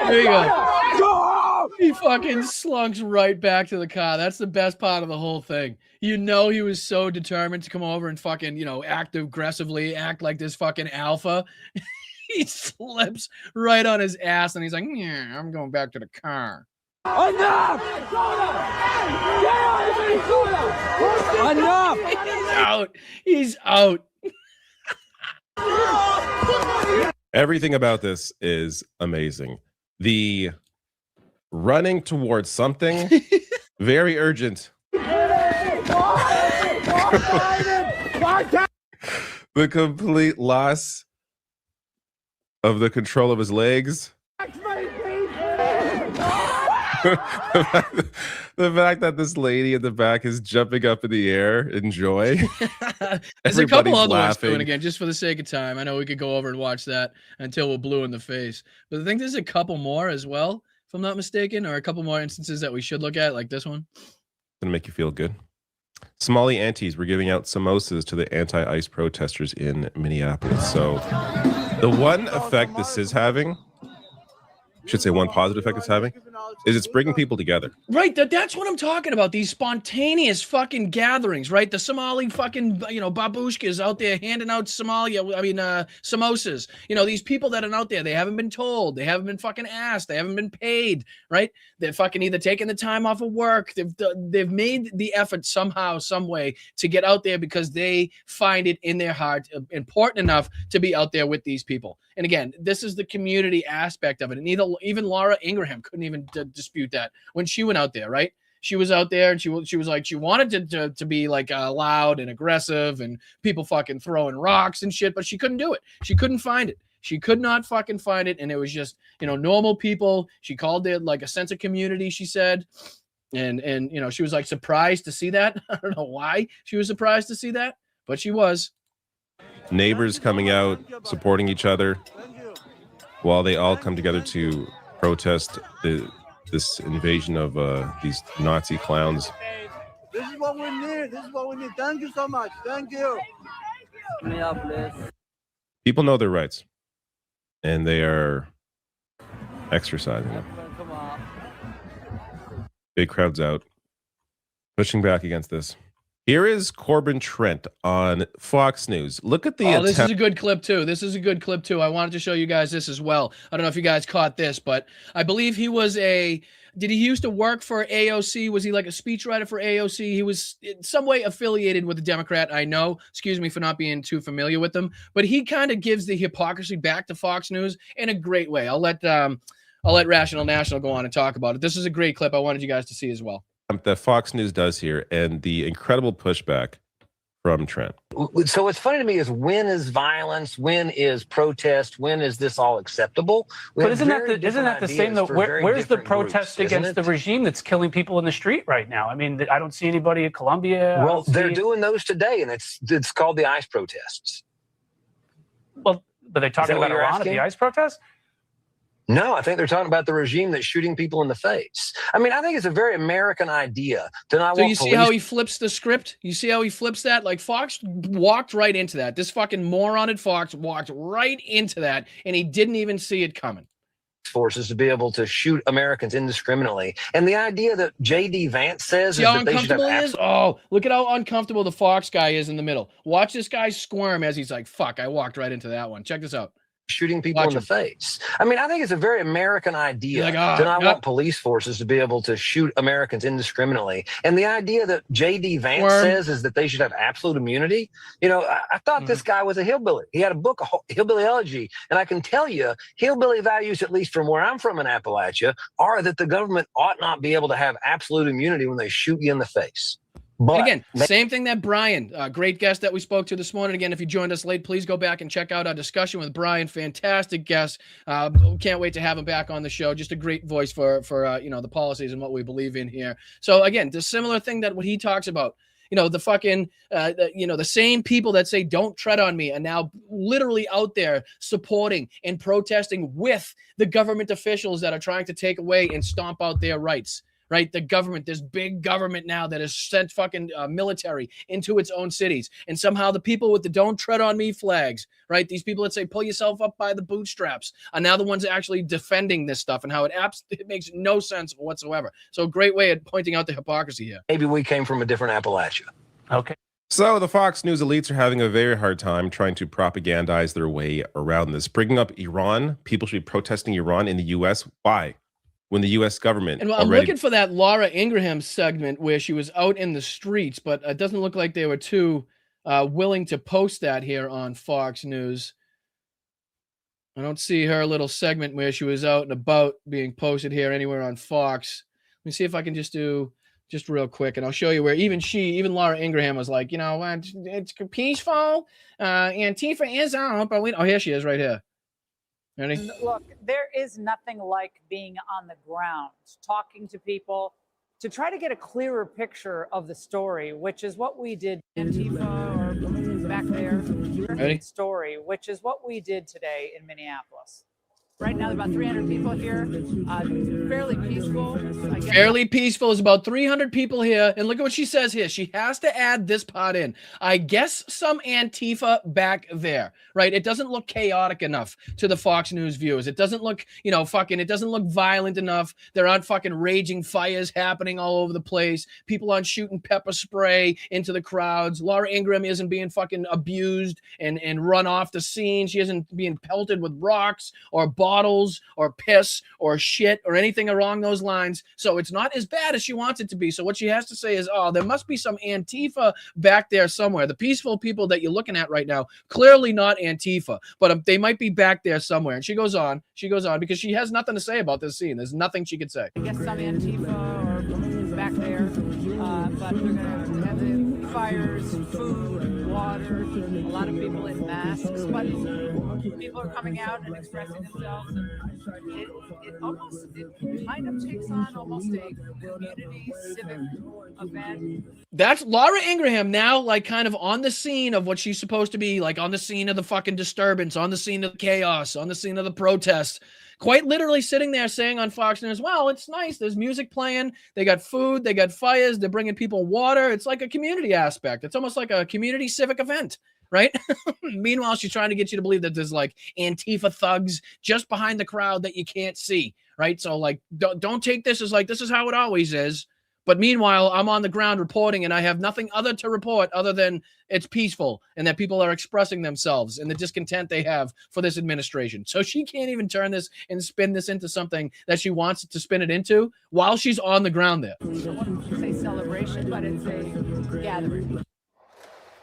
There you go. He fucking slunks right back to the car. That's the best part of the whole thing. You know, he was so determined to come over and fucking, you know, act aggressively, act like this fucking alpha. He slips right on his ass and he's like, yeah, I'm going back to the car. Enough! Enough! He's out. He's out. Everything about this is amazing. The running towards something, very urgent. The complete loss of the control of his legs. The fact that this lady in the back is jumping up in the air in joy. There's a couple Everybody's other ones laughing. doing again, just for the sake of time. I know we could go over and watch that until we're blue in the face. But I think there's a couple more as well, if I'm not mistaken, or a couple more instances that we should look at, like this one. Gonna make you feel good. Somali aunties were giving out samosas to the anti-ICE protesters in Minneapolis. So the one effect this is having, I should say one positive effect it's having, is it's bringing people together. Right, that's what I'm talking about. These spontaneous fucking gatherings, right? The Somali fucking, you know, babushkas out there handing out samosas. You know, these people that are out there, they haven't been told, they haven't been fucking asked, they haven't been paid, right? They're fucking either taking the time off of work. They've made the effort somehow, some way to get out there because they find it in their heart important enough to be out there with these people. And again, this is the community aspect of it. And even Laura Ingraham couldn't even dispute that when she went out there, right? She was out there and she was like, she wanted to be like loud and aggressive and people fucking throwing rocks and shit, but she couldn't do it. She couldn't find it. She could not fucking find it. And it was just, you know, normal people. She called it like a sense of community, she said. And you know, she was like surprised to see that. I don't know why she was surprised to see that, but she was. Neighbors coming out, supporting each other, while they all come together to protest this invasion of these Nazi clowns This is what we need. This is what we need. Thank you so much. Thank you. Minneapolis. People know their rights, and they are exercising it. Come on. Big crowds out, pushing back against this. Here is Corbin Trent on Fox News. Look at the this is a good clip too. This is a good clip too. I wanted to show you guys this as well. I don't know if you guys caught this, but I believe he was did he used to work for AOC? Was he like a speechwriter for AOC? He was in some way affiliated with the Democrat. I know, excuse me for not being too familiar with them, but he kind of gives the hypocrisy back to Fox News in a great way. I'll let Rational National go on and talk about it. This is a great clip I wanted you guys to see as well. That Fox News does here, and the incredible pushback from Trent. So what's funny to me is, when is violence? When is protest? When is this all acceptable? But isn't that the same though? Where's the protest against the regime that's killing people in the street right now? I mean, I don't see anybody at Columbia. Well, they're doing those today, and it's called the ICE protests. Well, but they're talking about Iran at the ICE protest? No, I think they're talking about the regime that's shooting people in the face. I mean, I think it's a very American idea to not So want you see police. how he flips the script? You see how he flips that? Like, Fox walked right into that. This fucking moron at Fox walked right into that, and he didn't even see it coming. Forces to be able to shoot Americans indiscriminately. And the idea that J.D. Vance says See is how that they should have uncomfortable he is? Oh, look at how uncomfortable the Fox guy is in the middle. Watch this guy squirm as he's like, fuck, I walked right into that one. Check this out. Shooting people in the face. I mean, I think it's a very American idea to not want police forces to be able to shoot Americans indiscriminately. And the idea that J.D. Vance says is that they should have absolute immunity. You know, I thought this guy was a hillbilly. He had a book, Hillbilly Elegy. And I can tell you, hillbilly values, at least from where I'm from in Appalachia, are that the government ought not be able to have absolute immunity when they shoot you in the face. But and again, same thing that Bryan, great guest that we spoke to this morning. Again, if you joined us late, please go back and check out our discussion with Bryan. Fantastic guest. Can't wait to have him back on the show. Just a great voice for the policies and what we believe in here. So again, the similar thing that what he talks about. You know, the fucking, the same people that say don't tread on me are now literally out there supporting and protesting with the government officials that are trying to take away and stomp out their rights. Right, the government, this big government now that has sent fucking military into its own cities, and somehow the people with the "Don't Tread on Me" flags, right? These people that say "Pull yourself up by the bootstraps" are now the ones actually defending this stuff, and how it makes no sense whatsoever. So, a great way of pointing out the hypocrisy here. Maybe we came from a different Appalachia. Okay. So the Fox News elites are having a very hard time trying to propagandize their way around this, bringing up Iran. People should be protesting Iran in the U.S. Why? When the U.S. government and I'm looking for that Laura Ingraham segment where she was out in the streets, but it doesn't look like they were too willing to post that here on Fox News. I don't see her little segment where she was out and about being posted here anywhere on Fox. Let me see if I can just do just real quick, and I'll show you where even Laura Ingraham was like, you know, it's peaceful. Antifa is out, but here she is right here. Ready? Look, there is nothing like being on the ground, talking to people to try to get a clearer picture of the story, which is what we did. Antifa or back there. Ready? Story, which is what we did today in Minneapolis. Right now, there's about 300 people here. Fairly peaceful. Fairly peaceful is about 300 people here. And look at what she says here. She has to add this part in. I guess some Antifa back there, right? It doesn't look chaotic enough to the Fox News viewers. It doesn't look, it doesn't look violent enough. There aren't fucking raging fires happening all over the place. People aren't shooting pepper spray into the crowds. Laura Ingraham isn't being fucking abused and run off the scene. She isn't being pelted with rocks or bottles or piss or shit or anything along those lines. So it's not as bad as she wants it to be. So what she has to say is, there must be some Antifa back there somewhere. The peaceful people that you're looking at right now, clearly not Antifa, but they might be back there somewhere. And she goes on because she has nothing to say about this scene. There's nothing she could say. I guess some Antifa or back there, but they're going to have the fires, food, water, a lot of people in masks, but people are coming out and expressing themselves. And it kind of takes on almost a community civic event. That's Laura Ingraham now, like kind of on the scene of what she's supposed to be, like on the scene of the fucking disturbance, on the scene of the chaos, on the scene of the protests, quite literally sitting there saying on Fox News, well, it's nice. There's music playing. They got food. They got fires. They're bringing people water. It's like a community aspect. It's almost like a community civic event, right? Meanwhile, she's trying to get you to believe that there's like Antifa thugs just behind the crowd that you can't see, right? So like, don't take this as like, this is how it always is. But meanwhile, I'm on the ground reporting, and I have nothing other to report other than it's peaceful and that people are expressing themselves and the discontent they have for this administration. So she can't even turn this and spin this into something that she wants to spin it into while she's on the ground there. I wouldn't say celebration, but it's a gathering.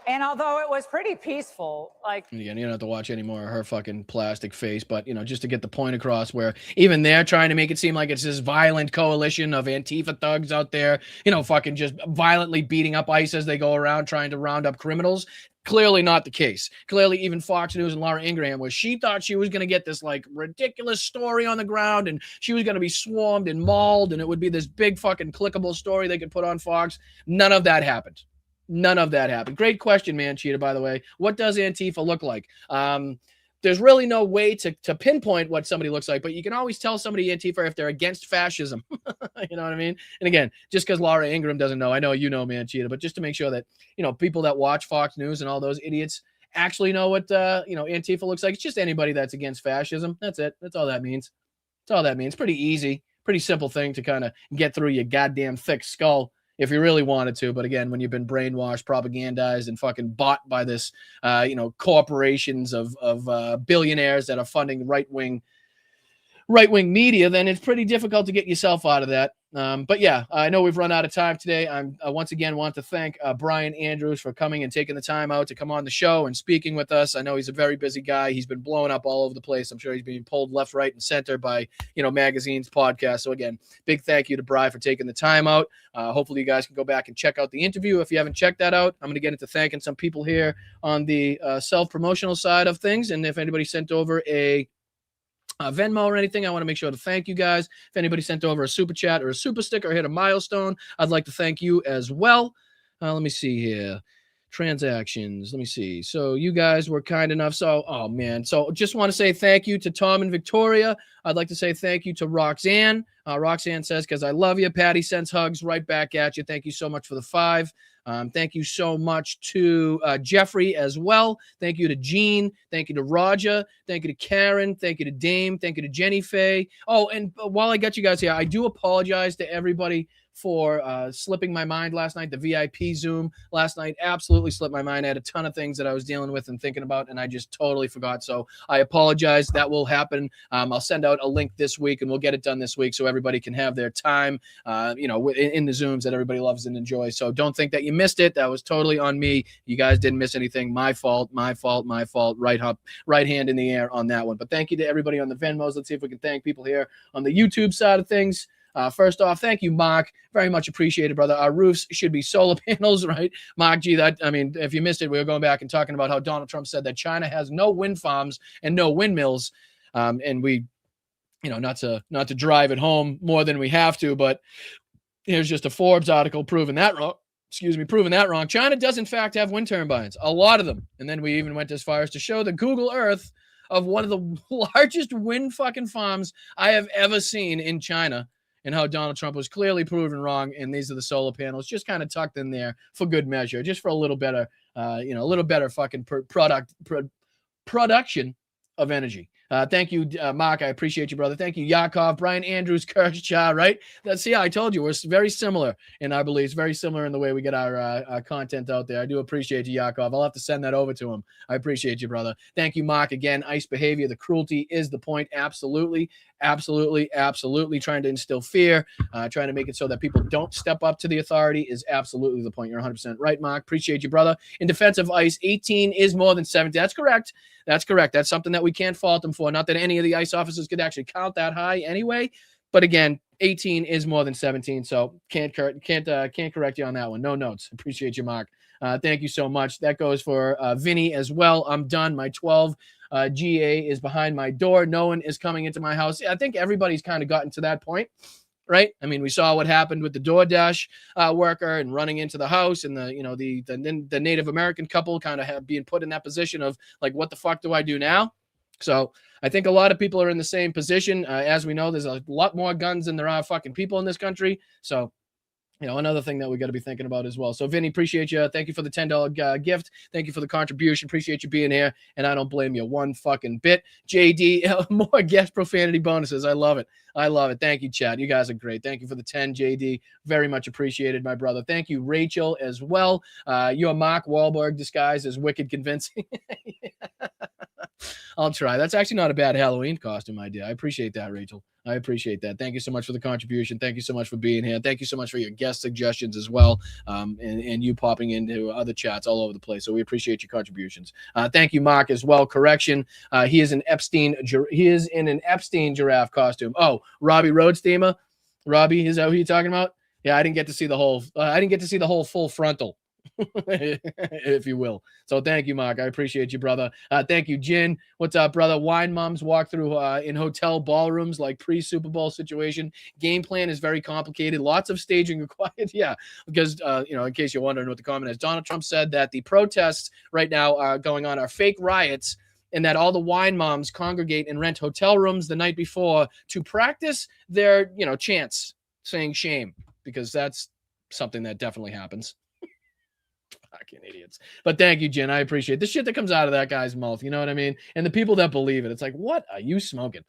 And although it was pretty peaceful, like... And again, you don't have to watch any more of her fucking plastic face, but, you know, just to get the point across where even they're trying to make it seem like it's this violent coalition of Antifa thugs out there, you know, fucking just violently beating up ICE as they go around trying to round up criminals. Clearly not the case. Clearly even Fox News and Laura Ingraham, where she thought she was going to get this like ridiculous story on the ground and she was going to be swarmed and mauled and it would be this big fucking clickable story they could put on Fox. None of that happened. None of that happened. Great question, man, Cheetah, by the way. What does Antifa look like? There's really no way to pinpoint what somebody looks like, but you can always tell somebody Antifa if they're against fascism. You know what I mean? And again, just because Laura Ingraham doesn't know, I know you know, man, Cheetah, but just to make sure that, you know, people that watch Fox News and all those idiots actually know what, you know, Antifa looks like. It's just anybody that's against fascism. That's it. That's all that means. That's all that means. Pretty easy, pretty simple thing to kind of get through your goddamn thick skull if you really wanted to. But again, when you've been brainwashed, propagandized, and fucking bought by this, you know, corporations of billionaires that are funding right-wing media, then it's pretty difficult to get yourself out of that. But yeah, I know we've run out of time today. I once again want to thank Bryan Andrews for coming and taking the time out to come on the show and speaking with us. I know he's a very busy guy. He's been blowing up all over the place. I'm sure he's being pulled left, right, and center by, you know, magazines, podcasts. So again, big thank you to Bryan for taking the time out. Hopefully you guys can go back and check out the interview if you haven't checked that out. I'm going to get into thanking some people here on the self-promotional side of things. And if anybody sent over a Venmo or anything, I want to make sure to thank you guys. If anybody sent over a super chat or a super sticker or hit a milestone, I'd like to thank you as well. Let me see here. Transactions. Let me see. So you guys were kind enough. So, oh man. So just want to say thank you to Tom and Victoria. I'd like to say thank you to Roxanne. Roxanne says, because I love you. Patty sends hugs right back at you. Thank you so much for the 5. Thank you so much to Jeffrey as well. Thank you to Gene. Thank you to Roger. Thank you to Karen. Thank you to Dame. Thank you to Jenny Faye. Oh, and while I got you guys here, I do apologize to everybody for slipping my mind last night. The VIP Zoom last night absolutely slipped my mind. I had a ton of things that I was dealing with and thinking about, and I just totally forgot. So I apologize. That will happen. I'll send out a link this week, and we'll get it done this week so everybody can have their time, you know, in the Zooms that everybody loves and enjoys. So don't think that you missed it. That was totally on me. You guys didn't miss anything. My fault. Right hand in the air on that one. But thank you to everybody on the Venmos. Let's see if we can thank people here on the YouTube side of things. First off, thank you, Mark. Very much appreciated, brother. Our roofs should be solar panels, right? Mark, gee, I mean, if you missed it, we were going back and talking about how Donald Trump said that China has no wind farms and no windmills. And we, you know, not to drive it home more than we have to, but here's just a Forbes article proving that wrong. Proving that wrong. China does, in fact, have wind turbines, a lot of them. And then we even went as far as to show the Google Earth of one of the largest wind fucking farms I have ever seen in China, and how Donald Trump was clearly proven wrong. And these are the solar panels just kind of tucked in there for good measure, just for a little better, you know, a little better fucking production of energy. Thank you, Mark. I appreciate you, brother. Thank you, Yakov, Bryan Andrews, Kirchcha, right? See, I told you, we're very similar in our beliefs, very similar in the way we get our content out there. I do appreciate you, Yakov. I'll have to send that over to him. I appreciate you, brother. Thank you, Mark. Again, ICE behavior, the cruelty is the point. Absolutely. Trying to instill fear, trying to make it so that people don't step up to the authority is absolutely the point. You're 100% right, Mark. Appreciate you, brother. In defense of ICE, 18 is more than 17. That's correct. That's something that we can't fault them for. Not that any of the ICE officers could actually count that high anyway. But again, 18 is more than 17. So can't correct you on that one. No notes. Appreciate you, Mark. Thank you so much. That goes for Vinny as well. I'm done. My 12 GA is behind my door. No one is coming into my house. I think everybody's kind of gotten to that point, right? I mean, we saw what happened with the DoorDash worker and running into the house, and the Native American couple kind of being put in that position of like, what the fuck do I do now? So I think a lot of people are in the same position. As we know, there's a lot more guns than there are fucking people in this country. So, another thing that we got to be thinking about as well. So, Vinny, appreciate you. Thank you for the $10 gift. Thank you for the contribution. Appreciate you being here. And I don't blame you one fucking bit. JD, more guest profanity bonuses. I love it. I love it. Thank you, Chad. You guys are great. Thank you for the 10, JD. Very much appreciated, my brother. Thank you, Rachel, as well. Your Mark Wahlberg disguise is wicked convincing. I'll try. That's actually not a bad Halloween costume idea. I appreciate that, Rachel. I appreciate that. Thank you so much for the contribution. Thank you so much for being here. Thank you so much for your guest suggestions as well, and you popping into other chats all over the place. So we appreciate your contributions. Thank you, Mark, as well. Correction. He is in an Epstein giraffe costume. Oh, Robbie Rhodes Steamer. Robbie, is that who you're talking about? Yeah, I didn't get to see the whole. I didn't get to see the whole full frontal. If you will. So thank you, Mark. I appreciate you, brother. Thank you, Jin. What's up, brother? Wine moms walk through in hotel ballrooms like pre-Super Bowl situation. Game plan is very complicated. Lots of staging required. Yeah, because in case you're wondering what the comment is, Donald Trump said that the protests right now going on are fake riots, and that all the wine moms congregate and rent hotel rooms the night before to practice their chants saying shame, because that's something that definitely happens. Fucking idiots. But thank you, Jen. I appreciate the shit that comes out of that guy's mouth. You know what I mean? And the people that believe it. It's like, what are you smoking?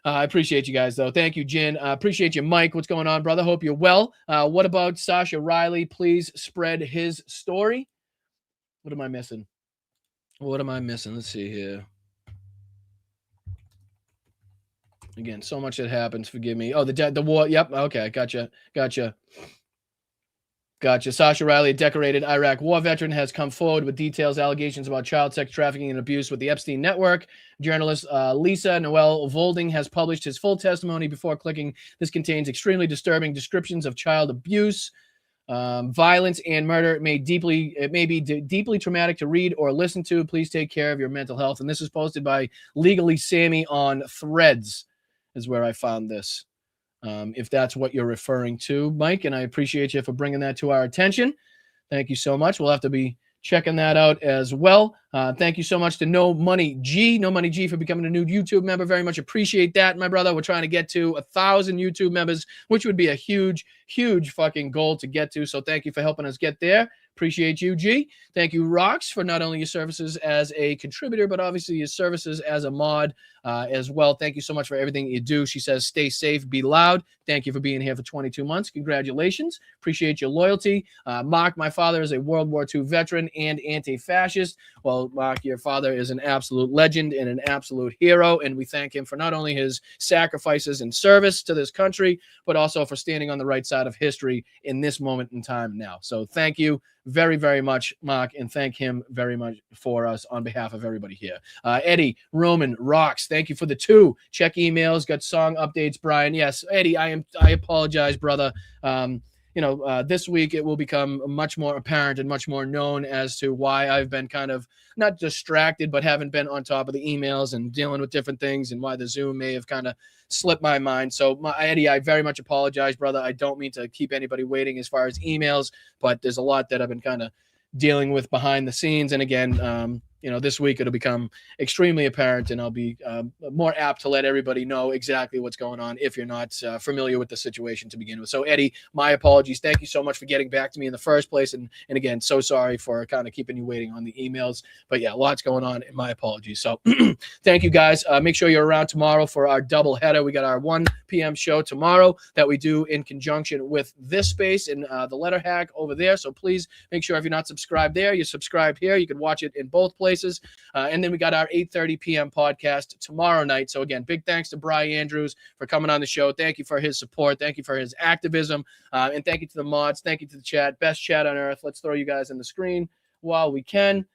I appreciate you guys, though. Thank you, Jen. Appreciate you, Mike. What's going on, brother? Hope you're well. What about Sasha Riley? Please spread his story. What am I missing? Let's see here. Again, so much that happens. Forgive me. Oh, the war. Yep. Okay. Gotcha. Sasha Riley, a decorated Iraq war veteran, has come forward with details, allegations about child sex trafficking and abuse with the Epstein network. Journalist Lisa Noel Volding has published his full testimony before clicking. This contains extremely disturbing descriptions of child abuse, violence, and murder. It may be deeply traumatic to read or listen to. Please take care of your mental health. And this is posted by Legally Sammy on Threads, is where I found this. If that's what you're referring to, Mike, and I appreciate you for bringing that to our attention. Thank you so much. We'll have to be checking that out as well. Thank you so much to No Money G for becoming a new YouTube member. Very much appreciate that, my brother. We're trying to get to 1,000 YouTube members, which would be a huge fucking goal to get to. So thank you for helping us get there. Appreciate you, G. Thank you, Rox, for not only your services as a contributor, but obviously your services as a mod as well. Thank you so much for everything you do. She says, stay safe, be loud. Thank you for being here for 22 months. Congratulations. Appreciate your loyalty. Mark, my father is a World War II veteran and anti-fascist. Well, Mark, your father is an absolute legend and an absolute hero, and we thank him for not only his sacrifices and service to this country, but also for standing on the right side of history in this moment in time now. So thank you very, very much, Mark, and thank him very much for us on behalf of everybody here. Eddie, Roman, Rocks, thank you for the 2. Check emails, got song updates, Brian. Yes, Eddie, I apologize, brother. This week it will become much more apparent and much more known as to why I've been kind of not distracted, but haven't been on top of the emails and dealing with different things, and why the Zoom may have kind of slipped my mind. So, Eddie, I very much apologize, brother. I don't mean to keep anybody waiting as far as emails, but there's a lot that I've been kind of dealing with behind the scenes. And again, this week it'll become extremely apparent, and I'll be more apt to let everybody know exactly what's going on if you're not familiar with the situation to begin with. So, Eddie, my apologies. Thank you so much for getting back to me in the first place. And again, so sorry for kind of keeping you waiting on the emails. But yeah, lots going on, and my apologies. So thank you, guys. Make sure you're around tomorrow for our double header. We got our 1 p.m. show tomorrow that we do in conjunction with this space and the Letter Hack over there. So please make sure if you're not subscribed there, you're subscribed here. You can watch it in both places. And then we got our 8:30 p.m. podcast tomorrow night. So again, big thanks to Bryan Andrews for coming on the show. Thank you for his support. Thank you for his activism. And thank you to the mods. Thank you to the chat. Best chat on earth. Let's throw you guys on the screen while we can.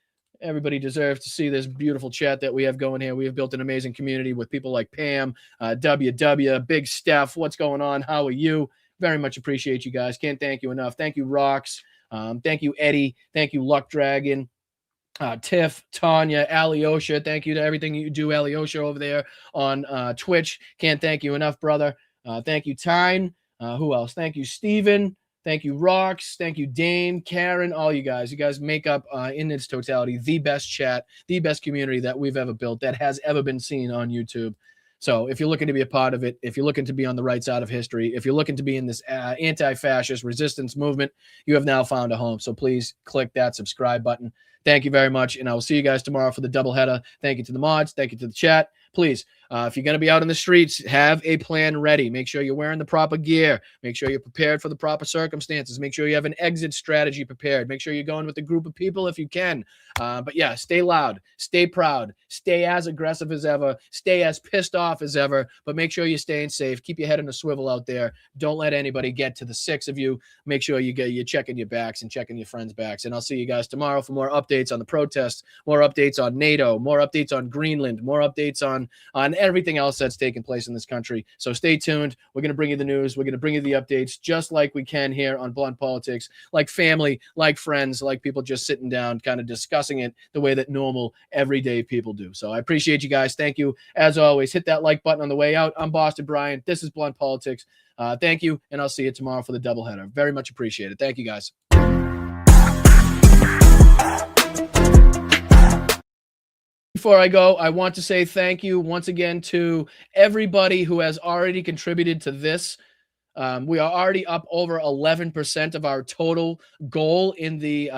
Everybody deserves to see this beautiful chat that we have going here. We have built an amazing community with people like Pam, WW, Big Steph. What's going on? How are you? Very much appreciate you guys. Can't thank you enough. Thank you, Rox. Thank you, Eddie. Thank you, Luck Dragon. Tiff, Tanya, Alyosha, thank you to everything you do, Alyosha, over there on Twitch. Can't thank you enough, brother. Thank you, Tyne. Who else? Thank you, Steven. Thank you, Rox. Thank you, Dane, Karen, all you guys. You guys make up, in its totality, the best chat, the best community that we've ever built, that has ever been seen on YouTube. So if you're looking to be a part of it, if you're looking to be on the right side of history, if you're looking to be in this anti-fascist resistance movement, you have now found a home. So please click that subscribe button. Thank you very much, and I will see you guys tomorrow for the doubleheader. Thank you to the mods. Thank you to the chat. Please, if you're going to be out in the streets, have a plan ready. Make sure you're wearing the proper gear. Make sure you're prepared for the proper circumstances. Make sure you have an exit strategy prepared. Make sure you're going with a group of people if you can. But yeah, stay loud, stay proud, stay as aggressive as ever, stay as pissed off as ever, but make sure you're staying safe. Keep your head in a swivel out there. Don't let anybody get to the six of you. Make sure you're checking your backs and checking your friends' backs. And I'll see you guys tomorrow for more updates on the protests, more updates on NATO, more updates on Greenland, more updates on everything else that's taking place in this country. So stay tuned. We're going to bring you the news. We're going to bring you the updates just like we can here on Blunt Politics, like family, like friends, like people just sitting down, kind of discussing it the way that normal, everyday people do. So I appreciate you guys. Thank you. As always, hit that like button on the way out. I'm Boston Bryan. This is Blunt Politics. Thank you, and I'll see you tomorrow for the doubleheader. Very much appreciated. Thank you, guys. Before I go, I want to say thank you once again to everybody who has already contributed to this. We are already up over 11% of our total goal in the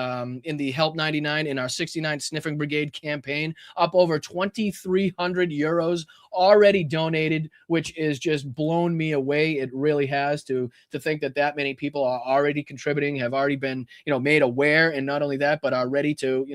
Help 99 in our 69 Sniffing Brigade campaign. Up over 2,300 euros already donated, which is just blown me away. It really has to think that many people are already contributing, have already been made aware, and not only that, but are ready to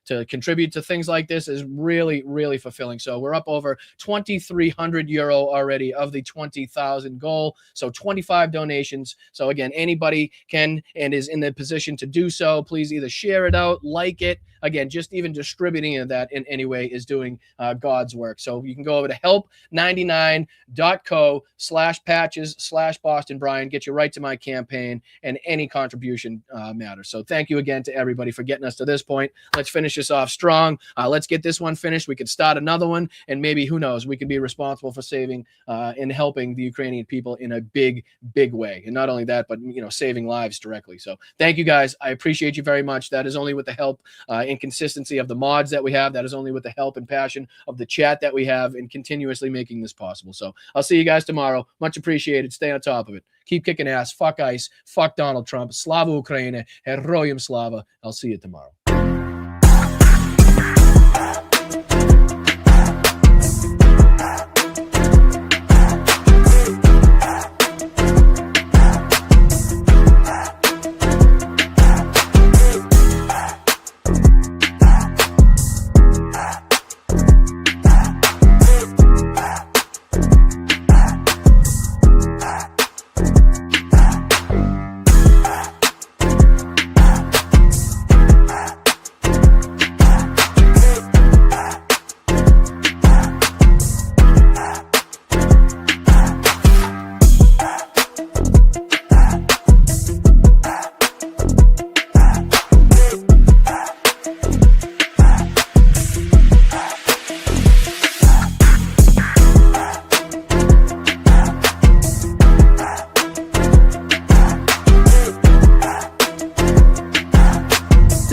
to contribute to things like this is really, really fulfilling. So we're up over 2,300 euro already of the 20,000 goal. So 25 donations. So again, anybody can and is in the position to do so. Please either share it out, like it. Again, just even distributing that in any way is doing God's work. So you can go over to help99.co/patches/Boston Bryan, get you right to my campaign, and any contribution matters. So thank you again to everybody for getting us to this point. Let's finish this off strong. Let's get this one finished. We could start another one, and maybe, who knows, we could be responsible for saving and helping the Ukrainian people in a big, big way. And not only that, but saving lives directly. So thank you guys. I appreciate you very much. That is only with the help and consistency of the mods that we have. That is only with the help and passion of the chat that we have in continuously making this possible. So I'll see you guys tomorrow. Much appreciated. Stay on top of it. Keep kicking ass. Fuck ICE. Fuck Donald Trump. Slava Ukraine. Heroyam Slava. I'll see you tomorrow.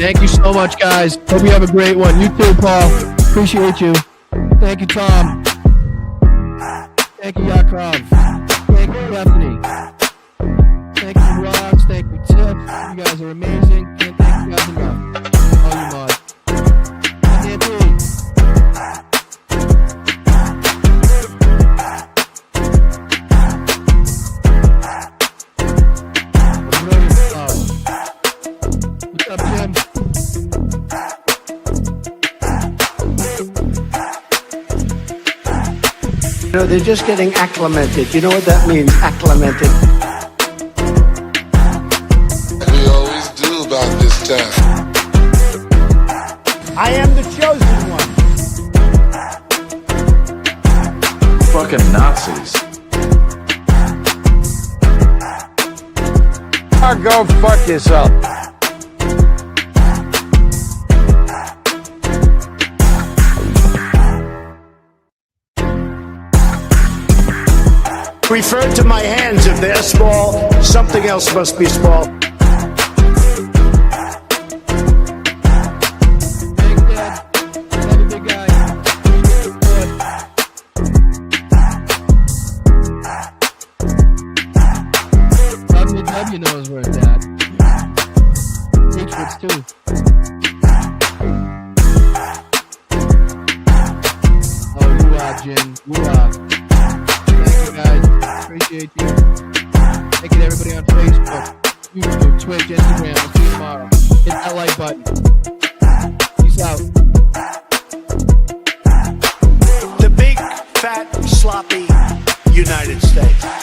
Thank you so much, guys. Hope you have a great one. You too, Paul. Appreciate you. Thank you, Tom. Thank you, Yakov. Thank you, Bethany. Thank you, Rox. Thank you, Tiff. You guys are amazing. Can't thank you guys enough. All you mods. What's up, Jim? They're just getting acclimated. You know what that means, acclimated? We always do about this time. I am the chosen one. Fucking Nazis. Go fuck yourself. refer to my hands. If they're small, something else must be small. W knows where it's at. Patriots too. Oh, you are, Jim. You are. Thank you, guys. Appreciate you. Thank you to everybody on Facebook, YouTube, Twitch, Instagram. We'll see you tomorrow. Hit that like button. Peace out. The big, fat, sloppy United States.